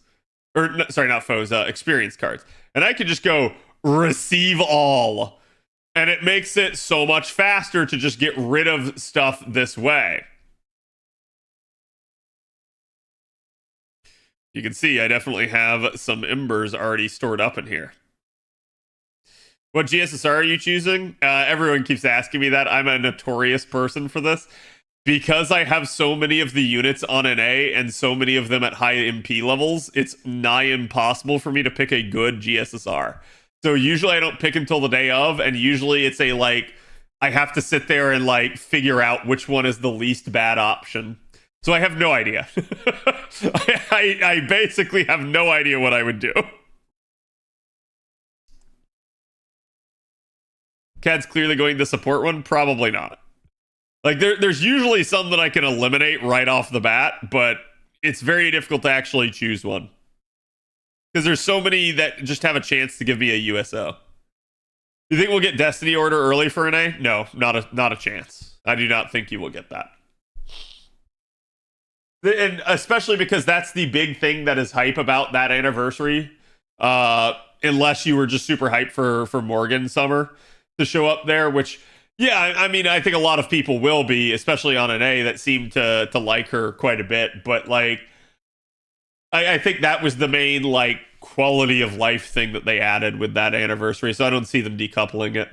Or, no, sorry, not foes, experience cards. And I can just go receive all. And it makes it so much faster to just get rid of stuff this way. You can see I definitely have some embers already stored up in here. What GSSR are you choosing? Everyone keeps asking me that. I'm a notorious person for this. Because I have so many of the units on an A and so many of them at high MP levels, it's nigh impossible for me to pick a good GSSR. So usually I don't pick until the day of, and usually it's a like, I have to sit there and like figure out which one is the least bad option. So I have no idea. I basically have no idea what I would do. Cad's clearly going to support one? Probably not. Like, there's usually some that I can eliminate right off the bat, but it's very difficult to actually choose one. Because there's so many that just have a chance to give me a USO. You think we'll get Destiny Order early for an A? No, not a chance. I do not think you will get that. And especially because that's the big thing that is hype about that anniversary. Unless you were just super hyped for Morgan Summer to show up there, which, yeah, I mean, I think a lot of people will be, especially on an A that seem to like her quite a bit. But like, I think that was the main like quality of life thing that they added with that anniversary. So I don't see them decoupling it.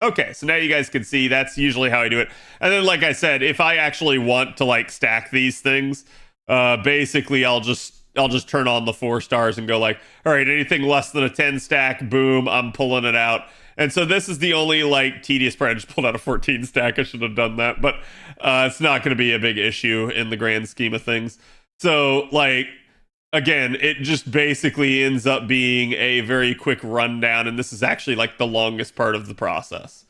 Okay, so now you guys can see that's usually how I do it. And then, like I said, if I actually want to like stack these things, basically I'll just turn on the 4-stars and go like, all right, anything less than a 10 stack, boom, I'm pulling it out. And so this is the only like tedious part. I just pulled out a 14 stack. I should have done that, but it's not going to be a big issue in the grand scheme of things. So like, again, it just basically ends up being a very quick rundown, and this is actually like the longest part of the process.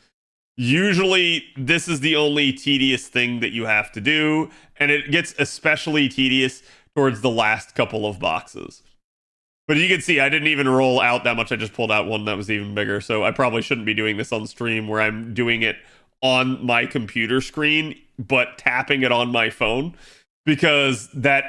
Usually, this is the only tedious thing that you have to do, and it gets especially tedious towards the last couple of boxes. But you can see I didn't even roll out that much. I just pulled out one that was even bigger, so I probably shouldn't be doing this on stream where I'm doing it on my computer screen, but tapping it on my phone, because that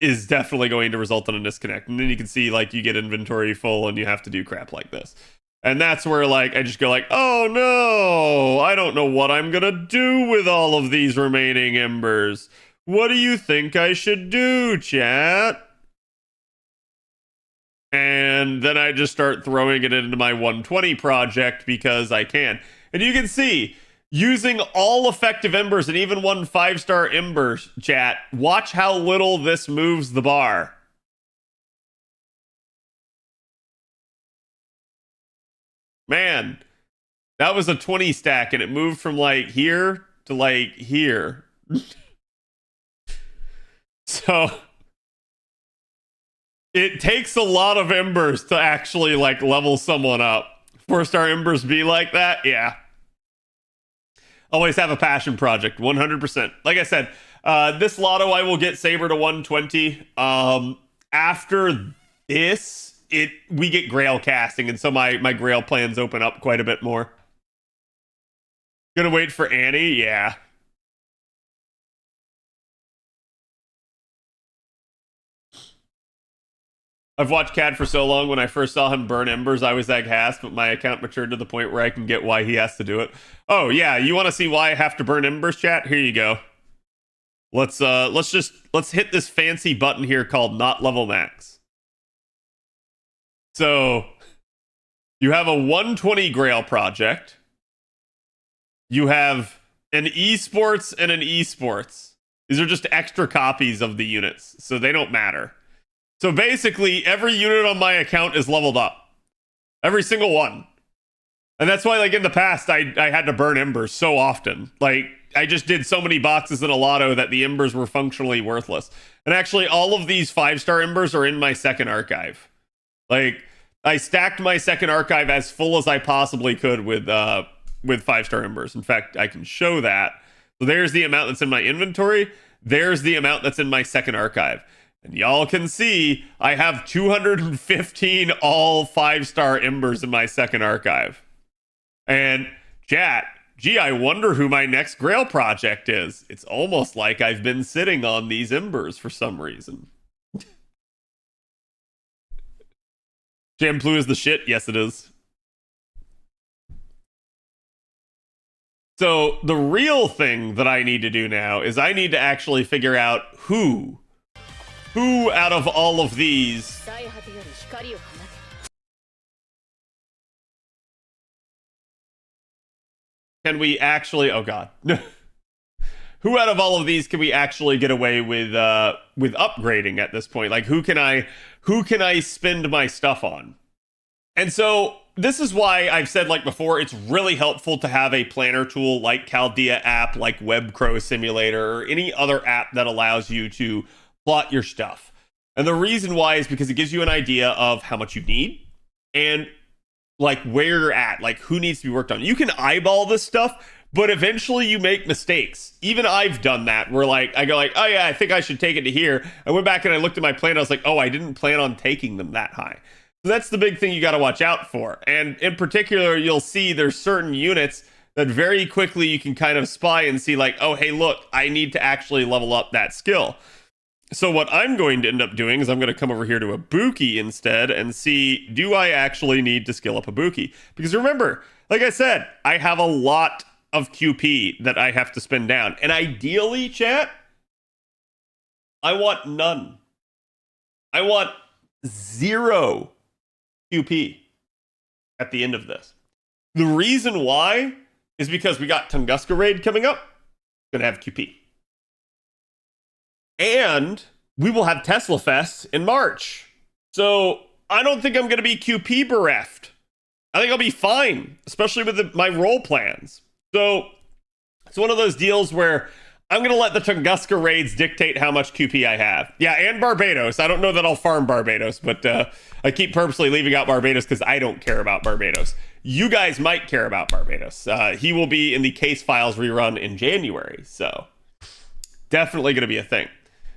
is definitely going to result in a disconnect. And then you can see like you get inventory full and you have to do crap like this. And that's where like I just go like, oh no, I don't know what I'm gonna do with all of these remaining embers. What do you think I should do, chat? And then I just start throwing it into my 120 project because I can. And you can see, using all effective embers and even 1 5-star embers, chat, watch how little this moves the bar. Man, that was a 20 stack and it moved from like here to like here. So it takes a lot of embers to actually like level someone up. 4-star embers be like that? Yeah. Always have a passion project, 100%. Like I said, this lotto I will get Saber to 120. After this, we get Grail casting, and so my Grail plans open up quite a bit more. Gonna wait for Annie? Yeah. I've watched Cad for so long. When I first saw him burn embers, I was aghast, but my account matured to the point where I can get why he has to do it. Oh yeah, you want to see why I have to burn embers, chat? Here you go. Let's hit this fancy button here called not level max. So you have a 120 Grail project. You have an esports and an esports. These are just extra copies of the units, so they don't matter. So basically, every unit on my account is leveled up. Every single one. And that's why, like, in the past, I had to burn embers so often. Like, I just did so many boxes in a lotto that the embers were functionally worthless. And actually, all of these 5-star embers are in my second archive. Like, I stacked my second archive as full as I possibly could with 5-star embers. In fact, I can show that. So there's the amount that's in my inventory. There's the amount that's in my second archive. And y'all can see I have 215 all 5-star embers in my second archive. And chat, gee, I wonder who my next Grail project is. It's almost like I've been sitting on these embers for some reason. Shampoo is the shit? Yes, it is. So the real thing that I need to do now is I need to actually figure out who out of all of these can we actually, oh god, who out of all of these can we actually get away with upgrading at this point? Like, who can I spend my stuff on? And so this is why I've said, like before, it's really helpful to have a planner tool like Chaldea app, like WebCrow Simulator, or any other app that allows you to plot your stuff. And the reason why is because it gives you an idea of how much you need and like where you're at, like who needs to be worked on. You can eyeball this stuff, but eventually you make mistakes. Even I've done that where like I go like, oh yeah, I think I should take it to here. I went back and I looked at my plan. I was like, oh, I didn't plan on taking them that high. So that's the big thing you got to watch out for. And in particular, you'll see there's certain units that very quickly you can kind of spy and see like, oh, hey, look, I need to actually level up that skill. So what I'm going to end up doing is I'm going to come over here to Ibuki instead and see, do I actually need to skill up Ibuki? Because remember, like I said, I have a lot of QP that I have to spend down. And ideally, chat, I want none. I want 0 QP at the end of this. The reason why is because we got Tunguska Raid coming up. Gonna have QP. And we will have Tesla Fest in March. So I don't think I'm going to be QP bereft. I think I'll be fine, especially with my role plans. So it's one of those deals where I'm going to let the Tunguska raids dictate how much QP I have. Yeah, and Barbados. I don't know that I'll farm Barbados, but I keep purposely leaving out Barbados because I don't care about Barbados. You guys might care about Barbados. He will be in the Case Files rerun in January, so definitely going to be a thing.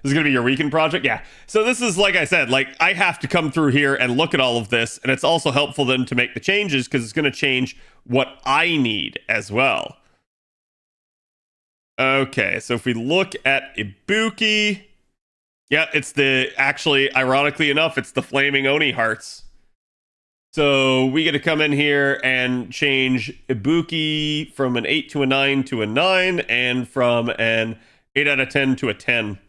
This is going to be your weekend project? Yeah. So this is, like I said, like I have to come through here and look at all of this, and it's also helpful then to make the changes because it's going to change what I need as well. Okay, so if we look at Ibuki, yeah, it's actually, ironically enough, it's the Flaming Oni Hearts. So we get to come in here and change Ibuki from an 8 to a 9 to a 9, and from an 8 out of 10 to a 10.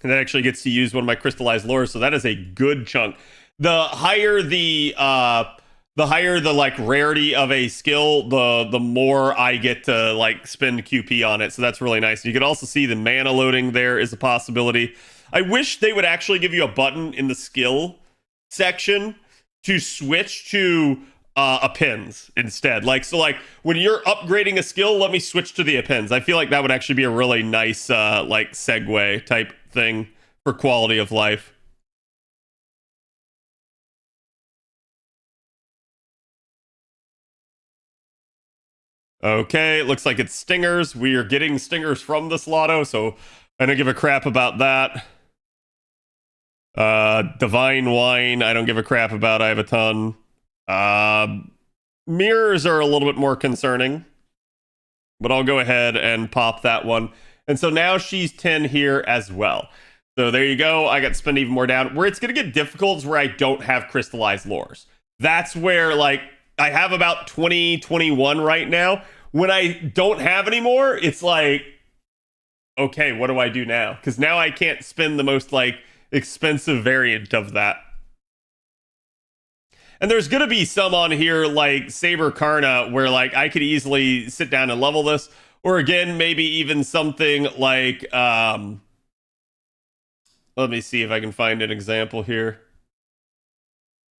And that actually gets to use one of my crystallized lures, so that is a good chunk. The higher the like rarity of a skill, the more I get to like spend QP on it. So that's really nice. You can also see the mana loading there is a possibility. I wish they would actually give you a button in the skill section to switch to appends instead. Like, so like when you're upgrading a skill, let me switch to the appends. I feel like that would actually be a really nice like segue type thing for quality of life. Okay, it looks like it's stingers. We are getting stingers from this lotto, so I don't give a crap about that. Divine Wine, I don't give a crap about. I have a ton. Mirrors are a little bit more concerning, but I'll go ahead and pop that one. And so now she's 10 here as well. So there you go. I got to spend even more down. Where it's going to get difficult is where I don't have crystallized lures. That's where, like, I have about 20, 21 right now. When I don't have any more, it's like, okay, what do I do now? Because now I can't spend the most, like, expensive variant of that. And there's going to be some on here, like Saber Karna, where, like, I could easily sit down and level this. Or, again, maybe even something like, let me see if I can find an example here.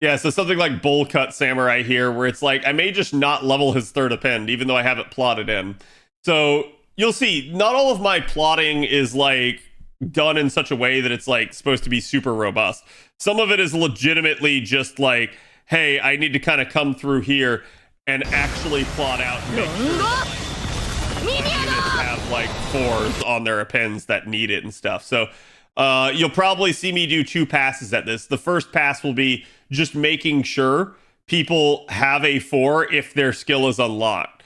Yeah, so something like Bull Cut Samurai here, where it's like, I may just not level his third append, even though I have it plotted in. So, you'll see, not all of my plotting is, like, done in such a way that it's, like, supposed to be super robust. Some of it is legitimately just like, hey, I need to kind of come through here and actually plot out and make sure that, like, my units have, like, 4s on their appends that need it and stuff. So, you'll probably see me do 2 passes at this. The first pass will be just making sure people have a 4 if their skill is unlocked.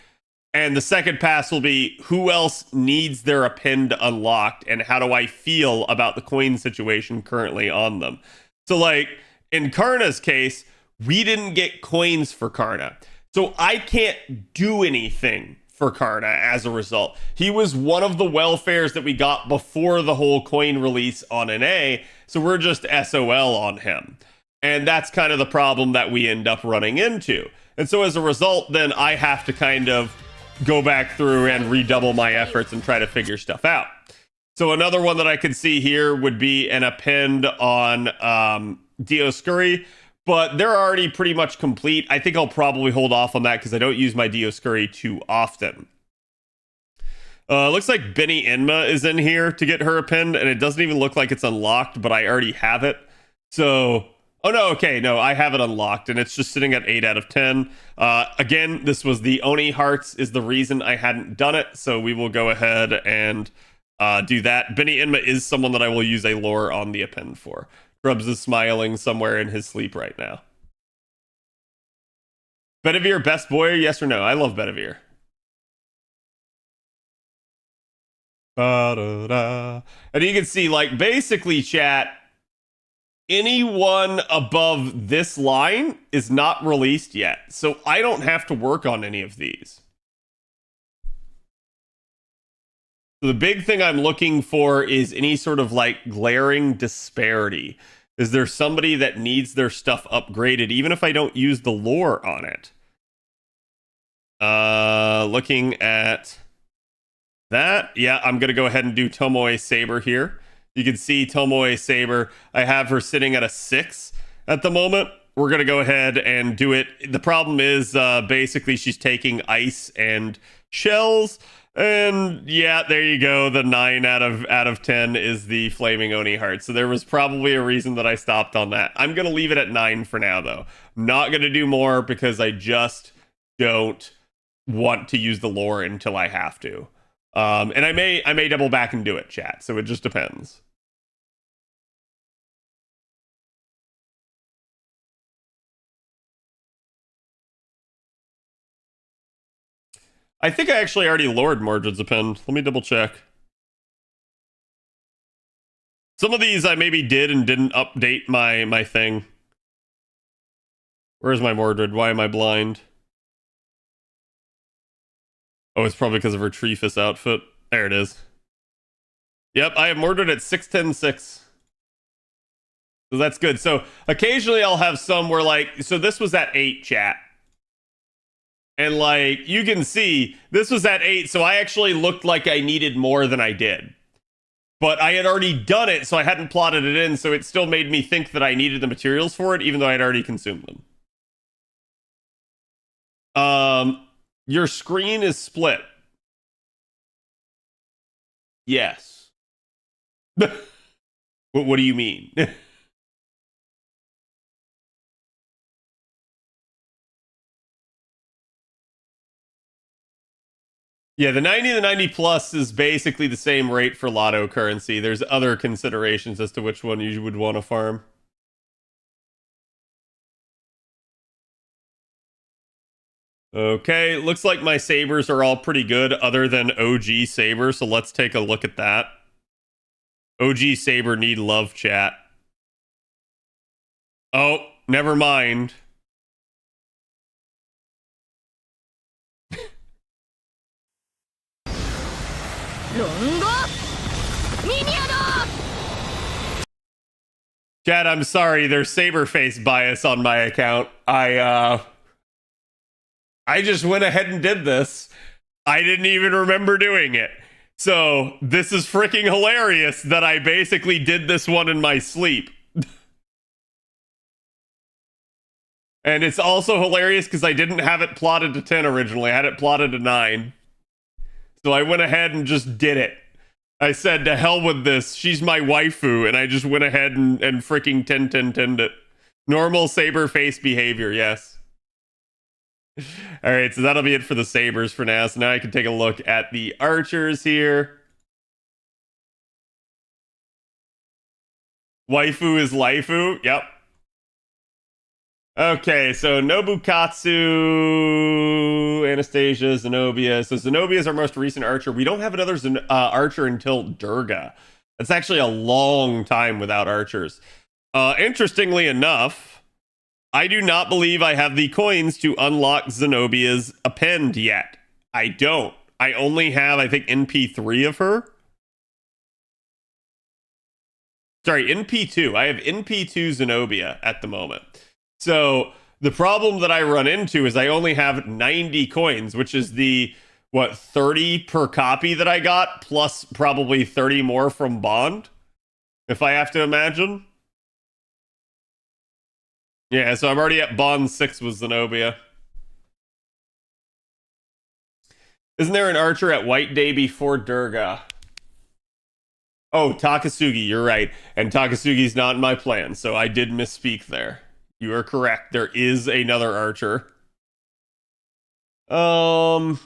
And the second pass will be who else needs their append unlocked and how do I feel about the coin situation currently on them. So, like, in Karna's case, we didn't get coins for Karna. So I can't do anything for Karna as a result. He was one of the welfares that we got before the whole coin release on NA, so we're just SOL on him. And that's kind of the problem that we end up running into. And so as a result, then I have to kind of go back through and redouble my efforts and try to figure stuff out. So another one that I could see here would be an append on Dioscuri, but they're already pretty much complete. I think I'll probably hold off on that because I don't use my Dioscuri too often. Looks like Benny Enma is in here to get her append, and it doesn't even look like it's unlocked, but I already have it. So, oh no, okay, no, I have it unlocked, and it's just sitting at 8 out of 10. Again, this was the Oni Hearts is the reason I hadn't done it, so we will go ahead and do that. Benny Enma is someone that I will use a lore on the append for. Grubs is smiling somewhere in his sleep right now. Bedivere, best boy, yes or no? I love Bedivere. And you can see, like, basically, chat, anyone above this line is not released yet. So I don't have to work on any of these. So the big thing I'm looking for is any sort of, like, glaring disparity. Is there somebody that needs their stuff upgraded, even if I don't use the lore on it? Looking at that, yeah, I'm going to go ahead and do Tomoe Saber here. You can see Tomoe Saber, I have her sitting at a 6 at the moment. We're going to go ahead and do it. The problem is, basically, she's taking ice and shells. And yeah, there you go. The 9 out of 10 is the Flaming Oni Heart. So there was probably a reason that I stopped on that. I'm going to leave it at 9 for now, though. Not going to do more because I just don't want to use the lore until I have to. And I may double back and do it, chat. So it just depends. I think I actually already lowered Mordred's append. Let me double check. Some of these I maybe did and didn't update my thing. Where's my Mordred? Why am I blind? Oh, it's probably because of her Treefus outfit. There it is. Yep, I have Mordred at 610-6. So that's good. So occasionally I'll have some where, like, so this was at 8, chat. And, like, you can see, this was at 8, so I actually looked like I needed more than I did. But I had already done it, so I hadn't plotted it in, so it still made me think that I needed the materials for it, even though I had already consumed them. Your screen is split. Yes. What do you mean? Yeah, the 90 and the 90 plus is basically the same rate for lotto currency. There's other considerations as to which one you would want to farm. Okay, looks like my sabers are all pretty good other than OG saber, so let's take a look at that. OG Saber need love, chat. Oh, never mind. Chad, I'm sorry, there's saber face bias on my account. I just went ahead and did this. I didn't even remember doing it. So, this is freaking hilarious that I basically did this one in my sleep. And it's also hilarious because I didn't have it plotted to 10 originally. I had it plotted to 9. So I went ahead and just did it. I said, to hell with this. She's my waifu. And I just went ahead and freaking 10 it. Normal saber face behavior, yes. Alright, so that'll be it for the sabers for now. So now I can take a look at the archers here. Waifu is Laifu. Yep. Okay, so Nobukatsu, Anastasia, Zenobia. So Zenobia is our most recent archer. We don't have another archer until Durga. That's actually a long time without archers. Interestingly enough, I do not believe I have the coins to unlock Zenobia's append yet. I don't. I only have, I think, NP3 of her. Sorry, NP2. I have NP2 Zenobia at the moment. So the problem that I run into is I only have 90 coins, which is the, 30 per copy that I got, plus probably 30 more from Bond, if I have to imagine. Yeah, so I'm already at Bond 6 with Zenobia. Isn't there an archer at White Day before Durga? Oh, Takasugi, you're right. And Takasugi's not in my plan, so I did misspeak there. You are correct. There is another archer. Oh,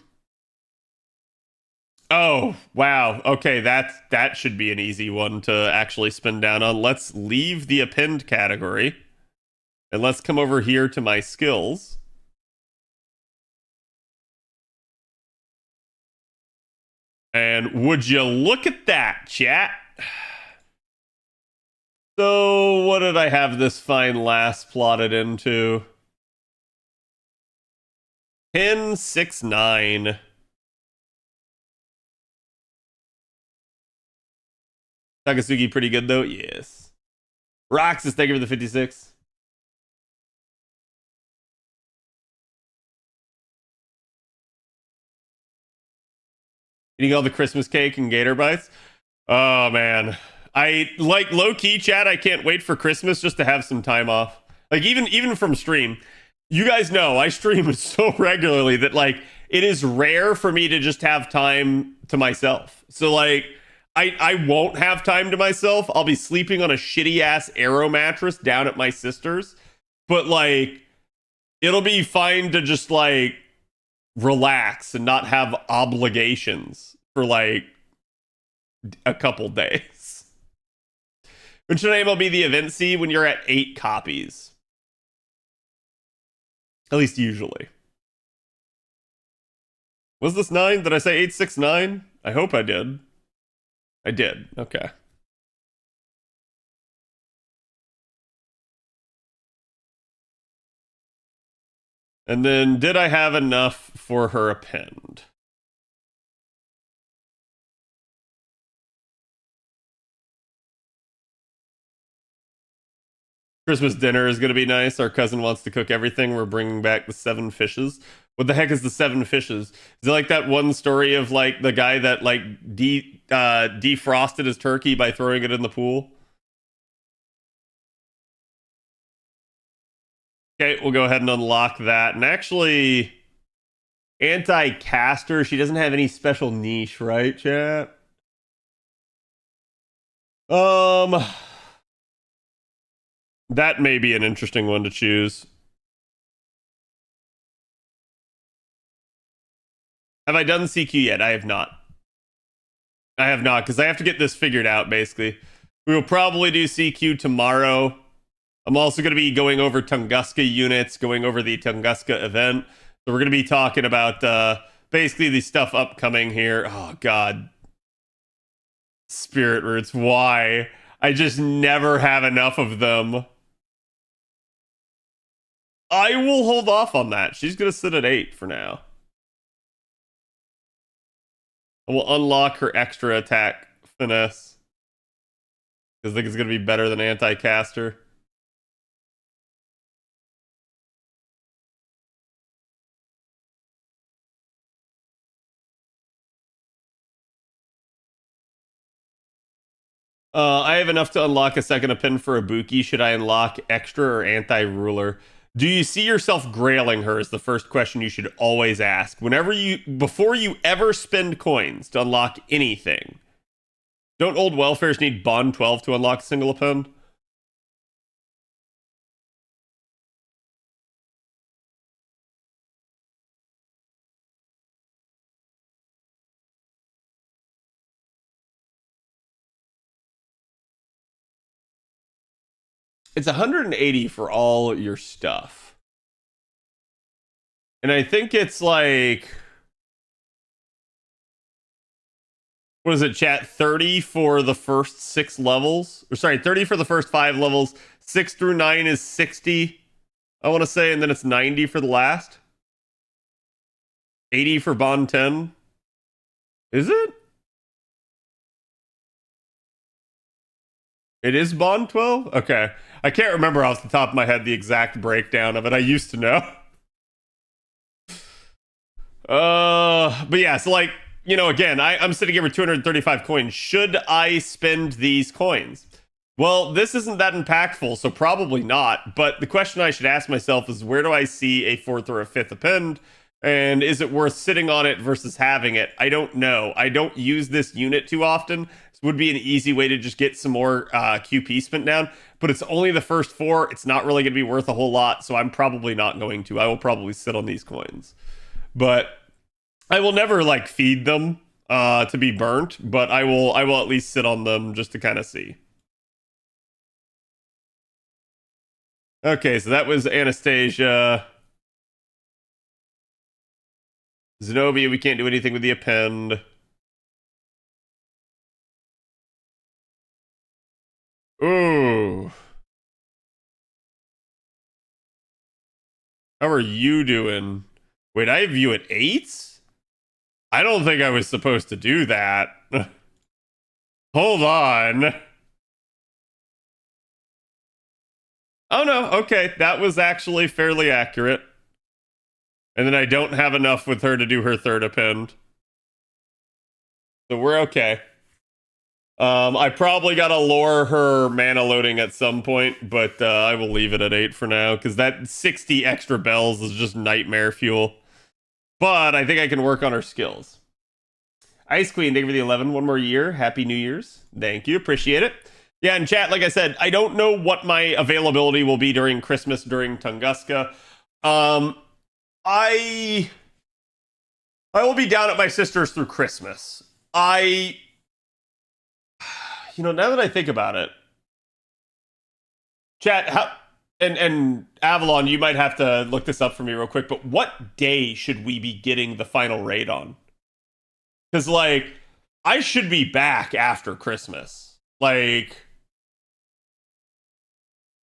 wow. Okay, that should be an easy one to actually spin down on. Let's leave the append category. And let's come over here to my skills. And would you look at that, chat? So, what did I have this fine lass plotted into? 1069. Takasugi pretty good though? Yes. Roxas, thank you for the 56. Eating all the Christmas cake and gator bites? Oh man. I like low-key chat, I can't wait for Christmas just to have some time off. Like even from stream. You guys know I stream so regularly that like it is rare for me to just have time to myself. So like I won't have time to myself. I'll be sleeping on a shitty ass Aero mattress down at my sister's. But like it'll be fine to just like relax and not have obligations for like a couple days. When should MLB the event see? When you're at 8 copies. At least usually. Was this 9? Did I say 869? I hope I did. I did. Okay. And then did I have enough for her append? Christmas dinner is going to be nice. Our cousin wants to cook everything. We're bringing back the 7 fishes. What the heck is the 7 fishes? Is it like that one story of like the guy that like defrosted his turkey by throwing it in the pool? Okay, we'll go ahead and unlock that. And actually, anti-caster, she doesn't have any special niche, right, chat? That may be an interesting one to choose. Have I done CQ yet? I have not. I have not, because I have to get this figured out, basically. We will probably do CQ tomorrow. I'm also going to be going over Tunguska units, going over the Tunguska event. So we're going to be talking about basically the stuff upcoming here. Oh, God. Spirit Roots. Why? I just never have enough of them. I will hold off on that. She's going to sit at 8 for now. I will unlock her extra attack finesse. Because I think it's going to be better than anti-caster. I have enough to unlock a second Append for Ibuki. Should I unlock extra or anti-ruler? Do you see yourself grailing her is the first question you should always ask. Before you ever spend coins to unlock anything. Don't old welfares need Bond 12 to unlock a single Append? It's 180 for all your stuff. And I think it's like... What is it, chat? 30 for the first 6 levels? Or sorry, 30 for the first 5 levels. 6 through 9 is 60, I want to say, and then it's 90 for the last. 80 for Bond 10. Is it? It is Bond 12? Okay. I can't remember off the top of my head the exact breakdown of it. I used to know. But yeah, so like, you know, again, I'm sitting here with 235 coins. Should I spend these coins? Well, this isn't that impactful, so probably not. But the question I should ask myself is, where do I see a 4th or a 5th append? And is it worth sitting on it versus having it? I don't know. I don't use this unit too often. This would be an easy way to just get some more QP spent down. But it's only the first 4. It's not really going to be worth a whole lot, so I'm probably not going to. I will probably sit on these coins. But I will never, like, feed them to be burnt, but I will at least sit on them just to kind of see. Okay, so that was Anastasia. Zenobia, we can't do anything with the append. Ooh. How are you doing? Wait, I have you at 8s? I don't think I was supposed to do that. Hold on. Oh no, okay, that was actually fairly accurate. And then I don't have enough with her to do her 3rd append. So we're okay. I probably gotta lure her mana loading at some point, but I will leave it at 8 for now, because that 60 extra bells is just nightmare fuel. But I think I can work on her skills. Ice Queen, thank you for the 11. One more year. Happy New Year's. Thank you. Appreciate it. Yeah, in chat, like I said, I don't know what my availability will be during Christmas, during Tunguska. I will be down at my sister's through Christmas. You know, now that I think about it, chat, and Avalon, you might have to look this up for me real quick, but what day should we be getting the final raid on? Because, like, I should be back after Christmas. Like,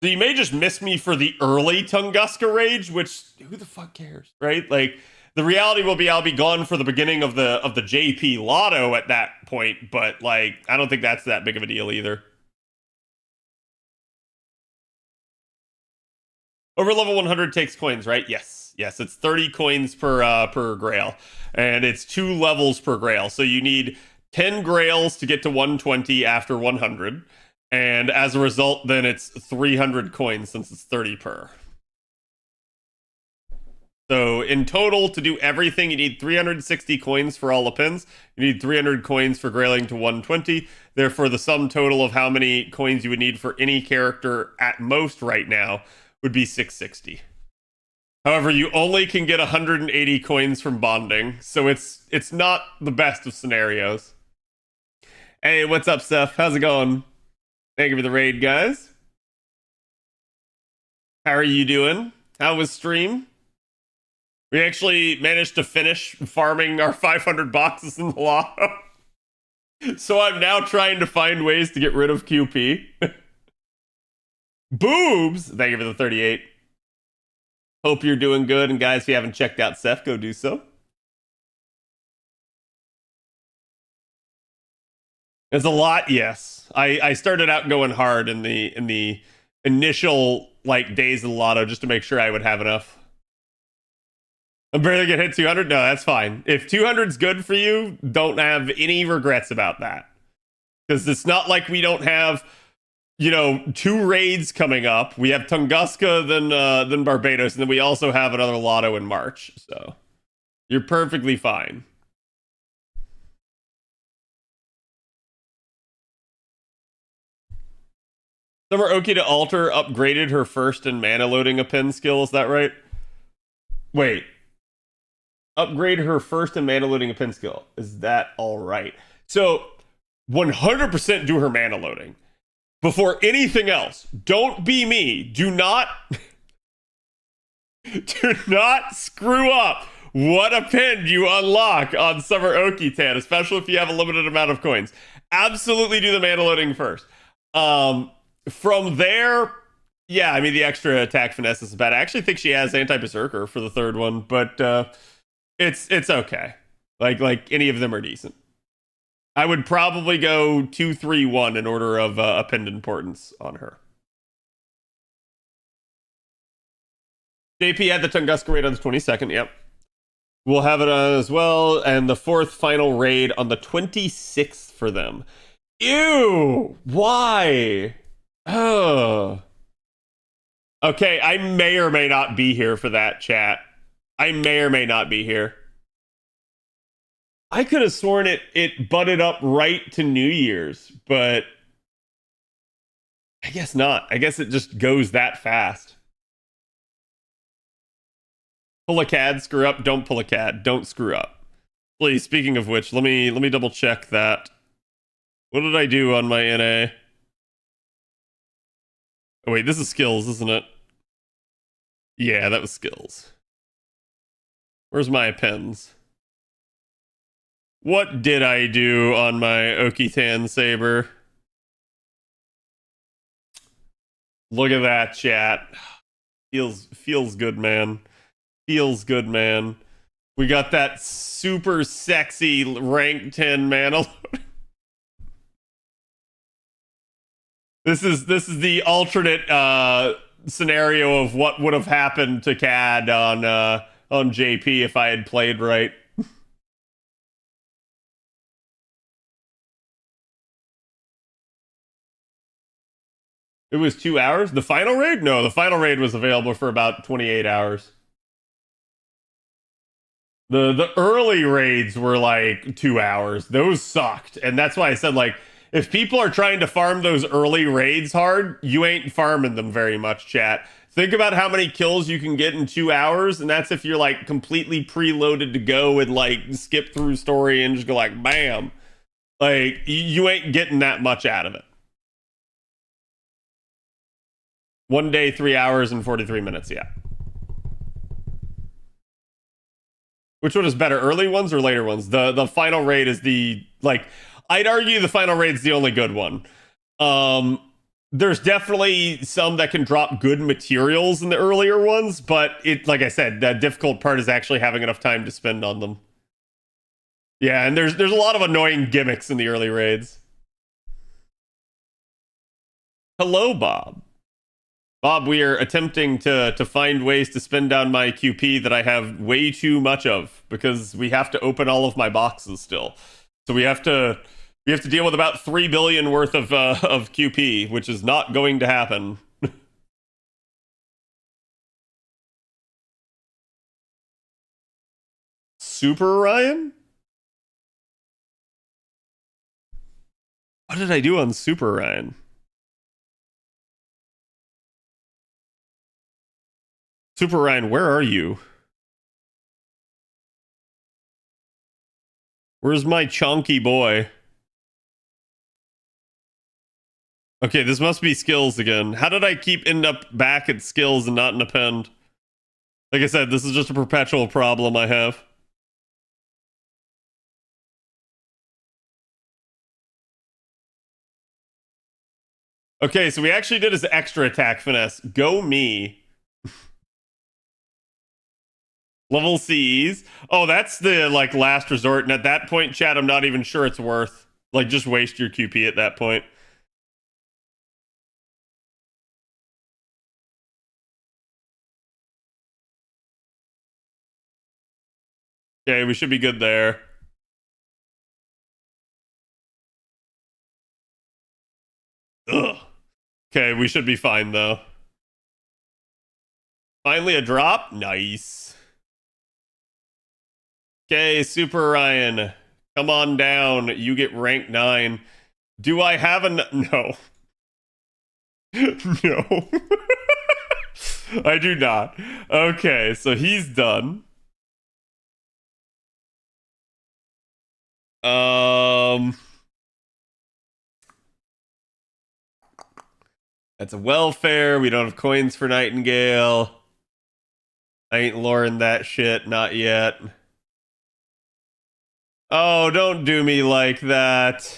so you may just miss me for the early Tunguska raid, which, who the fuck cares, right? Like, the reality will be I'll be gone for the beginning of the JP Lotto at that point, but, like, I don't think that's that big of a deal either. Over level 100 takes coins, right? Yes. Yes, it's 30 coins per grail. And it's 2 levels per grail. So you need 10 grails to get to 120 after 100. And as a result, then it's 300 coins since it's 30 per. So in total, to do everything, you need 360 coins for all the pins. You need 300 coins for grailing to 120. Therefore, the sum total of how many coins you would need for any character at most right now would be 660. However, you only can get 180 coins from bonding, so it's not the best of scenarios. Hey, what's up, Steph? How's it going? Thank you for the raid, guys. How are you doing? How was stream? We actually managed to finish farming our 500 boxes in the lotto. So I'm now trying to find ways to get rid of QP. Boobs! Thank you for the 38. Hope you're doing good. And guys, if you haven't checked out Seth, go do so. It's a lot, yes. I started out going hard in the initial like days of the lotto just to make sure I would have enough. I'm barely gonna hit 200. No, that's fine. If 200's good for you, don't have any regrets about that. Because it's not like we don't have, you know, 2 raids coming up. We have Tunguska, then Barbados, and then we also have another lotto in March. So you're perfectly fine. Summer Oki to Alter upgraded her first and mana loading a pin skill. Is that right? Wait. Upgrade her first and mana loading a pin skill. Is that all right? So 100% do her mana loading. Before anything else, don't be me. Do not screw up what a pin you unlock on Summer Oki Tan, especially if you have a limited amount of coins. Absolutely do the mana loading first. From there, yeah, I mean, the extra attack finesse is bad. I actually think she has anti-berserker for the third one, but it's okay. Like any of them are decent. I would probably go 2, 3, 1 in order of append importance on her. JP had the Tunguska raid on the 22nd. Yep. We'll have it on as well. And the 4th final raid on the 26th for them. Ew! Why? Oh. Okay, I may or may not be here for that, chat. I may or may not be here. I could have sworn it butted up right to New Year's, but I guess not. I guess it just goes that fast. Pull a CAD, screw up. Don't pull a CAD. Don't screw up. Please, speaking of which, let me double check that. What did I do on my NA? Oh wait, this is skills, isn't it? Yeah, that was skills. Where's my pens? What did I do on my Oki-Tan Saber? Look at that, chat. Feels good, man. Feels good, man. We got that super sexy rank 10 mana. This is the alternate scenario of what would have happened to CAD on JP if I had played right. It was 2 hours? The final raid? No, the final raid was available for about 28 hours. The early raids were like 2 hours. Those sucked. And that's why I said, like, if people are trying to farm those early raids hard, you ain't farming them very much, chat. Think about how many kills you can get in 2 hours, and that's if you're like completely preloaded to go and like skip through story and just go like bam. Like, you ain't getting that much out of it. 1 day, 3 hours, and 43 minutes, yeah. Which one is better, early ones or later ones? The final raid is the, like, I'd argue the final raid's the only good one. There's definitely some that can drop good materials in the earlier ones, but it, like I said, the difficult part is actually having enough time to spend on them. Yeah, and there's a lot of annoying gimmicks in the early raids. Hello, Bob. Bob, we are attempting to find ways to spend down my QP that I have way too much of, because we have to open all of my boxes still. So we have to deal with about 3 billion worth of QP, which is not going to happen. Super Ryan? What did I do on Super Ryan? Super Ryan, where are you? Where's my chonky boy? Okay, this must be skills again. How did I end up back at skills and not in append? Like I said, this is just a perpetual problem I have. Okay, so we actually did his extra attack finesse. Go me. Level C's. Oh, that's the like last resort. And at that point, chat, I'm not even sure it's worth. Like, just waste your QP at that point. Okay, we should be good there. Ugh. Okay, we should be fine though. Finally a drop. Nice. Okay, Super Ryan. Come on down. You get rank 9. Do I have a... No. No. I do not. Okay, so he's done. That's a welfare. We don't have coins for Nightingale. I ain't luring that shit, not yet. Oh, don't do me like that.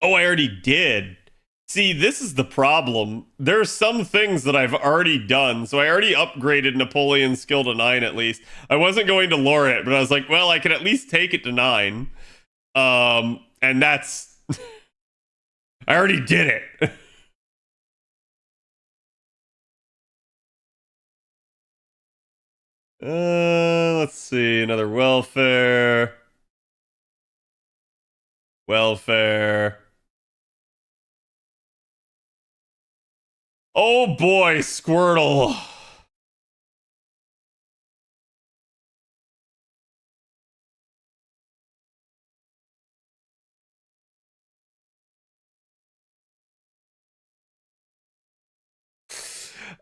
Oh, I already did. See, this is the problem. There are some things that I've already done. So I already upgraded Napoleon's skill to 9 at least. I wasn't going to lure it, but I was like, well, I can at least take it to 9. And that's... I already did it. Let's see. Another welfare. Welfare. Oh boy, Squirtle.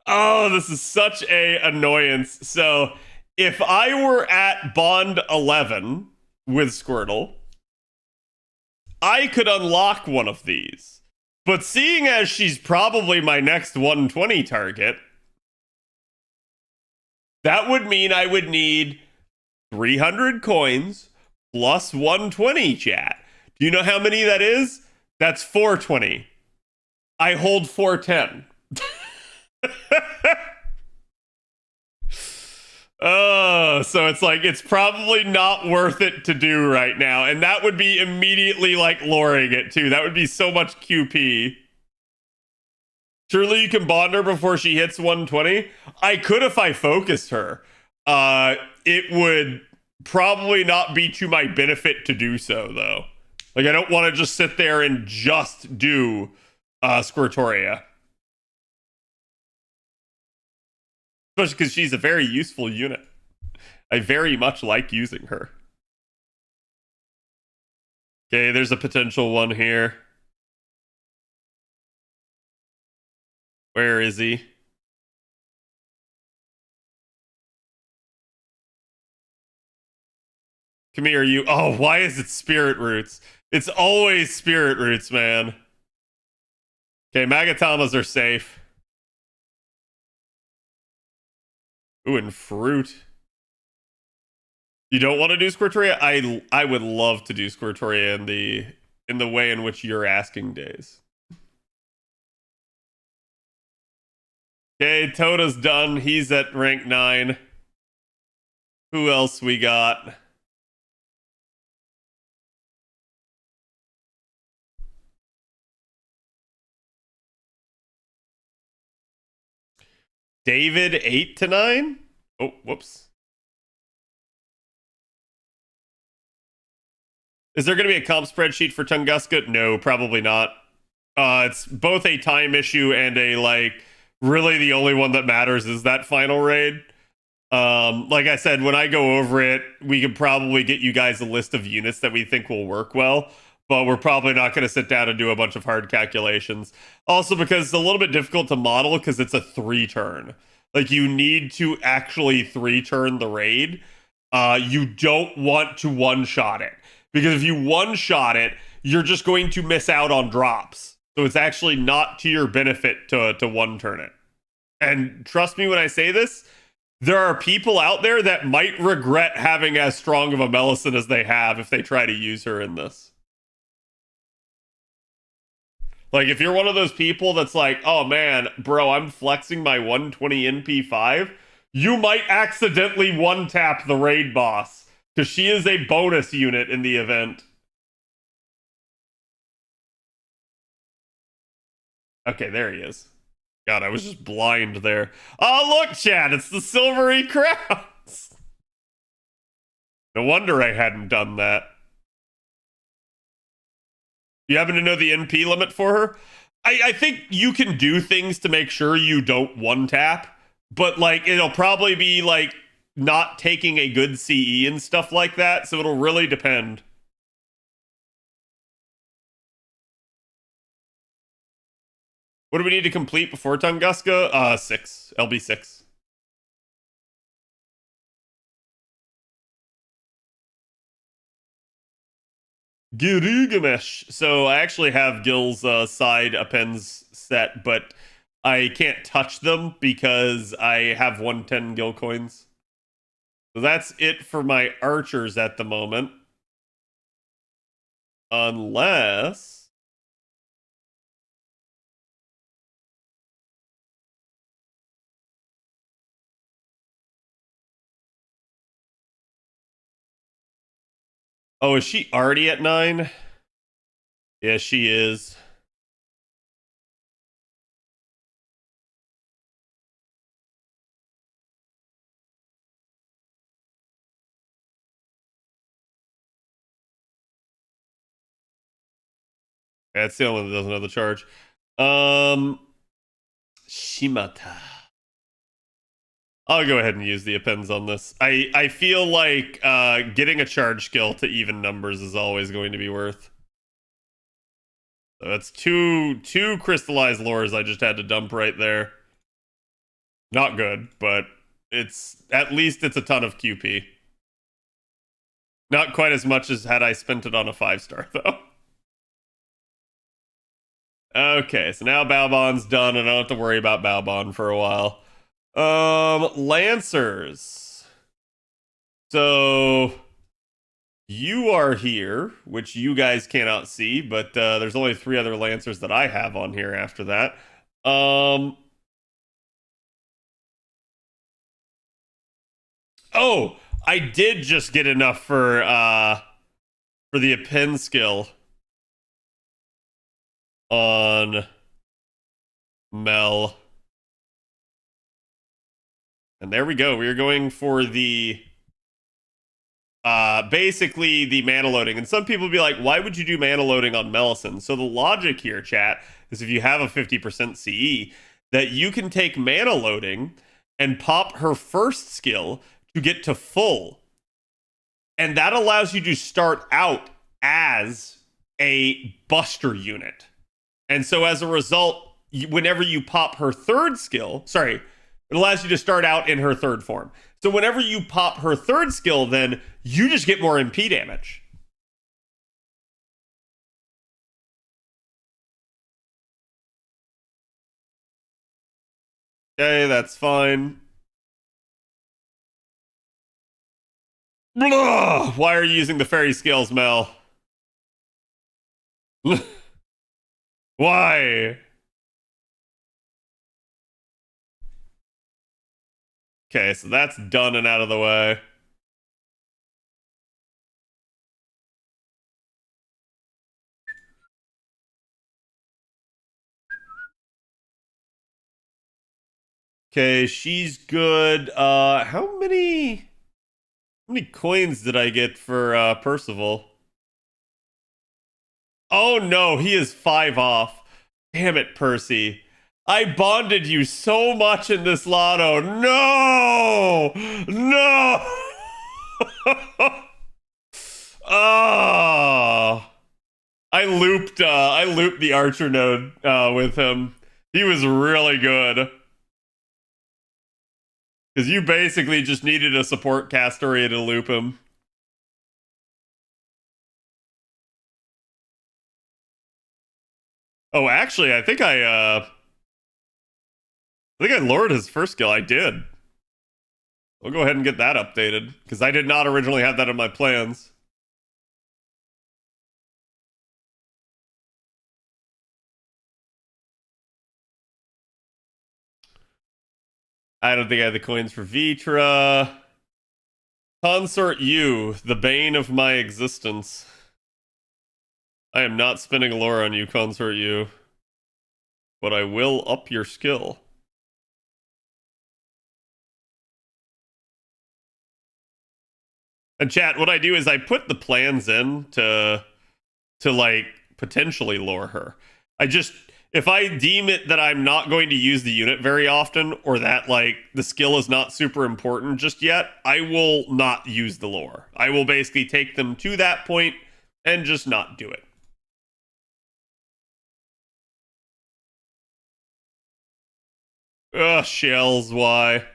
Oh, this is such a annoyance. So, if I were at Bond 11 with Squirtle, I could unlock one of these. But seeing as she's probably my next 120 target, that would mean I would need 300 coins plus 120, chat. Do you know how many that is? That's 420. I hold 410. Oh, so it's like, it's probably not worth it to do right now. And that would be immediately like luring it too. That would be so much QP. Surely you can bond her before she hits 120. I could if I focused her. It would probably not be to my benefit to do so though. Like, I don't want to just sit there and just do Squirtoria. Especially because she's a very useful unit. I very much like using her. Okay, there's a potential one here. Where is he? Come here, you. Oh, why is it Spirit Roots? It's always Spirit Roots, man. Okay, Magatamas are safe. Ooh, and fruit. You don't want to do Squirtoria? I would love to do Squirtoria in the way in which you're asking, Days. Okay, Tota's done. He's at rank 9. Who else we got? David 8 to 9? Oh, whoops. Is there going to be a comp spreadsheet for Tunguska? No, probably not. It's both a time issue and a, like, really the only one that matters is that final raid. Like I said, when I go over it, we can probably get you guys a list of units that we think will work well, but we're probably not going to sit down and do a bunch of hard calculations. Also, because it's a little bit difficult to model because it's a 3-turn. Like, you need to actually 3-turn the raid. You don't want to one-shot it. Because if you one-shot it, you're just going to miss out on drops. So it's actually not to your benefit to one-turn it. And trust me when I say this, there are people out there that might regret having as strong of a Melisande as they have if they try to use her in this. Like, if you're one of those people that's like, oh man, bro, I'm flexing my 120 NP5, you might accidentally one-tap the raid boss, because she is a bonus unit in the event. Okay, there he is. God, I was just blind there. Oh, look, Chad, it's the silvery crowns. No wonder I hadn't done that. You happen to know the NP limit for her? I think you can do things to make sure you don't one tap, but like it'll probably be like not taking a good CE and stuff like that, so it'll really depend. What do we need to complete before Tunguska? 6. LB6. Gilgamesh. So I actually have Gil's side appends set, but I can't touch them because I have 110 Gil coins. So that's it for my archers at the moment. Unless... Oh, is she already at 9? Yeah, she is. That's the only one that doesn't have the charge. Shimata. I'll go ahead and use the appends on this. I feel like getting a charge skill to even numbers is always going to be worth. So that's two crystallized lures I just had to dump right there. Not good, but it's at least it's a ton of QP. Not quite as much as had I spent it on a 5-star though. Okay, so now Balbon's done, and I don't have to worry about Balbon for a while. Lancers. So you are here, which you guys cannot see, but there's only 3 other Lancers that I have on here after that. Oh, I did just get enough for the append skill on Mel. And there we go. We are going for the basically the mana loading. And some people will be like, why would you do mana loading on Melisson? So the logic here, chat, is if you have a 50% CE, that you can take mana loading and pop her first skill to get to full. And that allows you to start out as a buster unit. And so as a result, whenever you pop her third skill, it allows you to start out in her third form. So whenever you pop her third skill, then you just get more MP damage. Okay, that's fine. Blah! Why are you using the fairy skills, Mel? Why? Okay, so that's done and out of the way. Okay, she's good. How many coins did I get for Percival? Oh no, he is 5 off. Damn it, Percy. I bonded you so much in this lotto. No! No! Oh. I looped the archer node with him. He was really good. Because you basically just needed a support Castoria to loop him. Oh, actually, I think I lowered his first skill. I did. I'll go ahead and get that updated, because I did not originally have that in my plans. I don't think I have the coins for Vitra. Consort U, the bane of my existence. I am not spending lore on you, Consort U. But I will up your skill. And chat, what I do is I put the plans in to like potentially lure her. If I deem it that I'm not going to use the unit very often, or that like the skill is not super important just yet, I will not use the lore. I will basically take them to that point and just not do it. Ugh, shells, why?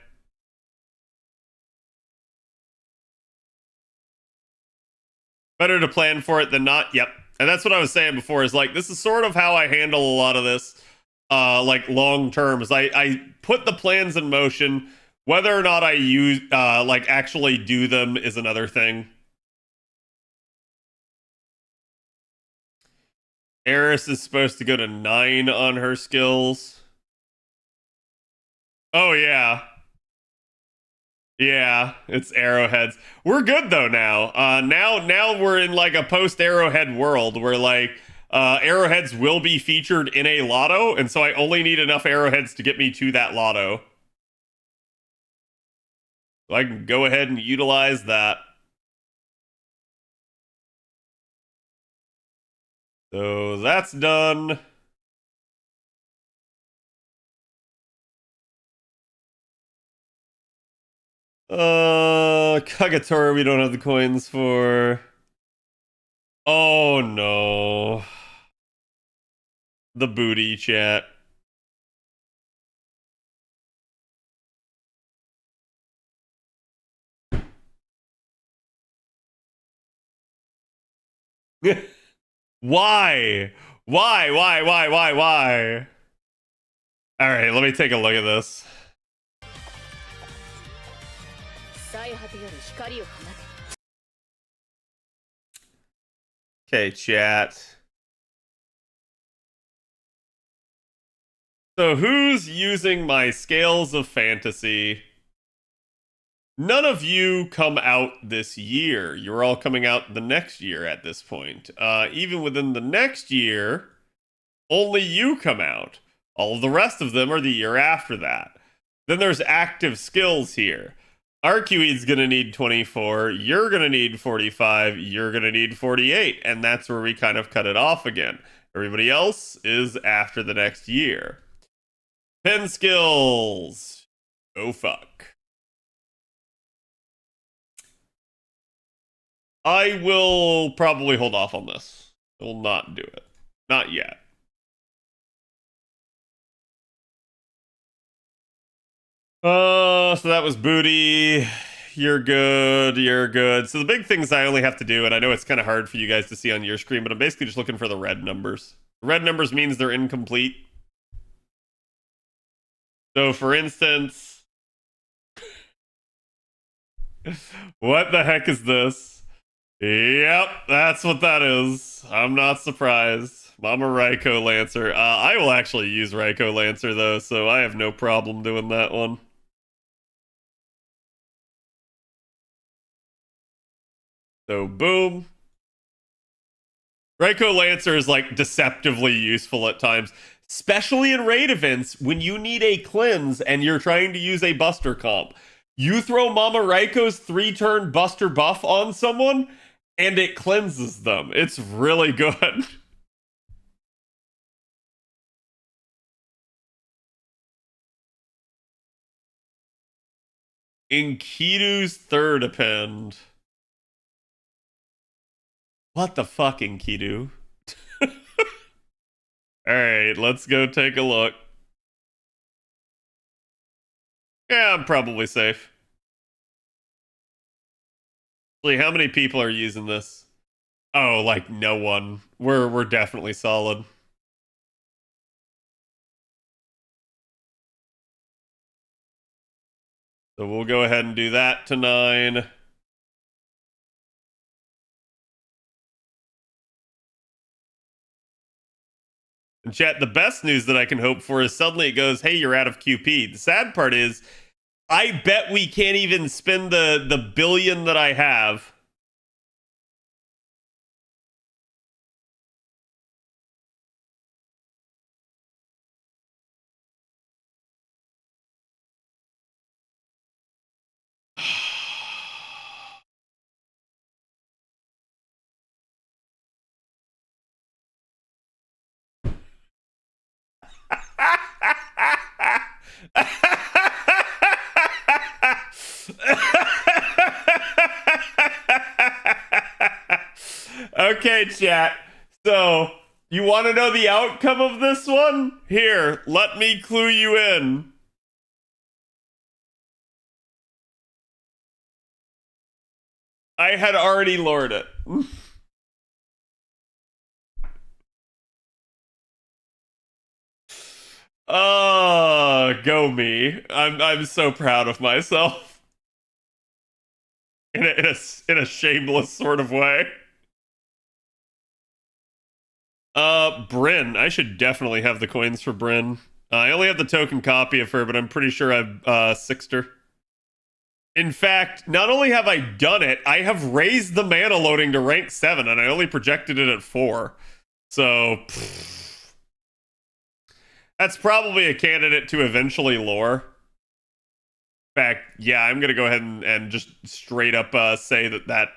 Better to plan for it than not. Yep. And that's what I was saying before, is like, this is sort of how I handle a lot of this, like long term, is I put the plans in motion. Whether or not I use, like actually do them is another thing. Eris is supposed to go to 9 on her skills. Oh, yeah. Yeah, it's arrowheads. We're good though now. Now we're in like a post arrowhead world where like arrowheads will be featured in a lotto, and so I only need enough arrowheads to get me to that lotto. So I can go ahead and utilize that. So that's done. Kagatora we don't have the coins for. Oh no. The booty chat. Why? Why? All right, let me take a look at this. Okay, chat. So who's using my Scales of Fantasy? None of you come out this year. You're all coming out the next year at this point. Even within the next year, only you come out. All of the rest of them are the year after that. Then there's active skills here. Arcue's gonna need 24, you're gonna need 45, you're gonna need 48, and that's where we kind of cut it off again. Everybody else is after the next year. Pen skills. Oh fuck. I will probably hold off on this. I will not do it. Not yet. So that was booty. You're good. You're good. So the big things I only have to do, and I know it's kind of hard for you guys to see on your screen, but I'm basically just looking for the red numbers. The red numbers means they're incomplete. So for instance, what the heck is this? Yep, that's what that is. I'm not surprised. Mama Raikou Lancer. I will actually use Raikou Lancer though, so I have no problem doing that one. So boom. Raikou Lancer is like deceptively useful at times, especially in raid events when you need a cleanse and you're trying to use a buster comp. You throw Mama Raikou's 3-turn buster buff on someone and it cleanses them. It's really good. Enkidu's third append. What the fuck, Enkidu? Alright, let's go take a look. Yeah, I'm probably safe. Actually, how many people are using this? Oh, like no one. We're definitely solid. So we'll go ahead and do that to 9. And chat, the best news that I can hope for is suddenly it goes, hey, you're out of QP. The sad part is, I bet we can't even spend the billion that I have. Okay, chat. So, you want to know the outcome of this one? Here, let me clue you in. I had already lured it. Oh, go me. I'm so proud of myself. In a shameless sort of way. Bryn. I should definitely have the coins for Bryn. I only have the token copy of her, but I'm pretty sure I've sixed her. In fact, not only have I done it, I have raised the mana loading to rank 7, and I only projected it at 4. So, that's probably a candidate to eventually lore. In fact, yeah, I'm going to go ahead and just straight up say that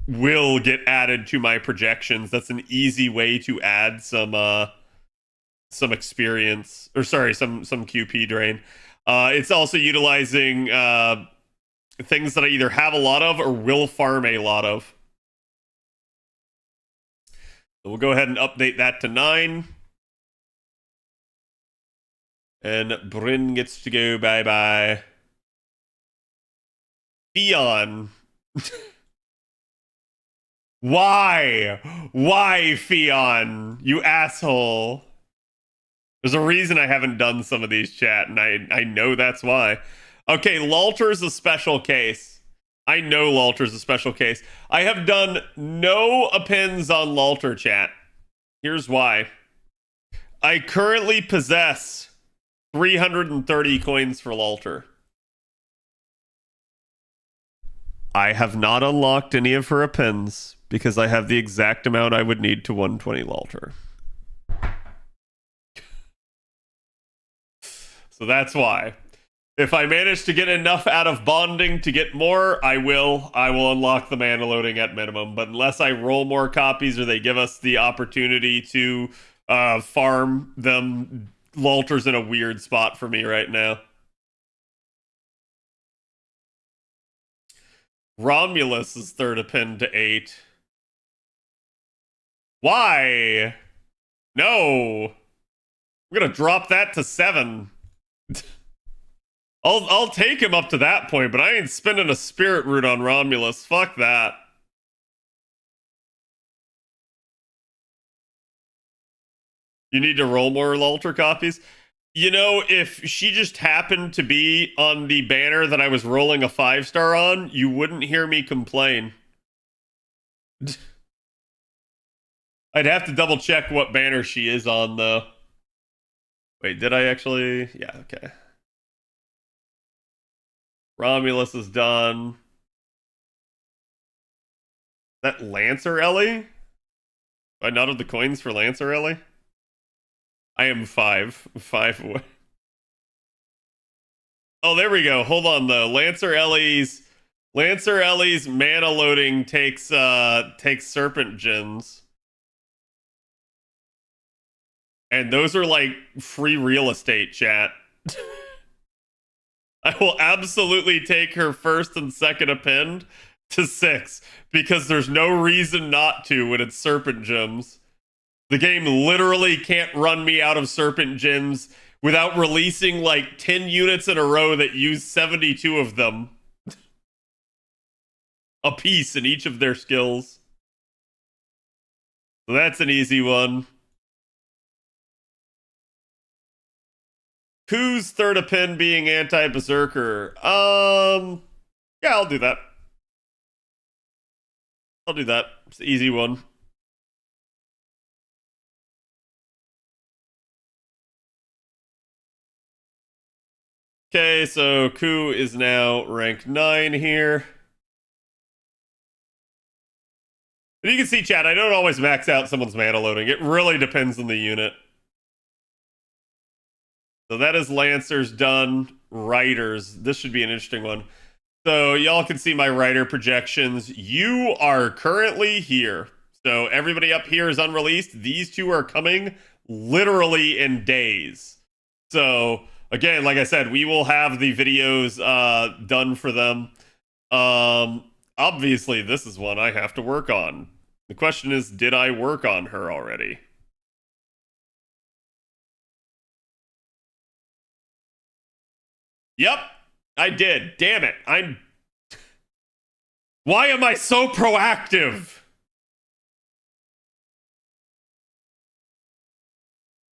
will get added to my projections. That's an easy way to add some experience, or sorry, some QP drain. It's also utilizing things that I either have a lot of or will farm a lot of. So we'll go ahead and update that to 9. And Bryn gets to go bye-bye. Fion. Why? Why, Fion? You asshole. There's a reason I haven't done some of these, chat, and I know that's why. Okay, Lalter's a special case. I know Lalter's a special case. I have done no appends on Lalter, chat. Here's why. I currently possess 330 coins for Lalter. I have not unlocked any of her appends because I have the exact amount I would need to 120 Lalter. So that's why. If I manage to get enough out of bonding to get more, I will unlock the mana loading at minimum. But unless I roll more copies or they give us the opportunity to farm them, Lalter's in a weird spot for me right now. Romulus is third append to 8. Why? No. I'm gonna drop that to 7. I'll take him up to that point, but I ain't spending a spirit root on Romulus. Fuck that. You need to roll more Lalter copies? You know, if she just happened to be on the banner that I was rolling a 5-star on, you wouldn't hear me complain. I'd have to double check what banner she is on, though. Wait, did I actually? Yeah, okay. Romulus is done. That Lancer Ellie? I not have the coins for Lancer Ellie? I am 5 away. Oh, there we go. Hold on though. Lancer Ellie's mana loading takes serpent gens. And those are like free real estate, chat. I will absolutely take her first and second append to 6 because there's no reason not to when it's serpent gems. The game literally can't run me out of serpent gems without releasing like 10 units in a row that use 72 of them. A piece in each of their skills. So that's an easy one. Who's third append being anti-berserker? Yeah, I'll do that. I'll do that. It's an easy one. Okay, so Ku is now rank 9 here. And you can see, chat, I don't always max out someone's mana loading. It really depends on the unit. So that is Lancers done. Riders. This should be an interesting one. So y'all can see my rider projections. You are currently here. So everybody up here is unreleased. These two are coming literally in days. So again, like I said, we will have the videos done for them. Obviously, this is one I have to work on. The question is, did I work on her already? Yep, I did. Damn it. Why am I so proactive?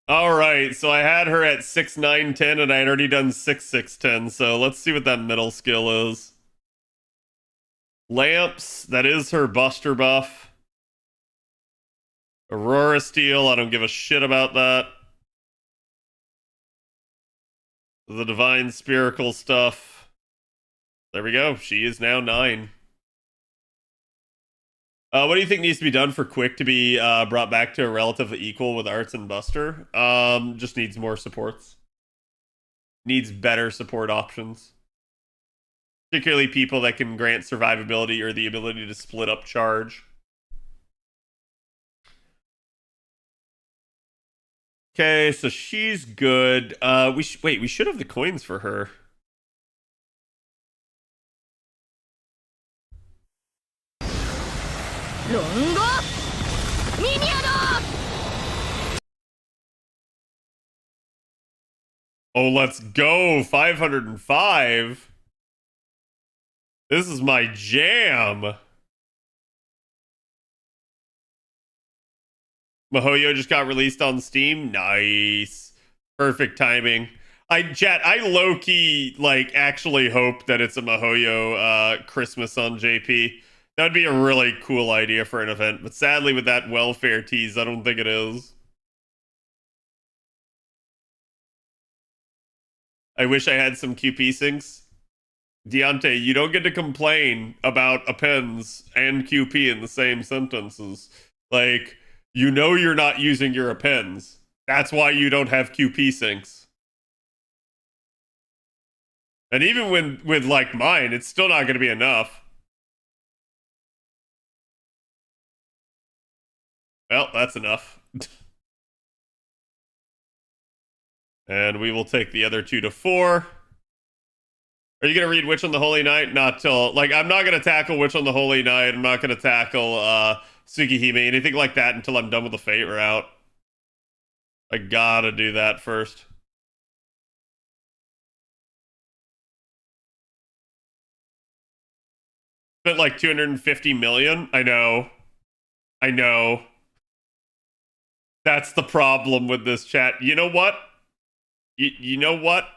Alright, so I had her at 6, 9, 10, and I had already done 6, 6, 10. So let's see what that middle skill is. Lamps, that is her Buster buff. Aurora Steel, I don't give a shit about that. The Divine Spherical stuff. There we go. She is now 9. What do you think needs to be done for Quick to be brought back to a relatively equal with Arts and Buster? Just needs more supports. Needs better support options. Particularly people that can grant survivability or the ability to split up charge. Okay, so she's good. Wait, we should have the coins for her. Oh, let's go. 505. This is my jam. Mahoyo just got released on Steam. Nice. Perfect timing. I low-key, actually hope that it's a Mahoyo Christmas on JP. That'd be a really cool idea for an event. But sadly, with that welfare tease, I don't think it is. I wish I had some QP syncs. Deontay, you don't get to complain about appends and QP in the same sentences. You know you're not using your appends. That's why you don't have QP syncs. And even with mine, it's still not going to be enough. Well, that's enough. And we will take the other 2 to 4. Are you going to read Witch on the Holy Night? Not till... I'm not going to tackle Witch on the Holy Night. I'm not going to tackle Tsukihime, anything like that until I'm done with the Fate route. I gotta do that first. Spent like 250 million? I know. That's the problem with this chat. You know what? You know what?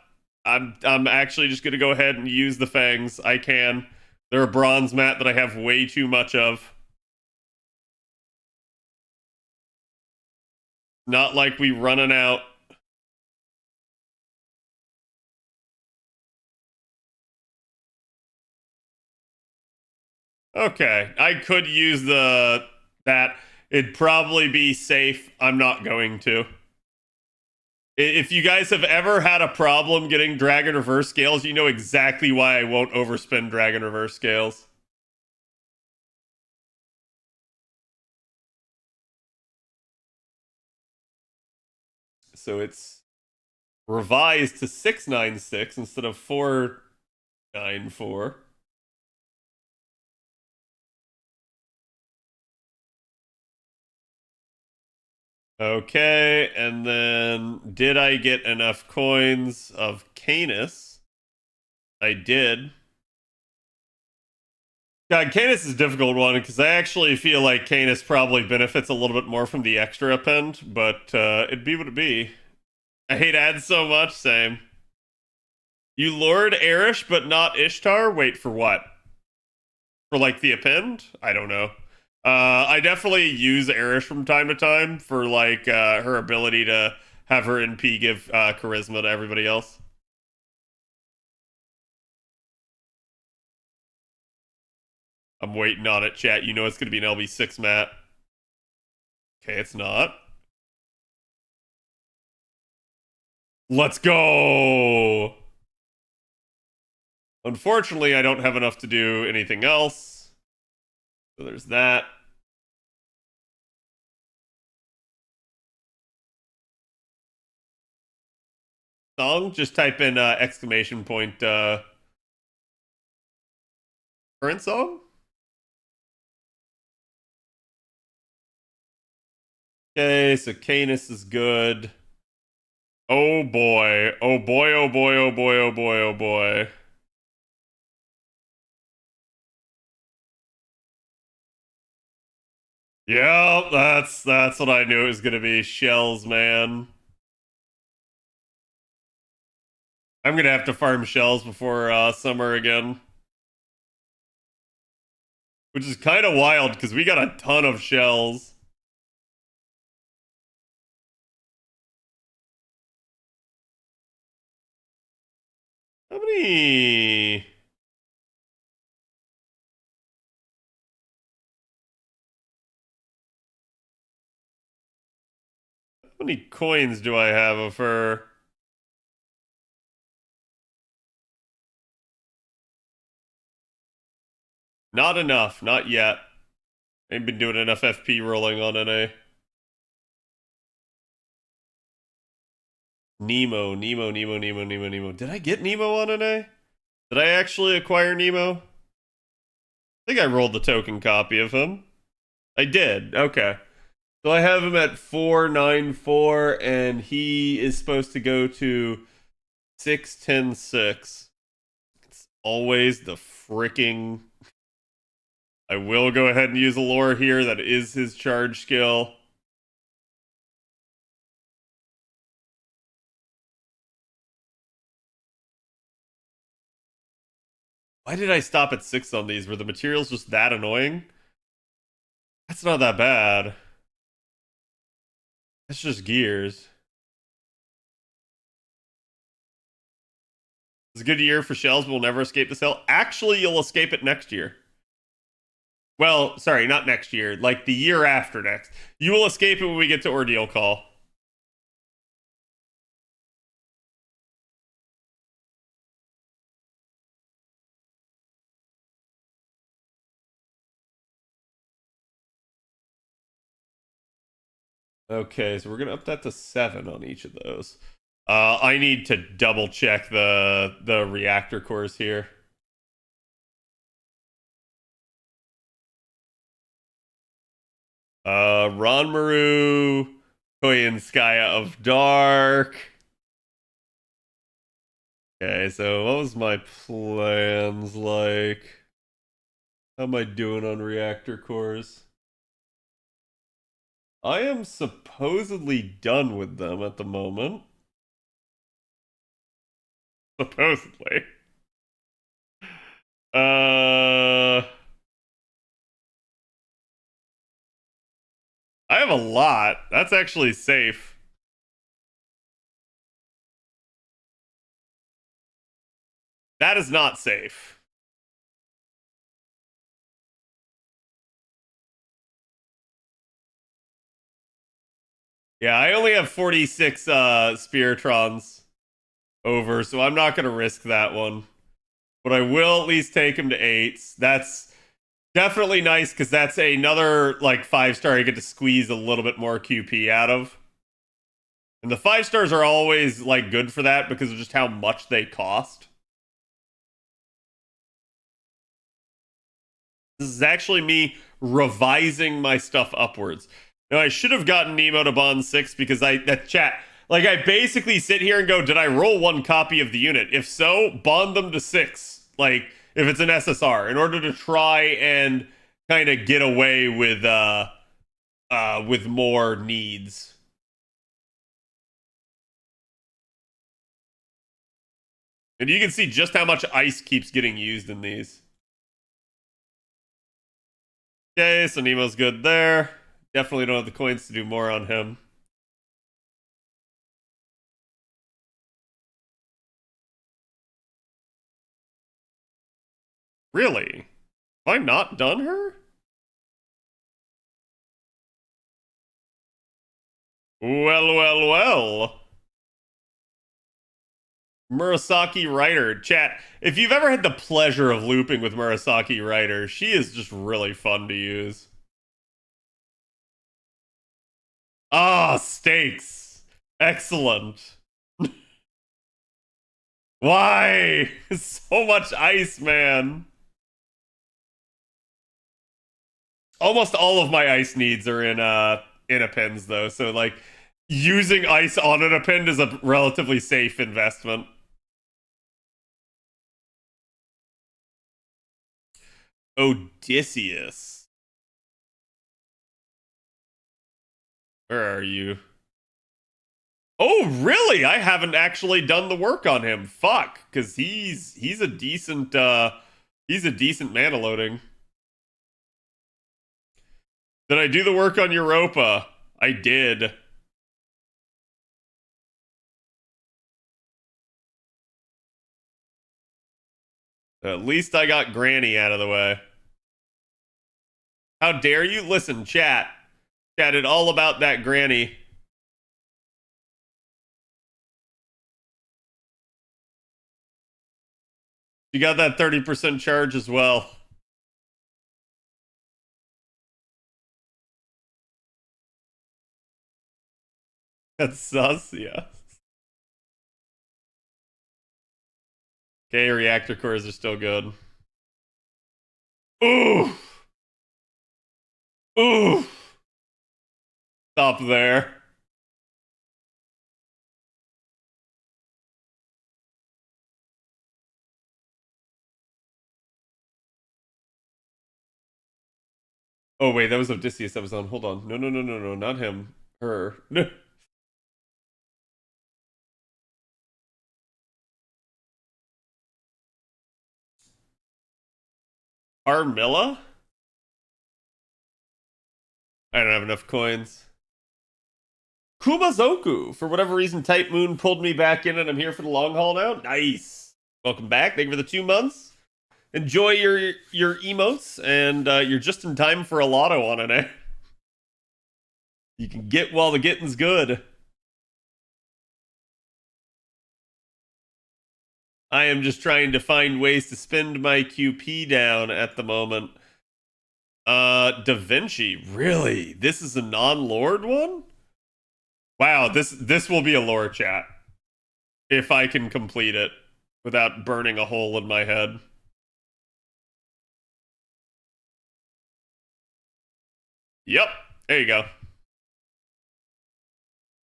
I'm actually just gonna go ahead and use the fangs. I can. They're a bronze mat that I have way too much of. Not like we running out. Okay, I could use that. It'd probably be safe. I'm not going to. If you guys have ever had a problem getting Dragon Reverse Scales, you know exactly why I won't overspend Dragon Reverse Scales. So it's revised to 696 instead of 494. Okay, and then did I get enough coins of Canis? I did. God, Canis is a difficult one because I actually feel like Canis probably benefits a little bit more from the extra append, but it'd be what it be. I hate ads so much, same. You Lord Erish, but not Ishtar? Wait, for what? For the append? I don't know. I definitely use Erish from time to time for her ability to have her NP give charisma to everybody else. I'm waiting on it, chat. You know it's going to be an LB6 mat. Okay, it's not. Let's go! Unfortunately, I don't have enough to do anything else. So there's that. Song? Just type in exclamation point current song? Okay, so Canis is good. Oh boy. Oh boy, oh boy, oh boy, oh boy, oh boy. Yeah, that's what I knew it was gonna be. Shells, man. I'm gonna have to farm shells before summer again. Which is kind of wild, because we got a ton of shells. How many... How many coins do I have of her? Not enough, not yet. I ain't been doing enough FP rolling on NA. Nemo. Did I get Nemo on NA? Did I actually acquire Nemo? I think I rolled the token copy of him. I did, okay. So I have him at 494, and he is supposed to go to 610-6. It's always the freaking... I will go ahead and use a lore here. That is his charge skill. Why did I stop at 6 on these? Were the materials just that annoying? That's not that bad. That's just gears. It's a good year for shells, but we'll never escape this hell. Actually, you'll escape it next year. Well, sorry, not next year. Like the year after next. You will escape it when we get to Ordeal Call. Okay, so we're gonna up that to 7 on each of those. I need to double check the reactor cores here. Ranmaru, Koyanskaya of Dark. Okay, so what was my plans like? How am I doing on reactor cores? I am supposedly done with them at the moment. Supposedly. I have a lot. That's actually safe. That is not safe. Yeah, I only have 46 Spiritrons over, so I'm not going to risk that one. But I will at least take him to 8s. That's definitely nice, because that's another, like, 5-star I get to squeeze a little bit more QP out of. And the 5-stars are always, like, good for that because of just how much they cost. This is actually me revising my stuff upwards. Now, I should have gotten Nemo to bond 6 because that chat... Like, I basically sit here and go, did I roll 1 copy of the unit? If so, bond them to 6. Like, if it's an SSR, in order to try and kind of get away with more needs. And you can see just how much ice keeps getting used in these. Okay, so Nemo's good there. Definitely don't have the coins to do more on him. Really? I not done her? Well, well, well. Murasaki Writer. Chat, if you've ever had the pleasure of looping with Murasaki Writer, she is just really fun to use. Ah, steaks. Excellent. Why? So much ice, man. Almost all of my ice needs are in appends though, so like using ice on an append is a relatively safe investment. Odysseus. Where are you? Oh, really? I haven't actually done the work on him. Fuck, because he's a decent mana loading. Did I do the work on Europa? I did. At least I got Granny out of the way. How dare you? Listen, chat. Chatted all about that Granny. You got that 30% charge as well. That's sus, yeah. Okay, reactor cores are still good. Ooh! Ooh! Stop there. Oh, wait, that was Odysseus that was on. Hold on. No, no, no, no, no, not him. Her. No. Armilla? I don't have enough coins. Kumazoku. For whatever reason, Type Moon pulled me back in and I'm here for the long haul now. Nice. Welcome back. Thank you for the 2 months. Enjoy your emotes, and you're just in time for a lotto on it, eh? You can get while the getting's good. I am just trying to find ways to spend my QP down at the moment. Da Vinci, really? This is a non-lord one? Wow, this will be a lore chat. If I can complete it without burning a hole in my head. Yep, there you go.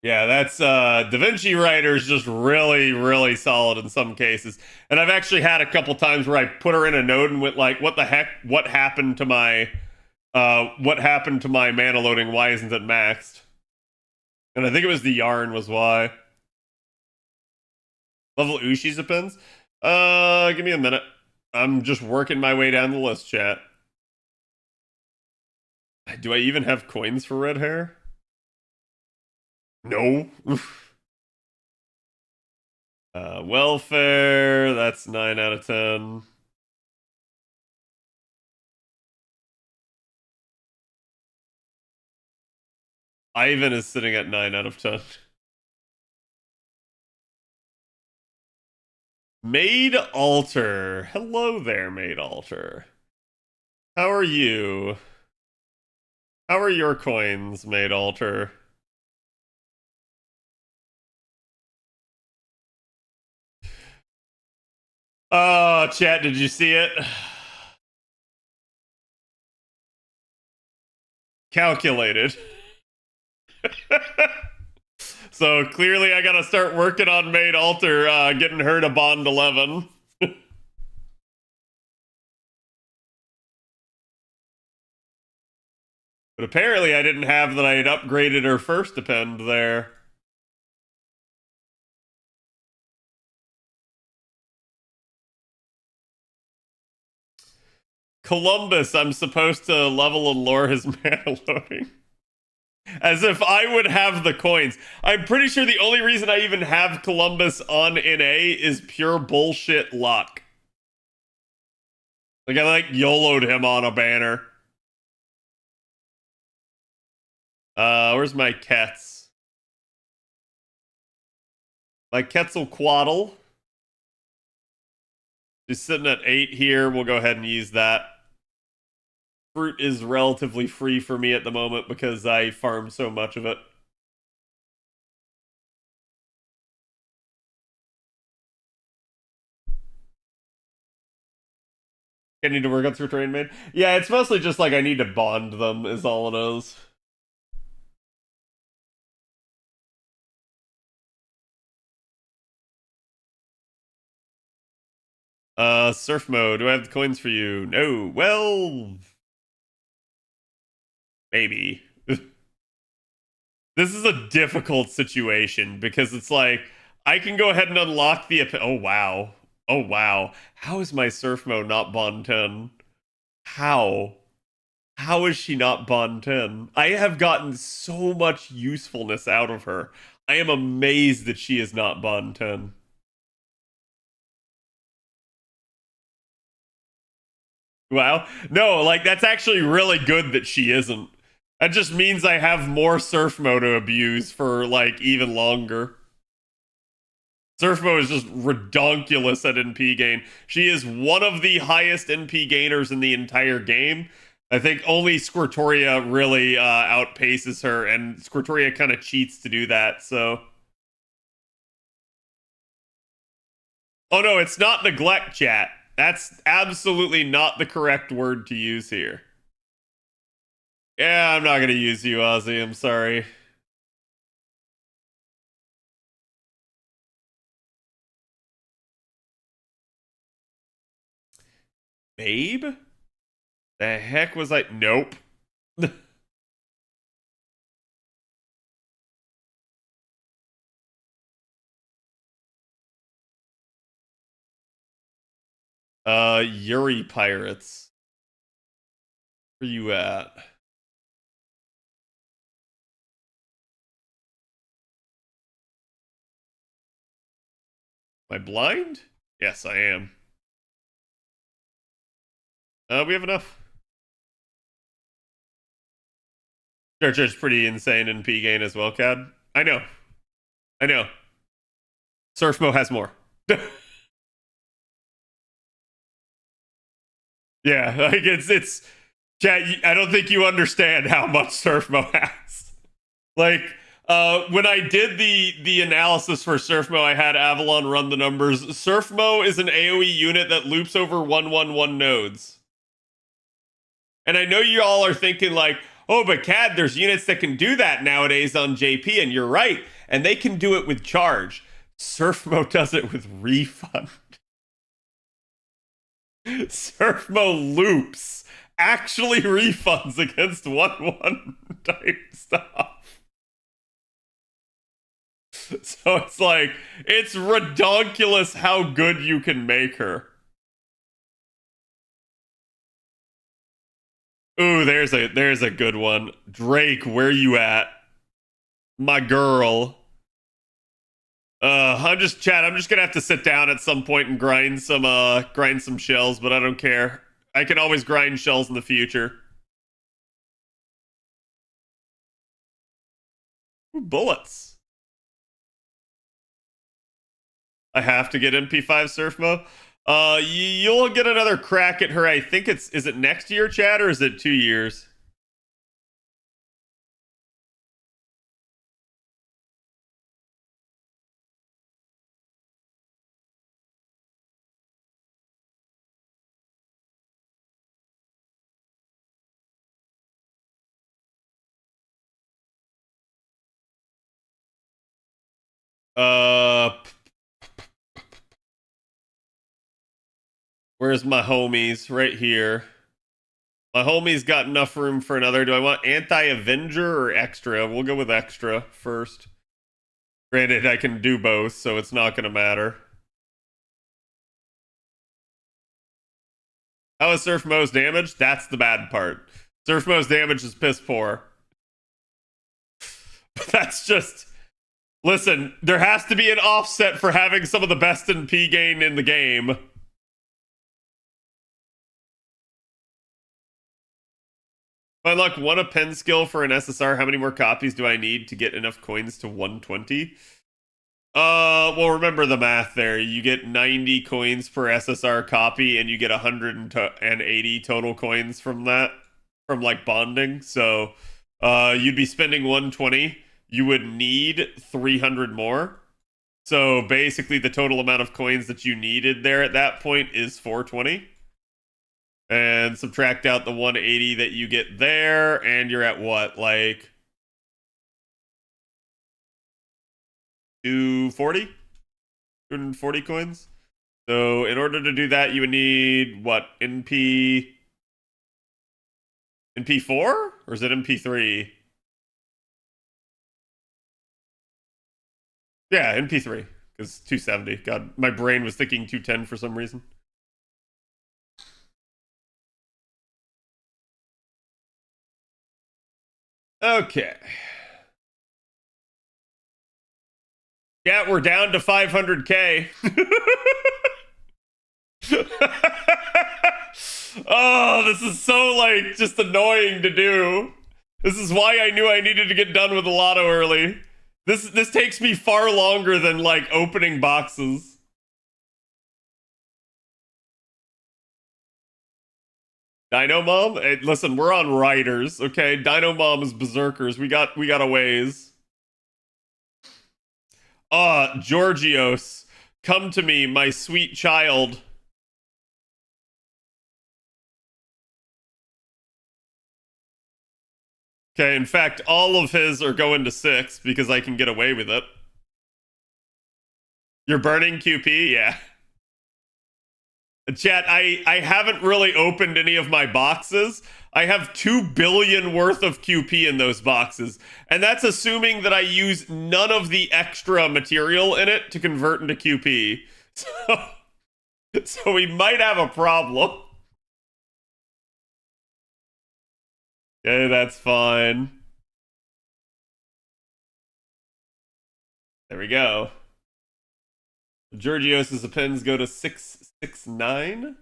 Yeah, that's Da Vinci Writer is just really, really solid in some cases. And I've actually had a couple times where I put her in a node and went like, what the heck? What happened to my mana loading? Why isn't it maxed? And I think it was the yarn was why. Level Ushi's depends. Give me a minute. I'm just working my way down the list, chat. Do I even have coins for red hair? No. Welfare, that's 9 out of 10. Ivan is sitting at 9 out of 10. Maid Alter. Hello there, Maid Alter. How are you? How are your coins, Maid Alter? Oh, chat, did you see it? Calculated. So clearly I gotta start working on Maid Alter, getting her to Bond 11. But apparently I didn't have that I had upgraded her first append there. Columbus, I'm supposed to level and lure his mana loading. As if I would have the coins. I'm pretty sure the only reason I even have Columbus on NA is pure bullshit luck. Like, I like YOLO'd him on a banner. Where's my Kets? My Quetzalcoatl. She's sitting at 8 here. We'll go ahead and use that. Fruit is relatively free for me at the moment because I farm so much of it. I need to work on through terrain main. Yeah, it's mostly just like I need to bond them is all it is. Surf mode. Do I have the coins for you? No. Well, maybe. This is a difficult situation because it's like I can go ahead and unlock the. Oh wow. Oh wow. How is my surf mode not bond 10? How? How is she not bond 10? I have gotten so much usefulness out of her. I am amazed that she is not bond 10. Wow. No, like that's actually really good that she isn't. That just means I have more surf mode to abuse for like even longer. Surf mode is just redonkulous at NP gain. She is one of the highest NP gainers in the entire game. I think only Squirtoria really outpaces her, and Squirtoria kind of cheats to do that, so. Oh no, it's not neglect, chat. That's absolutely not the correct word to use here. Yeah, I'm not gonna use you, Ozzy. I'm sorry. Babe? The heck was I? Nope. Yuri Pirates. Where you at? Am I blind? Yes, I am. We have enough. Church is pretty insane in P gain as well, Cad. I know. I know. Surfmo has more. Yeah, like it's chat. I don't think you understand how much Surfmo has. Like, when I did the analysis for Surfmo, I had Avalon run the numbers. Surfmo is an AoE unit that loops over 111 nodes. And I know you all are thinking like, oh, but Cad, there's units that can do that nowadays on JP, and you're right. And they can do it with charge. Surfmo does it with refund. Surfmo loops actually refunds against 1-1 type stuff. So it's like, it's redonkulous how good you can make her. Ooh, there's a good one. Drake, where you at? My girl. I'm just gonna have to sit down at some point and grind some shells, but I don't care. I can always grind shells in the future. Ooh, bullets. I have to get MP5 Surf Mo. You'll get another crack at her. I think is it next year, Chad, or is it 2 years? Where's my homies? Right here. My homies got enough room for another. Do I want anti-Avenger or extra? We'll go with extra first. Granted, I can do both, so it's not going to matter. How is Surf Mo's damage? That's the bad part. Surf Mo's damage is piss poor. But that's just... Listen, there has to be an offset for having some of the best in P gain in the game. If I unlock one a pen skill for an SSR, how many more copies do I need to get enough coins to 120? Well, remember the math there. You get 90 coins per SSR copy, and you get 180 total coins from that, from like bonding. So, you'd be spending 120. You would need 300 more. So basically, the total amount of coins that you needed there at that point is 420. And subtract out the 180 that you get there, and you're at what, like 240? 240 coins? So in order to do that, you would need what? NP4? Or is it NP3? Yeah, NP3. Because 270. God, my brain was thinking 210 for some reason. Okay. Yeah, we're down to 500k. Oh, this is so, like, just annoying to do. This is why I knew I needed to get done with the lotto early. This takes me far longer than, like, opening boxes. Dino Mom? Hey, listen, we're on Riders, okay? Dino Mom is Berserkers. We got a ways. Georgios, come to me, my sweet child. Okay, in fact, all of his are going to 6 because I can get away with it. You're burning QP? Yeah. Chat, I haven't really opened any of my boxes. I have 2 billion worth of QP in those boxes. And that's assuming that I use none of the extra material in it to convert into QP. So we might have a problem. Okay, that's fine. There we go. Georgios' pins go to 669.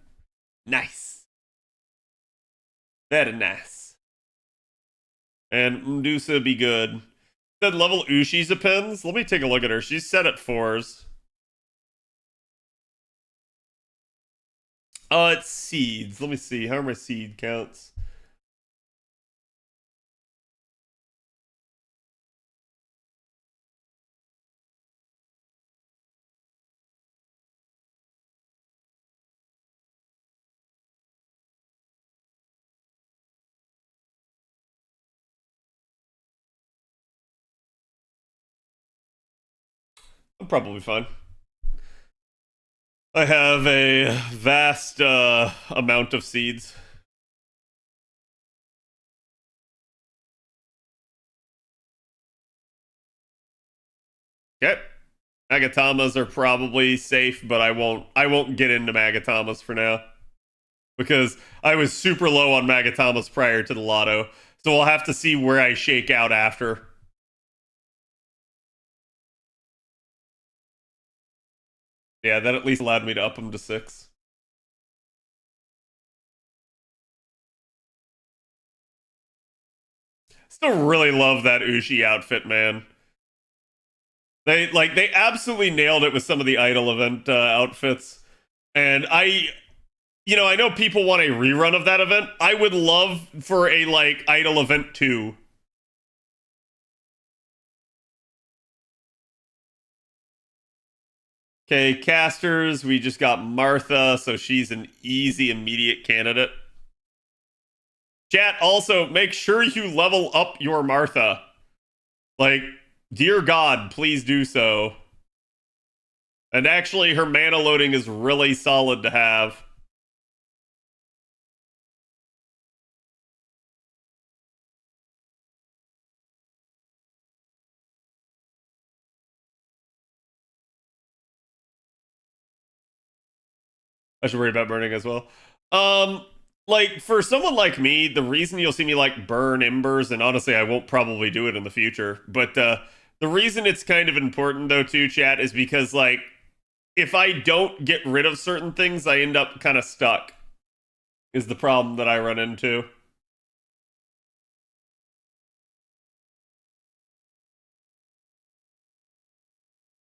Nice. Very nice. And Medusa be good. Said level Ushi's pins. Let me take a look at her. She's set at 4s. It's seeds. Let me see. How are my seed counts? I'm probably fine. I have a vast amount of seeds. Okay. Magatamas are probably safe, but I won't get into Magatamas for now. Because I was super low on Magatamas prior to the lotto. So we'll have to see where I shake out after. Yeah, that at least allowed me to up them to 6. Still really love that Ushi outfit, man. They absolutely nailed it with some of the Idol event outfits. And I know people want a rerun of that event. I would love for a, like, Idol event 2. Okay, casters, we just got Martha, so she's an easy, immediate candidate. Chat, also, make sure you level up your Martha. Like, dear God, please do so. And actually, her mana loading is really solid to have. I should worry about burning as well. Like, for someone like me, the reason you'll see me, like, burn embers, and honestly, I won't probably do it in the future, but the reason it's kind of important, though, too, chat, is because, like, if I don't get rid of certain things, I end up kind of stuck, is the problem that I run into.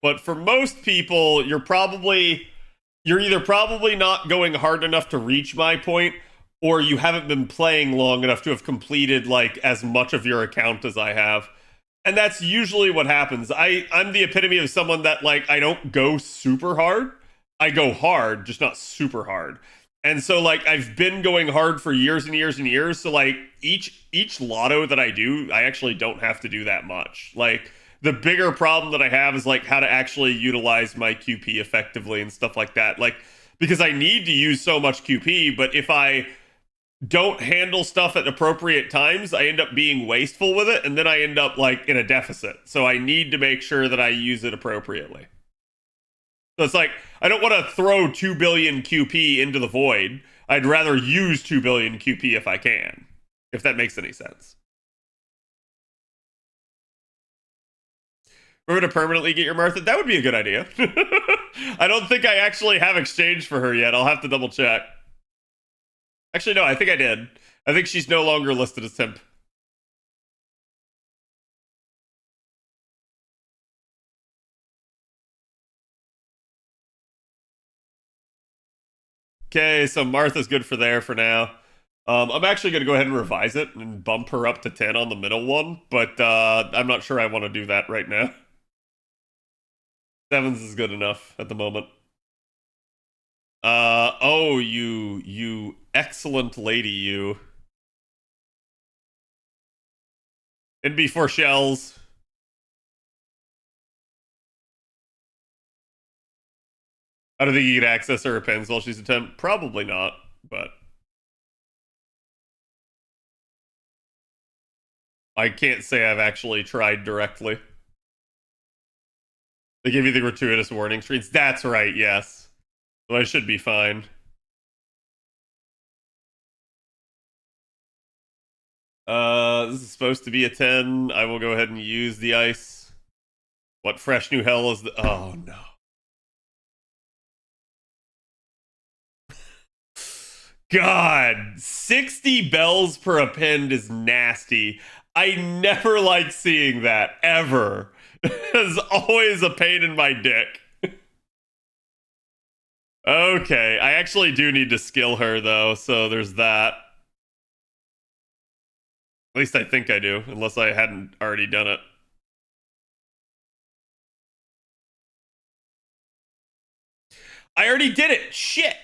But for most people, you're either probably not going hard enough to reach my point, or you haven't been playing long enough to have completed like as much of your account as I have. And that's usually what happens. I'm the epitome of someone that like I don't go super hard. I go hard, just not super hard. And so like I've been going hard for years and years and years. So like each lotto that I do, I actually don't have to do that much. Like the bigger problem that I have is like how to actually utilize my QP effectively and stuff like that. Like because I need to use so much QP, but if I don't handle stuff at appropriate times, I end up being wasteful with it, and then I end up like in a deficit. So I need to make sure that I use it appropriately. So it's like I don't want to throw 2 billion QP into the void. I'd rather use 2 billion QP if I can, if that makes any sense. Remember to permanently get your Martha? That would be a good idea. I don't think I actually have exchange for her yet. I'll have to double check. Actually, no, I think I did. I think she's no longer listed as temp. Okay, so Martha's good for there for now. I'm actually going to go ahead and revise it and bump her up to 10 on the middle one, but I'm not sure I want to do that right now. 7s is good enough at the moment. Oh, you excellent lady, you. It'd be 4 shells. I don't think you can access her pens while she's a temp. Probably not, but I can't say I've actually tried directly. They give you the gratuitous warning screens. That's right, yes. So I should be fine. This is supposed to be a 10. I will go ahead and use the ice. What fresh new hell is the... Oh, no. God, 60 bells per append is nasty. I never like seeing that, ever. It's always a pain in my dick. Okay, I actually do need to skill her, though, so there's that. At least I think I do, unless I hadn't already done it. I already did it! Shit!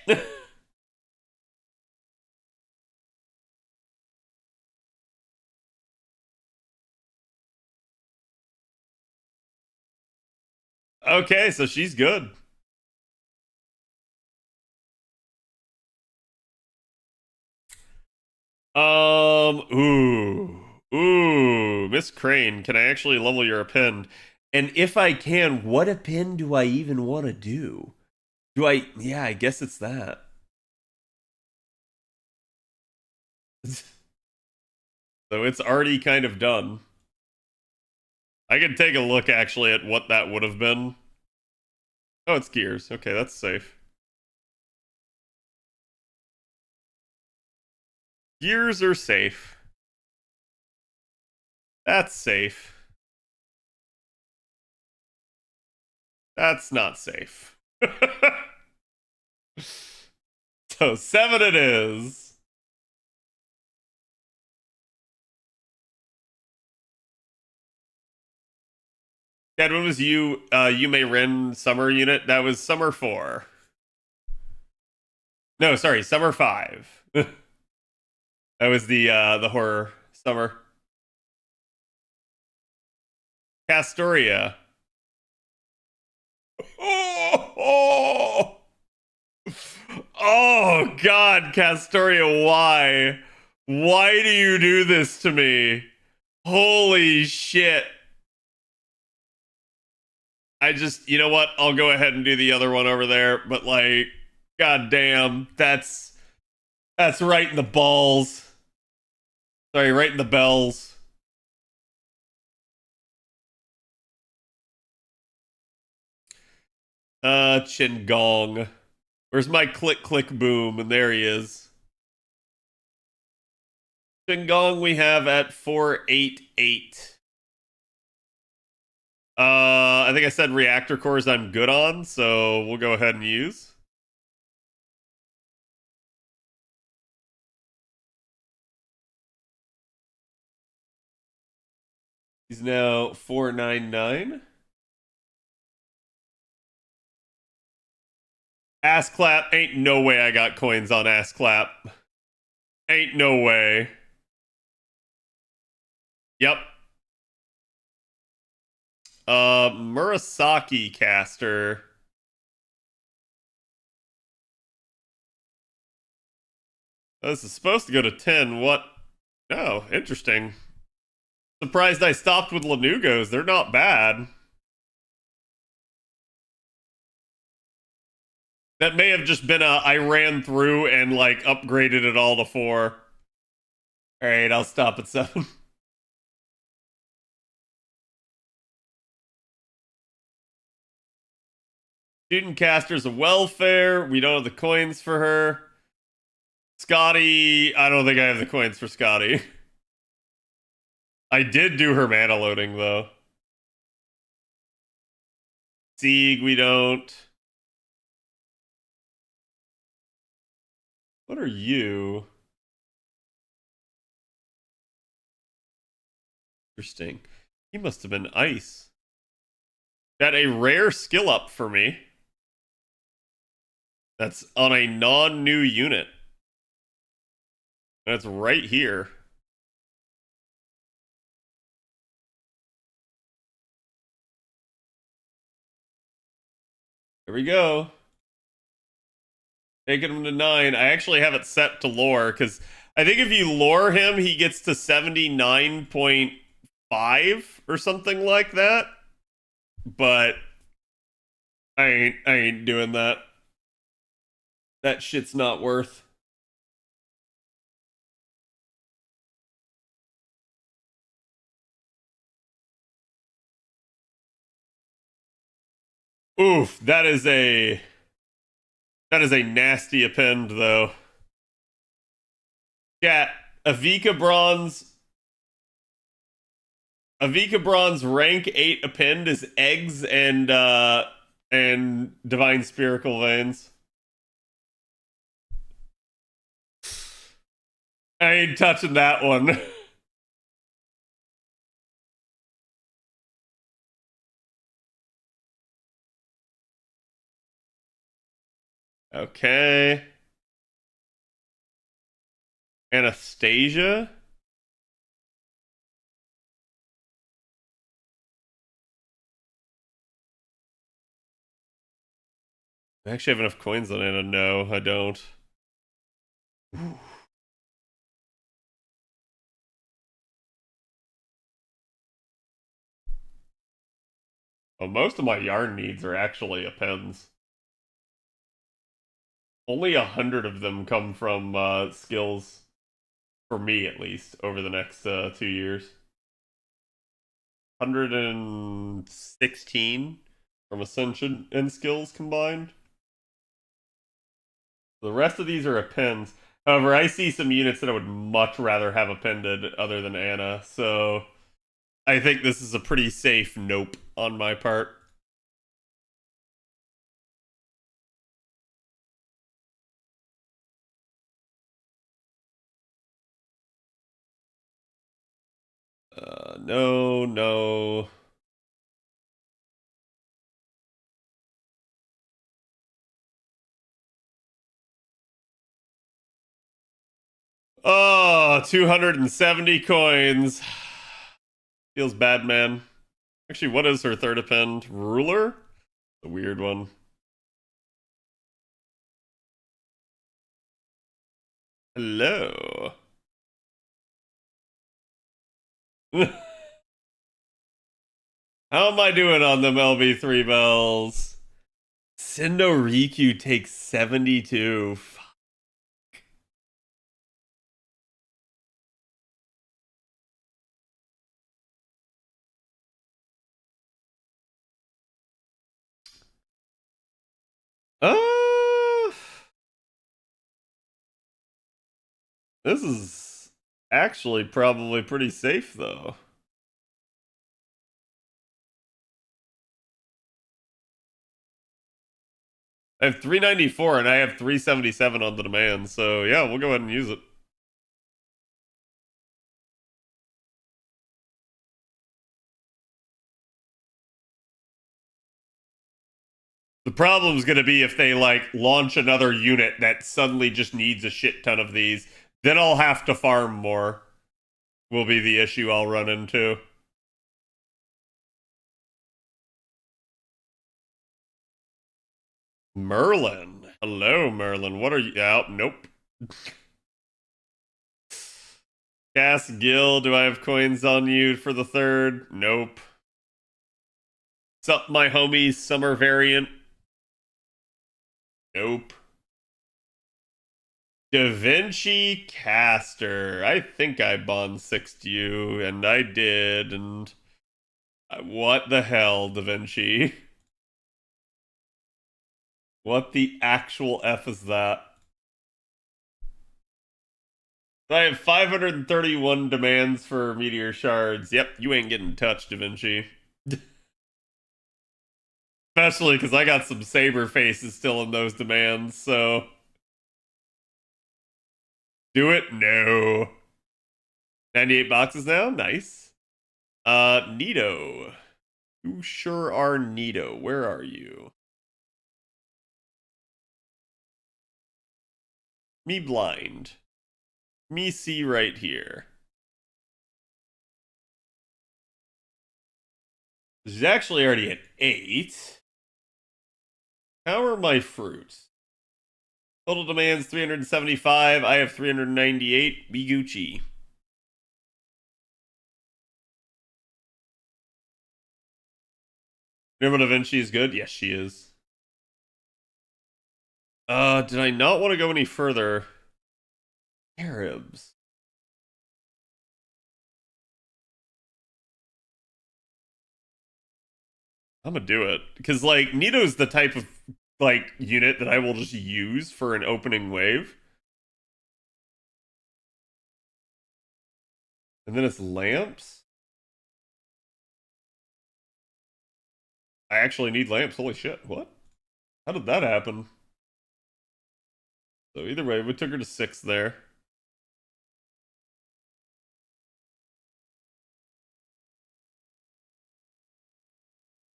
Okay, so she's good. Ooh, Miss Crane, can I actually level your append? And if I can, what append do I even want to do? Yeah, I guess it's that. So it's already kind of done. I can take a look actually at what that would have been. Oh, it's gears. Okay, that's safe. Gears are safe. That's safe. That's not safe. So 7 it is. Dad, when was you may Ren summer unit? That was summer 4. No, sorry, summer 5. That was the horror summer. Castoria. Oh God, Castoria, why? Why do you do this to me? Holy shit. You know what? I'll go ahead and do the other one over there, but like, god damn, that's right in the balls. Sorry, right in the bells. Gong. Where's my click click boom? And there he is. Gong we have at 488. I think I said reactor cores I'm good on, so we'll go ahead and use. He's now 499. Ass clap. Ain't no way I got coins on ass clap. Ain't no way. Yep. Murasaki caster. This is supposed to go to 10. What? Oh, interesting. Surprised I stopped with Lanugos. They're not bad. That may have just been I ran through and like upgraded it all to 4. Alright, I'll stop at 7. Student casters of welfare. We don't have the coins for her. Scotty, I don't think I have the coins for Scotty. I did do her mana loading though. Sieg, we don't. What are you? Interesting. He must have been ice. Got a rare skill up for me. That's on a non-new unit. That's right here. Here we go. Taking him to 9. I actually have it set to lore, because I think if you lore him, he gets to 79.5 or something like that. But I ain't doing that. That shit's not worth. Oof, that is a nasty append though. Chat, Avika Bronze rank 8 append is eggs and divine spherical veins. I ain't touching that one. Okay. Anastasia? I actually have enough coins on Anna. No, I don't. Well, most of my yarn needs are actually appends. Only 100 of them come from skills, for me at least, over the next 2 years. 116 from Ascension and skills combined. The rest of these are appends. However, I see some units that I would much rather have appended other than Anna, so I think this is a pretty safe nope on my part. No, no. Oh, 270 coins. Feels bad, man. Actually, what is her third append? Ruler? The weird one. Hello. How am I doing on them LB3 bells? Sendo Riku takes 72. Uh, this is actually probably pretty safe, though. I have 394 and I have 377 on the demand, so yeah, we'll go ahead and use it. The problem's gonna be if they like launch another unit that suddenly just needs a shit ton of these, then I'll have to farm more. Will be the issue I'll run into. Merlin. Hello, Merlin. What are you? Oh, nope. Cass Gill, do I have coins on you for the third? Nope. Sup, my homie, summer variant? Nope. Da Vinci Caster. I think I bond 6'd you, and I did, and what the hell, Da Vinci? What the actual F is that? I have 531 demands for meteor shards. Yep, you ain't getting touched, Da Vinci. Especially because I got some saber faces still in those demands, so. Do it? No. 98 boxes now? Nice. Nito. You sure are Nito. Where are you? Me blind. Me see right here. This is actually already at 8. How are my fruits? Total demands 375. I have 398. Be Gucci. Remember Da Vinci is good? Yes, she is. Did I not want to go any further? Arabs. I'm gonna do it. Because, like, Nito's the type of, like, unit that I will just use for an opening wave. And then it's lamps? I actually need lamps. Holy shit. What? How did that happen? So either way, we took her to 6 there.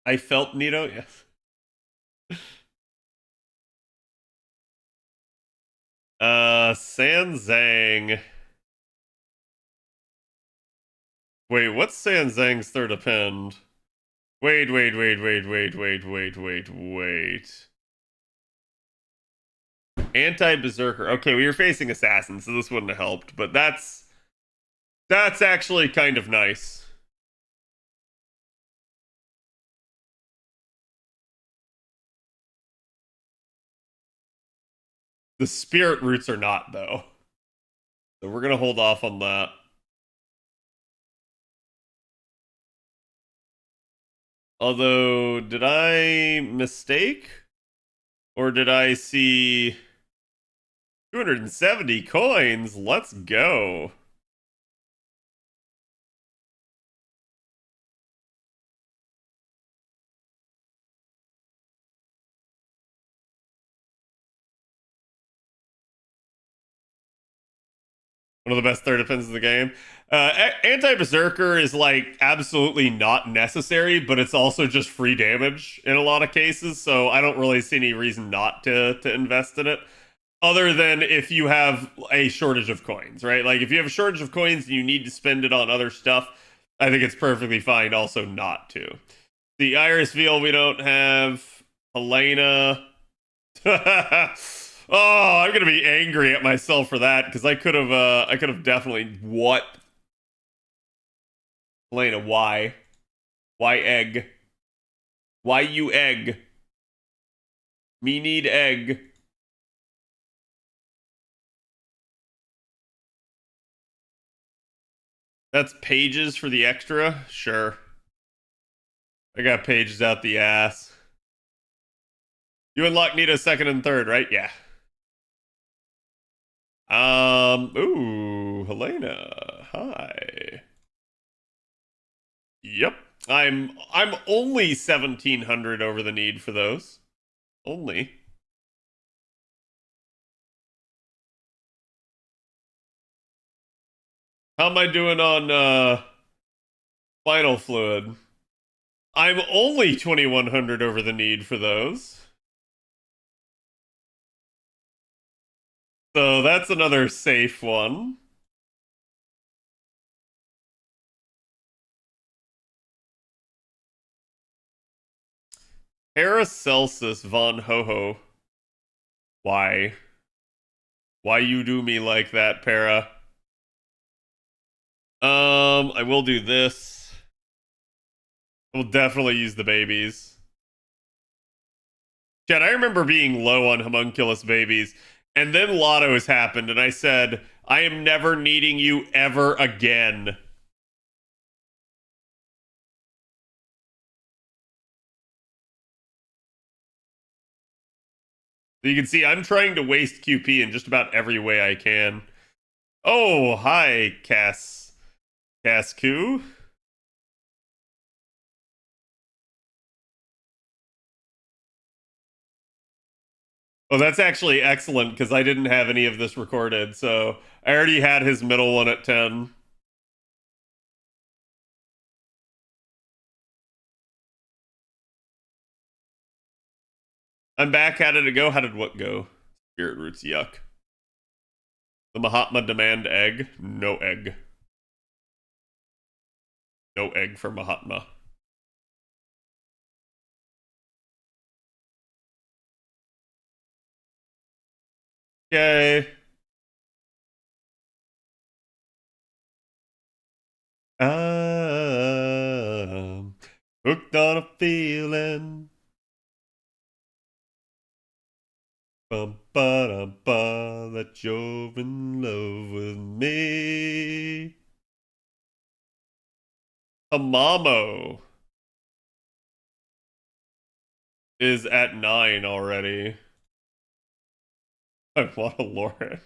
I felt Nito, yes. Sanzang. Wait, what's Sanzang's third append? Wait. Anti-Berserker. Okay, we were facing assassins, so this wouldn't have helped, but that's actually kind of nice. The spirit roots are not, though. So we're gonna hold off on that. Although, did I mistake? Or did I see 270 coins? Let's go. One of the best third defenses in the game. Anti-Berserker is like absolutely not necessary, but it's also just free damage in a lot of cases, so I don't really see any reason not to invest in it. Other than if you have a shortage of coins, right? Like if you have a shortage of coins and you need to spend it on other stuff, I think it's perfectly fine also not to. The Iris Veil we don't have. Helena. Oh, I'm gonna be angry at myself for that because I could have definitely what? Helena, why? Why egg? Why you egg? Me need egg. That's pages for the extra? Sure. I got pages out the ass. You unlock Nita second and third, right? Yeah. Ooh, Helena. Hi. Yep. I'm only 1,700 over the need for those. Only. How am I doing on final fluid? I'm only 2100 over the need for those. So that's another safe one. Paracelsus von Hoho. Why? Why you do me like that, Para? I will do this. I will definitely use the babies. Chad, I remember being low on homunculus babies, and then Lotto has happened, and I said, I am never needing you ever again. So you can see I'm trying to waste QP in just about every way I can. Oh, hi, Cascu. Oh, that's actually excellent because I didn't have any of this recorded, so I already had his middle one at 10. I'm back. How did it go? How did what go? Spirit roots, yuck. The Mahatma demand egg? No egg. No egg for Mahatma. Yay. I'm hooked on a feeling. Bum ba dum ba that you're in love with me. Amamo is at 9 already. I want a Lauren.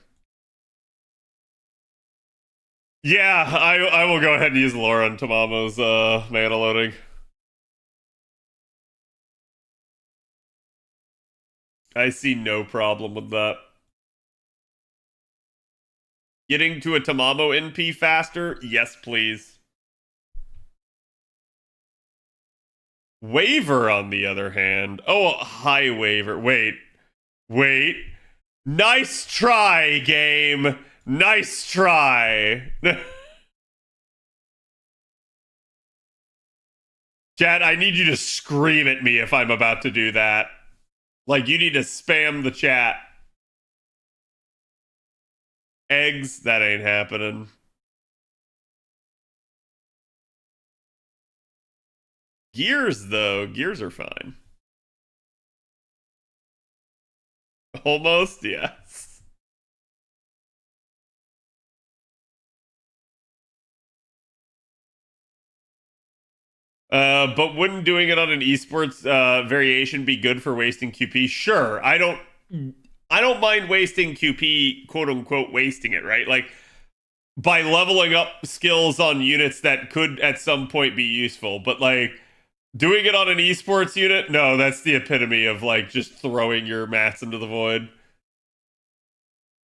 Yeah, I will go ahead and use Lauren Tamamo's mana loading. I see no problem with that. Getting to a Tamamo NP faster? Yes, please. Waver, on the other hand. Oh, hi, Waver. Wait. Nice try, game. Nice try. Chat, I need you to scream at me if I'm about to do that. Like, you need to spam the chat. Eggs? That ain't happening. Gears, though. Gears are fine. Almost, yes. But wouldn't doing it on an esports variation be good for wasting QP? Sure. I don't mind wasting QP, quote unquote, wasting it, right? Like, by leveling up skills on units that could at some point be useful. But like doing it on an esports unit, no, that's the epitome of like just throwing your mats into the void.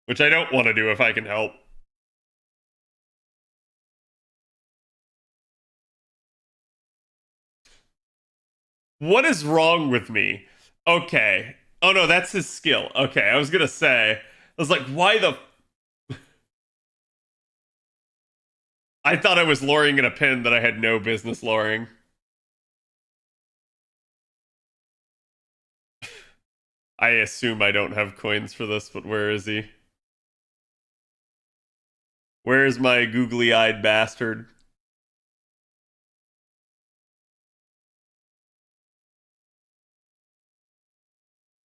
Which I don't want to do if I can help. What is wrong with me? Okay. Oh no, that's his skill. Okay, I was gonna say. I was like, why the... I thought I was luring in a pin that I had no business luring. I assume I don't have coins for this, but where is he? Where is my googly-eyed bastard?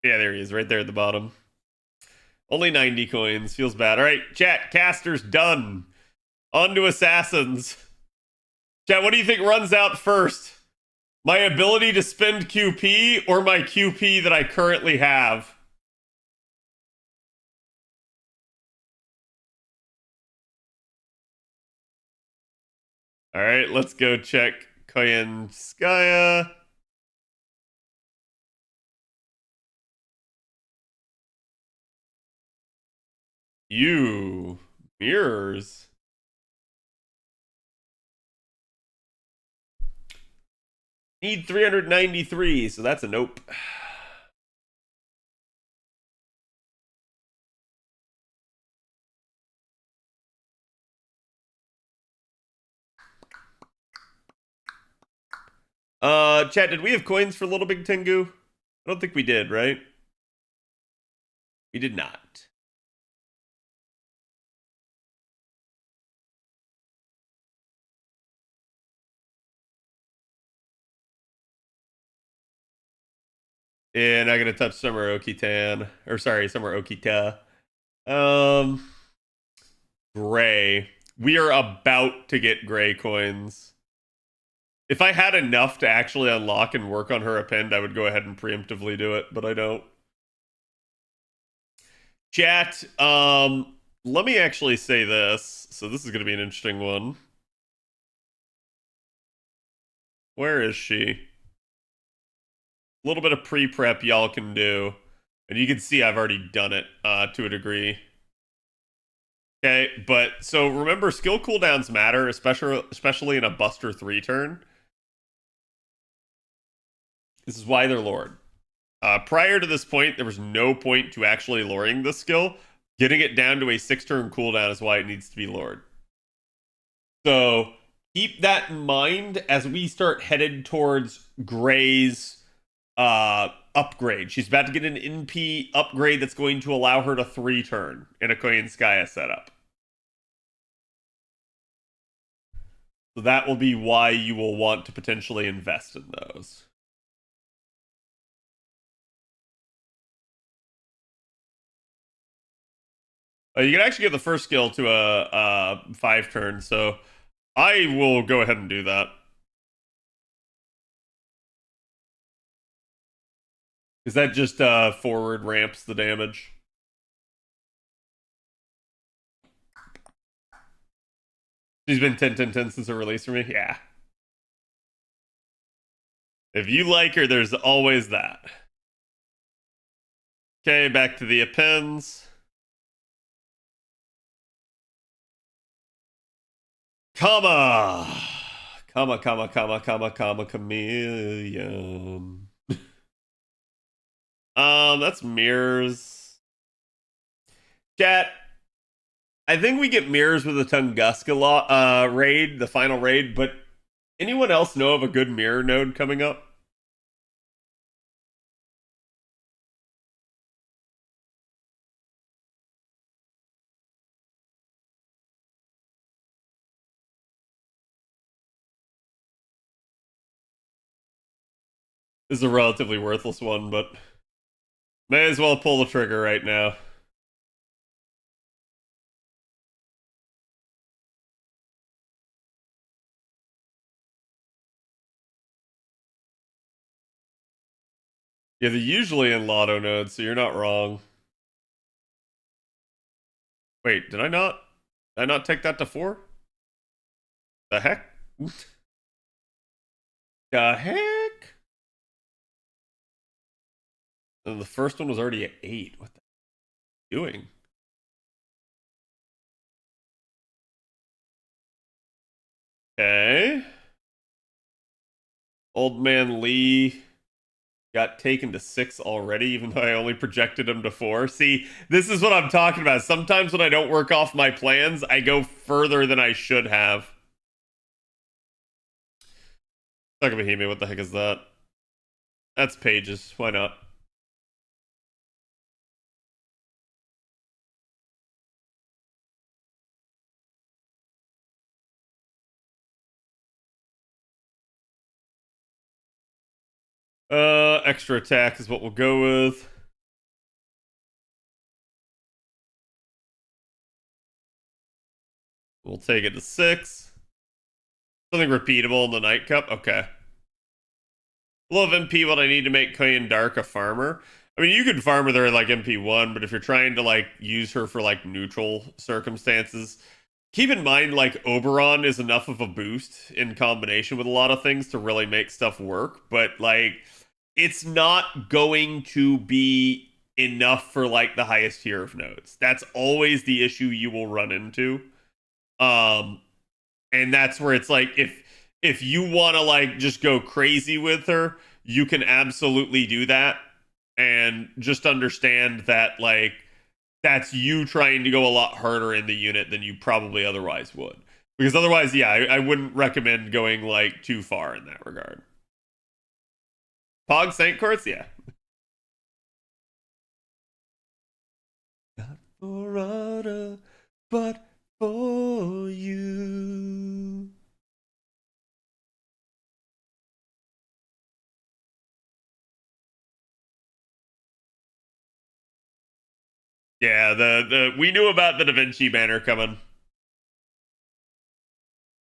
Yeah, there he is, right there at the bottom. Only 90 coins. Feels bad. All right, chat. Casters done. On to assassins. Chat, what do you think runs out first? My ability to spend QP or my QP that I currently have? All right, let's go check Koyanskaya. You. Mirrors. Need 393, so that's a nope. Chat, did we have coins for Little Big Tengu? I don't think we did, right? We did not. Yeah, not gonna touch Summer Okitan. Or sorry, Summer Okita. Gray. We are about to get gray coins. If I had enough to actually unlock and work on her append, I would go ahead and preemptively do it, but I don't. Chat, let me actually say this. So this is going to be an interesting one. Where is she? A little bit of pre-prep y'all can do. And you can see I've already done it to a degree. Okay, but so remember, skill cooldowns matter, especially in a Buster 3 turn. This is why they're lured. Prior to this point, there was no point to actually luring this skill. Getting it down to a 6-turn cooldown is why it needs to be lured. So keep that in mind as we start headed towards Gray's upgrade. She's about to get an NP upgrade that's going to allow her to 3-turn in a Koyanskaya setup. So that will be why you will want to potentially invest in those. You can actually get the first skill to a 5-turn, so I will go ahead and do that. Because that just forward ramps the damage. She's been 10-10-10 since her release for me? Yeah. If you like her, there's always that. Okay, back to the appends. Chameleon. That's mirrors. Chat. I think we get mirrors with the Tunguska raid, the final raid, but anyone else know of a good mirror node coming up? This is a relatively worthless one, but may as well pull the trigger right now. Yeah, they're usually in Lotto nodes, so you're not wrong. Wait, did I not take that to 4? The heck? The heck? And the first one was already at 8. What the doing? Okay. Old man Lee got taken to 6 already, even though I only projected him to 4. See, this is what I'm talking about. Sometimes when I don't work off my plans, I go further than I should have. Takabahime, what the heck is that? That's pages. Why not? Extra attack is what we'll go with. We'll take it to 6. Something repeatable in the Night Cup. Okay. Love MP, what I need to make Koyan Dark a farmer. I mean, you could farm with her like MP1, but if you're trying to like use her for like neutral circumstances, keep in mind like Oberon is enough of a boost in combination with a lot of things to really make stuff work, but like it's not going to be enough for like the highest tier of nodes. That's always the issue you will run into. And that's where it's like if you want to like just go crazy with her, you can absolutely do that. And just understand that like that's you trying to go a lot harder in the unit than you probably otherwise would. Because otherwise, yeah, I wouldn't recommend going like too far in that regard. Pog Saint Courts, yeah. Not for honor, but for you. Yeah, the we knew about the Da Vinci banner coming.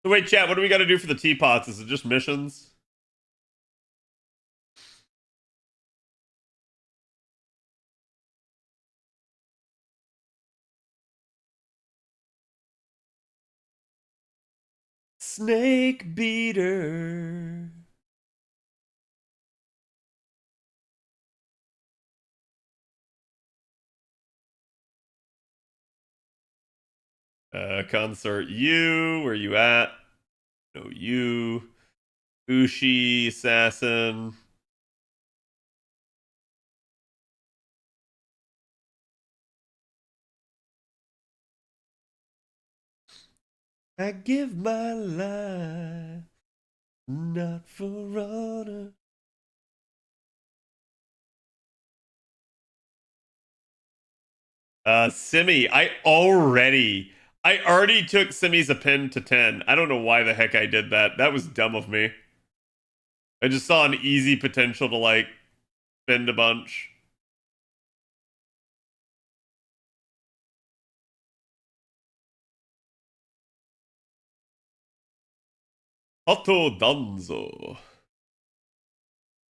So wait, chat, what do we got to do for the teapots? Is it just missions? Snake beater. Consort you, where you at? No, you. Ushi, assassin. I give my life, not for honor. Simi, I already took Simi's a pin to 10. I don't know why the heck I did that. That was dumb of me. I just saw an easy potential to like spend a bunch. Otto Danzo.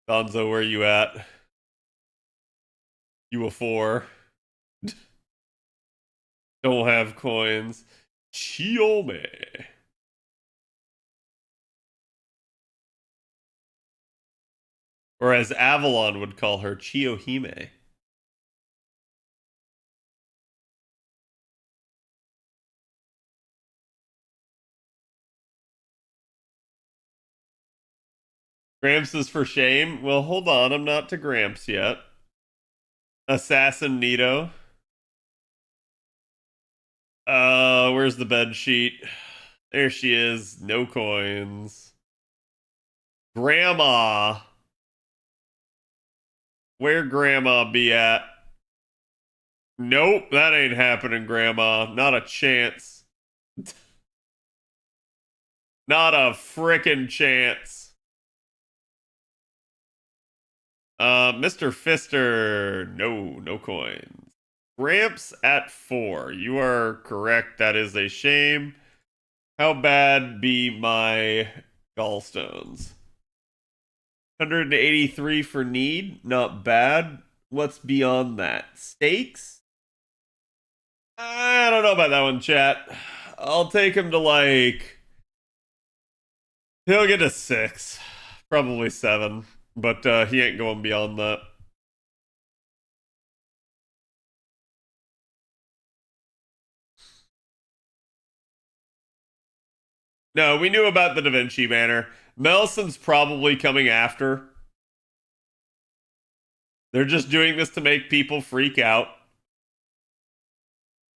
Danzo, where you at? You a 4. Don't have coins. Chiome. Or as Avalon would call her, Chiohime. Gramps is for shame? Well, hold on, I'm not to Gramps yet. Assassin Nito. Where's the bed sheet? There she is. No coins. Grandma. Where Grandma be at? Nope, that ain't happening, Grandma. Not a chance. Not a frickin' chance. Mr. Fister. No coins. Gramps at 4. You are correct. That is a shame. How bad be my gallstones? 183 for need. Not bad. What's beyond that? Stakes? I don't know about that one, chat. I'll take him to like... He'll get to 6. Probably 7. But he ain't going beyond that. No, we knew about the Da Vinci banner. Melson's probably coming after. They're just doing this to make people freak out.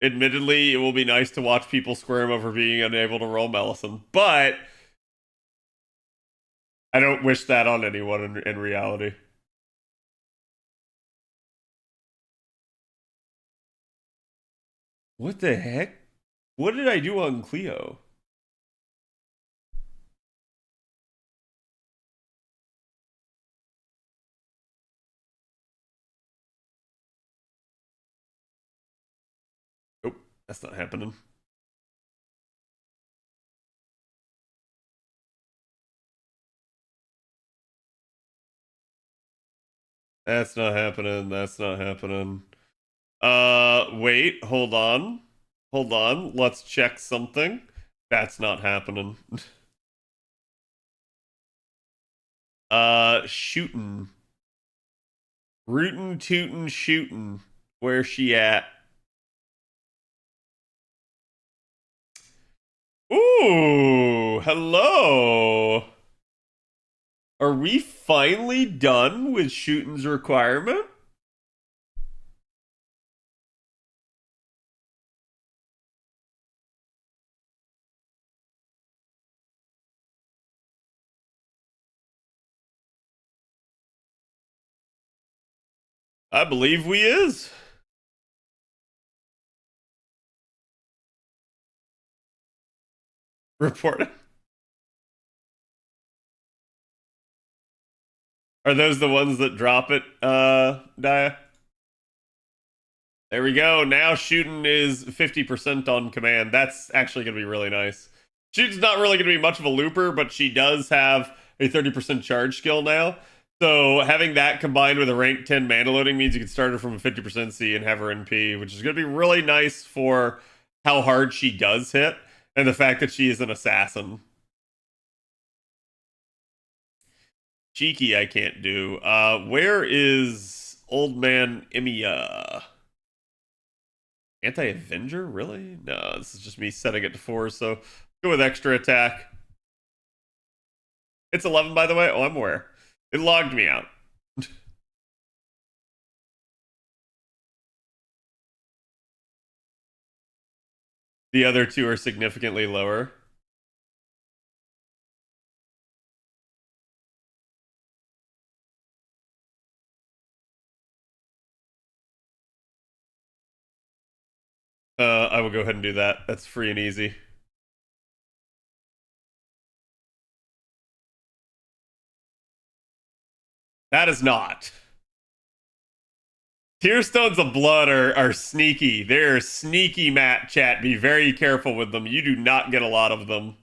Admittedly, it will be nice to watch people squirm over being unable to roll Melison, but I don't wish that on anyone in reality. What the heck? What did I do on Cleo? Nope, that's not happening. That's not happening. That's not happening. Wait, hold on. Hold on. Let's check something. That's not happening. Shootin'. Rootin' tootin' shootin'. Where's she at? Ooh, hello. Are we finally done with Shootin's requirement? I believe we is. Report. Are those the ones that drop it, Dia? There we go. Now Shootin is 50% on command. That's actually going to be really nice. Shootin's not really going to be much of a looper, but she does have a 30% charge skill now. So having that combined with a rank 10 mana loading means you can start her from a 50% C and have her NP, which is going to be really nice for how hard she does hit and the fact that she is an assassin. Cheeky I can't do. Where is Old Man Emiya? Anti-Avenger? Really? No, this is just me setting it to 4, so go with extra attack. It's 11, by the way. Oh, I'm aware. It logged me out. The other two are significantly lower. I will go ahead and do that. That's free and easy. That is not. Tearstones of Blood are sneaky. They're sneaky, Matt chat. Be very careful with them. You do not get a lot of them.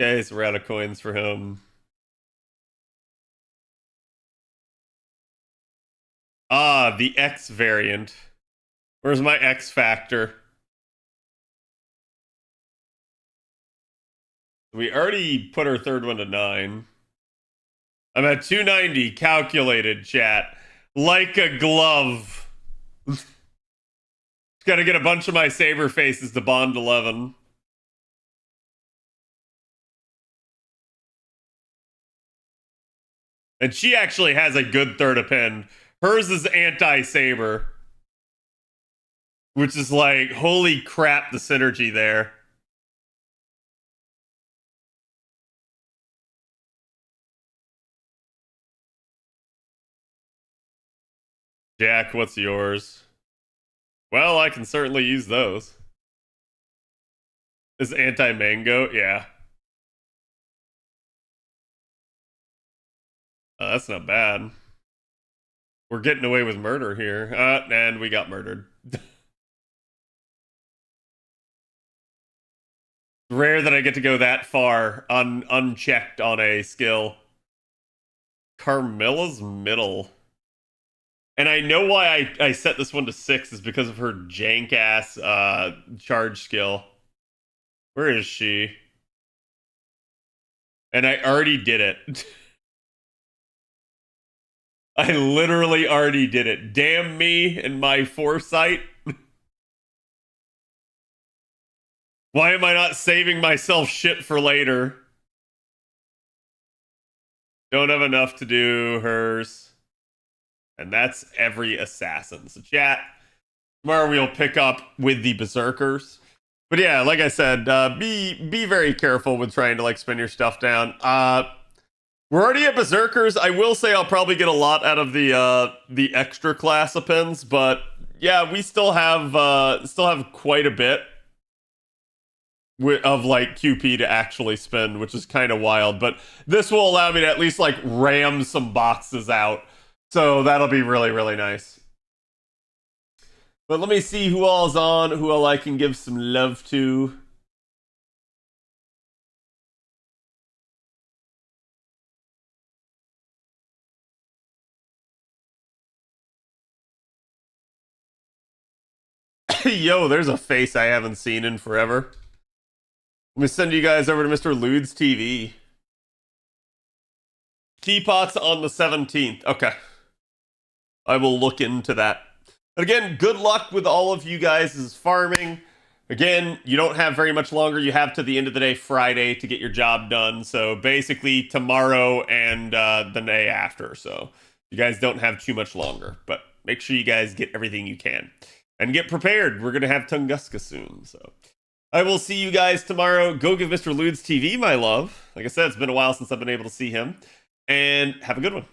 Okay, so we're out of coins for him. Ah, the X variant. Where's my X factor? We already put our third one to 9. I'm at 290 calculated, chat. Like a glove. Gotta get a bunch of my saber faces to bond 11. And she actually has a good third of pin. Hers is anti-saber. Which is like, holy crap, the synergy there. Jack, what's yours? Well, I can certainly use those. Is anti-mango? Yeah. That's not bad. We're getting away with murder here. And we got murdered. Rare that I get to go that far unchecked on a skill. Carmilla's middle. And I know why I set this one to 6 is because of her jank ass charge skill. Where is she? And I already did it. I literally already did it. Damn me and my foresight. Why am I not saving myself shit for later? Don't have enough to do hers. And that's every assassin. So chat, tomorrow we'll pick up with the berserkers. But yeah, like I said, be very careful with trying to like spin your stuff down. We're already at berserkers. I will say I'll probably get a lot out of the extra class of pins, but yeah, we still have quite a bit of like QP to actually spend, which is kind of wild. But this will allow me to at least like ram some boxes out. So that'll be really, really nice. But let me see who all's on, who all I can give some love to. Yo, there's a face I haven't seen in forever. Let me send you guys over to Mr. Lude's TV. Teapots on the 17th. Okay. I will look into that. But again, good luck with all of you guys' farming. Again, you don't have very much longer. You have to the end of the day Friday to get your job done. So basically tomorrow and the day after. So you guys don't have too much longer. But make sure you guys get everything you can. And get prepared. We're going to have Tunguska soon. So I will see you guys tomorrow. Go give Mr. Lude's TV my love. Like I said, it's been a while since I've been able to see him. And have a good one.